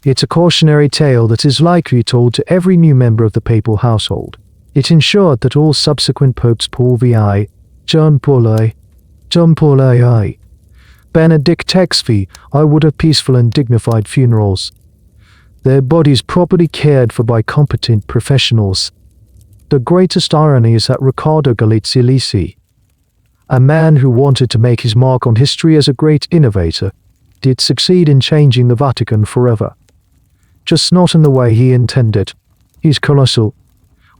It's a cautionary tale that is likely told to every new member of the papal household. It ensured that all subsequent popes Paul VI, John Paul II, Benedict XVI would have peaceful and dignified funerals, their bodies properly cared for by competent professionals. The greatest irony is that Riccardo Galeazzi-Lisi, a man who wanted to make his mark on history as a great innovator, did succeed in changing the Vatican forever. Just not in the way he intended. His colossal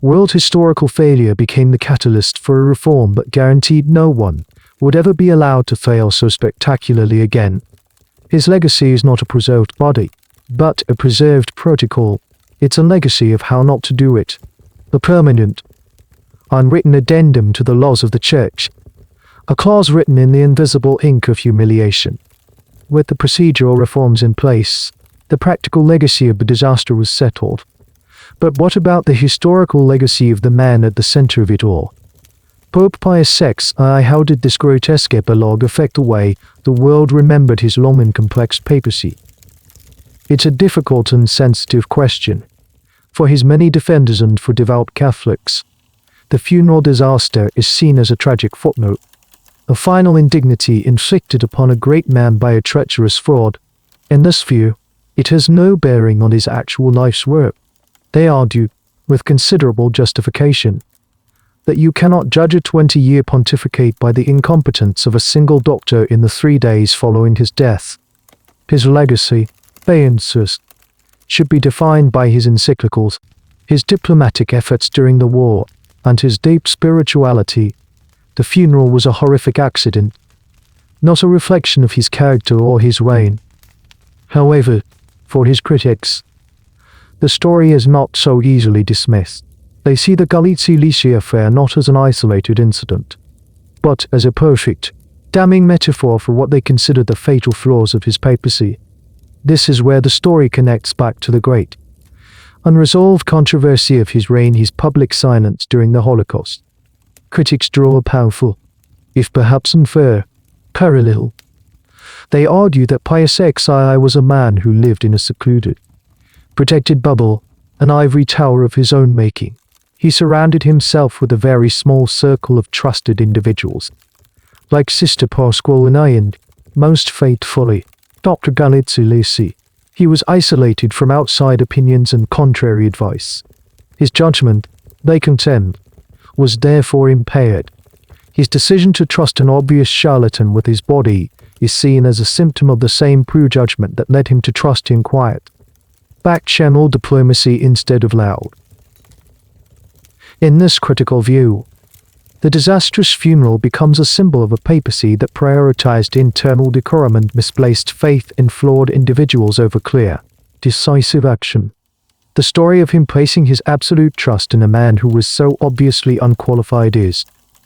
world historical failure became the catalyst for a reform that guaranteed no one would ever be allowed to fail so spectacularly again. His legacy is not a preserved body, but a preserved protocol. It's a legacy of how not to do it. The permanent, unwritten addendum to the laws of the Church. A clause written in the invisible ink of humiliation. With the procedural reforms in place, the practical legacy of the disaster was settled. But what about the historical legacy of the man at the center of it all? Pope Pius XII, how did this grotesque epilogue affect the way the world remembered his long and complex papacy? It's a difficult and sensitive question. For his many defenders and for devout Catholics, the funeral disaster is seen as a tragic footnote, a final indignity inflicted upon a great man by a treacherous fraud. In this view, it has no bearing on his actual life's work. They argue, with considerable justification, that you cannot judge a 20-year pontificate by the incompetence of a single doctor in the 3 days following his death. His legacy, they insist, should be defined by his encyclicals, his diplomatic efforts during the war, and his deep spirituality. The funeral was a horrific accident, not a reflection of his character or his reign. However, for his critics, the story is not so easily dismissed. They see the Galeazzi-Lisi affair not as an isolated incident, but as a perfect, damning metaphor for what they consider the fatal flaws of his papacy. This is where the story connects back to the great, unresolved controversy of his reign, his public silence during the Holocaust. Critics draw a powerful, if perhaps unfair, parallel. They argue that Pius XII was a man who lived in a secluded, protected bubble, an ivory tower of his own making. He surrounded himself with a very small circle of trusted individuals, like Sister Pasqualina and, most faithfully, Dr. Galeazzi-Lisi. He was isolated from outside opinions and contrary advice. His judgment, they contend, was therefore impaired. His decision to trust an obvious charlatan with his body is seen as a symptom of the same prejudgment that led him to trust in quiet, back-channel diplomacy instead of loud. In this critical view, the disastrous funeral becomes a symbol of a papacy that prioritized internal decorum and misplaced faith in flawed individuals over clear, decisive action. The story of him placing his absolute trust in a man who was so obviously unqualified is,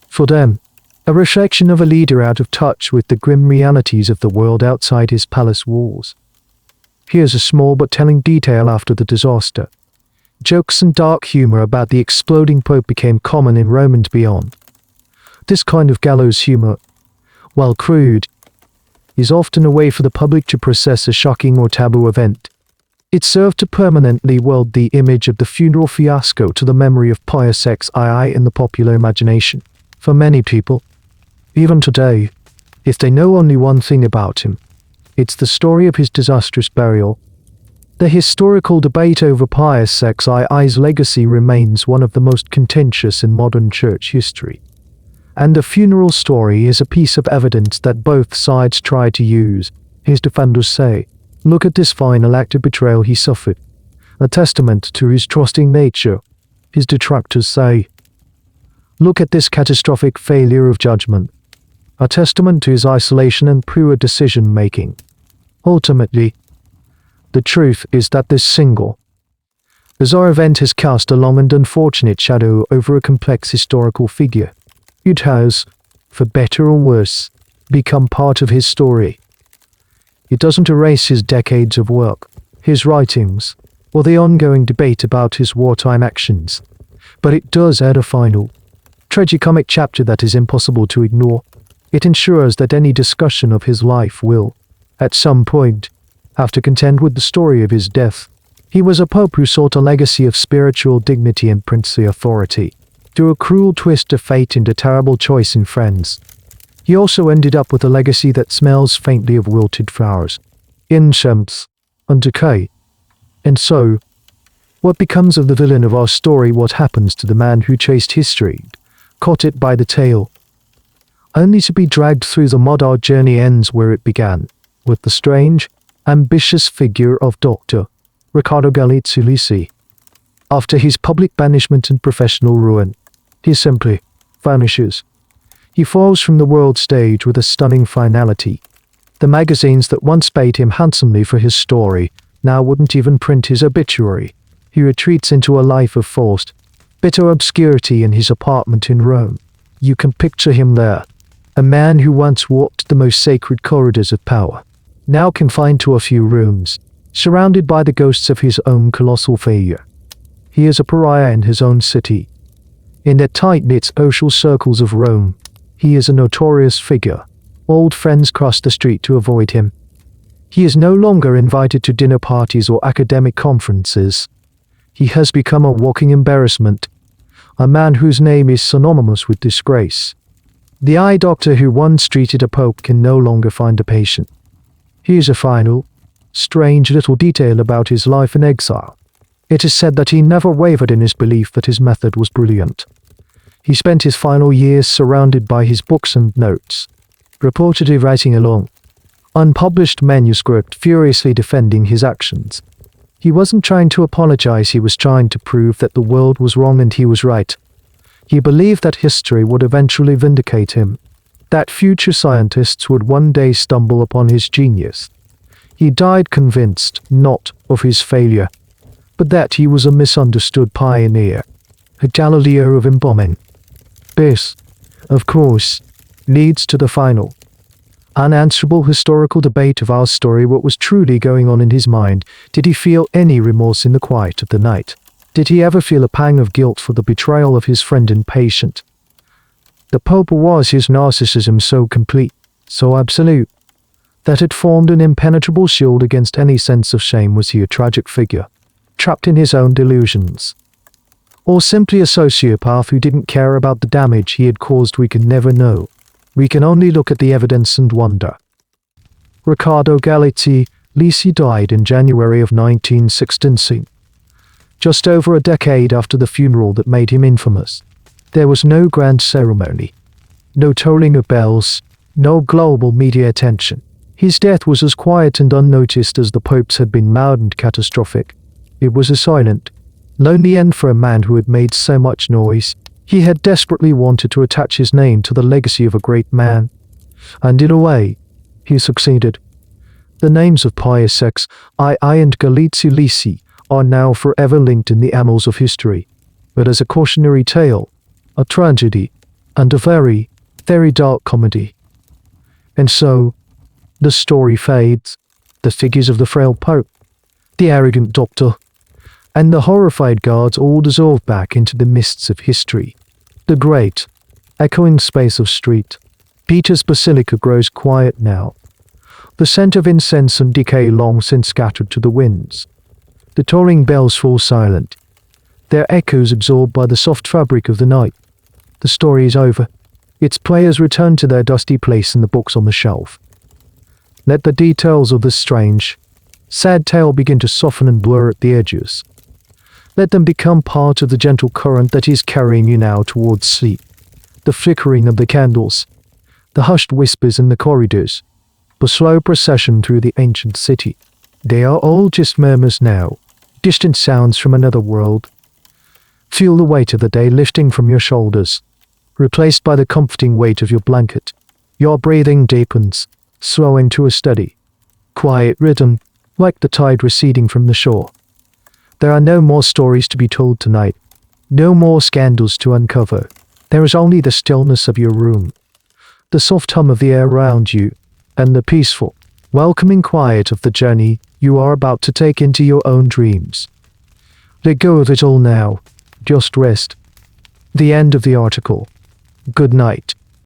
for them, a reflection of a leader out of touch with the grim realities of the world outside his palace walls. Here's a small but telling detail after the disaster. Jokes and dark humor about the exploding pope became common in Rome and beyond. This kind of gallows humor, while crude, is often a way for the public to process a shocking or taboo event. It served to permanently weld the image of the funeral fiasco to the memory of Pius XII in the popular imagination. For many people, even today, if they know only one thing about him, it's the story of his disastrous burial. The historical debate over Pius XII's legacy remains one of the most contentious in modern church history. And the funeral story is a piece of evidence that both sides try to use. His defenders say, "Look at this final act of betrayal he suffered, a testament to his trusting nature." His detractors say, "Look at this catastrophic failure of judgment, a testament to his isolation and poor decision-making." Ultimately, the truth is that this single, bizarre event has cast a long and unfortunate shadow over a complex historical figure. It has, for better or worse, become part of his story. It doesn't erase his decades of work, his writings, or the ongoing debate about his wartime actions, but it does add a final, tragicomic chapter that is impossible to ignore. It ensures that any discussion of his life will, at some point, have to contend with the story of his death. He was a pope who sought a legacy of spiritual dignity and princely authority, through a cruel twist of fate and a terrible choice in friends. He also ended up with a legacy that smells faintly of wilted flowers, incense, and decay. And so, what becomes of the villain of our story? What happens to the man who chased history, caught it by the tail, only to be dragged through the mud? Our journey ends where it began, with the strange, ambitious figure of Dr. Riccardo Galeazzi-Lisi. After his public banishment and professional ruin, he simply vanishes. He falls from the world stage with a stunning finality. The magazines that once paid him handsomely for his story now wouldn't even print his obituary. He retreats into a life of forced, bitter obscurity in his apartment in Rome. You can picture him there, a man who once walked the most sacred corridors of power, now confined to a few rooms, surrounded by the ghosts of his own colossal failure. He is a pariah in his own city. In the tight-knit social circles of Rome, he is a notorious figure. Old friends cross the street to avoid him. He is no longer invited to dinner parties or academic conferences. He has become a walking embarrassment, a man whose name is synonymous with disgrace. The eye doctor who once treated a pope can no longer find a patient. Here's a final, strange little detail about his life in exile. It is said that he never wavered in his belief that his method was brilliant. He spent his final years surrounded by his books and notes, reportedly writing a long, unpublished manuscript furiously defending his actions. He wasn't trying to apologize, he was trying to prove that the world was wrong and he was right. He believed that history would eventually vindicate him, that future scientists would one day stumble upon his genius. He died convinced, not of his failure, but that he was a misunderstood pioneer, a Galileo of embalming. This, of course, leads to the final, unanswerable historical debate of our story. What was truly going on in his mind? Did he feel any remorse in the quiet of the night? Did he ever feel a pang of guilt for the betrayal of his friend and patient? The Pope, was his narcissism so complete, so absolute, that it formed an impenetrable shield against any sense of shame? Was he a tragic figure, trapped in his own delusions? Or simply a sociopath who didn't care about the damage he had caused? We can never know. We can only look at the evidence and wonder. Riccardo Galeazzi-Lisi died in January of 1916, just over a decade after the funeral that made him infamous. There was no grand ceremony, no tolling of bells, no global media attention. His death was as quiet and unnoticed as the Pope's had been loud and catastrophic. It was a silent, lonely end for a man who had made so much noise. He had desperately wanted to attach his name to the legacy of a great man, and in a way, he succeeded. The names of Pius XII and Galeazzi-Lisi are now forever linked in the annals of history, but as a cautionary tale, a tragedy, and a very, very dark comedy. And so, the story fades, the figures of the frail Pope, the arrogant doctor, and the horrified guards all dissolve back into the mists of history. The great, echoing space of St. Peter's Basilica grows quiet now, the scent of incense and decay long since scattered to the winds. The tolling bells fall silent, their echoes absorbed by the soft fabric of the night. The story is over. Its players return to their dusty place in the books on the shelf. Let the details of this strange, sad tale begin to soften and blur at the edges. Let them become part of the gentle current that is carrying you now towards sleep. The flickering of the candles, the hushed whispers in the corridors, the slow procession through the ancient city. They are all just murmurs now, distant sounds from another world. Feel the weight of the day lifting from your shoulders, replaced by the comforting weight of your blanket. Your breathing deepens, slowing to a steady, quiet rhythm, like the tide receding from the shore. There are no more stories to be told tonight, no more scandals to uncover. There is only the stillness of your room, the soft hum of the air around you, and the peaceful, welcoming quiet of the journey you are about to take into your own dreams. Let go of it all now. Just rest. The end of the article. Good night.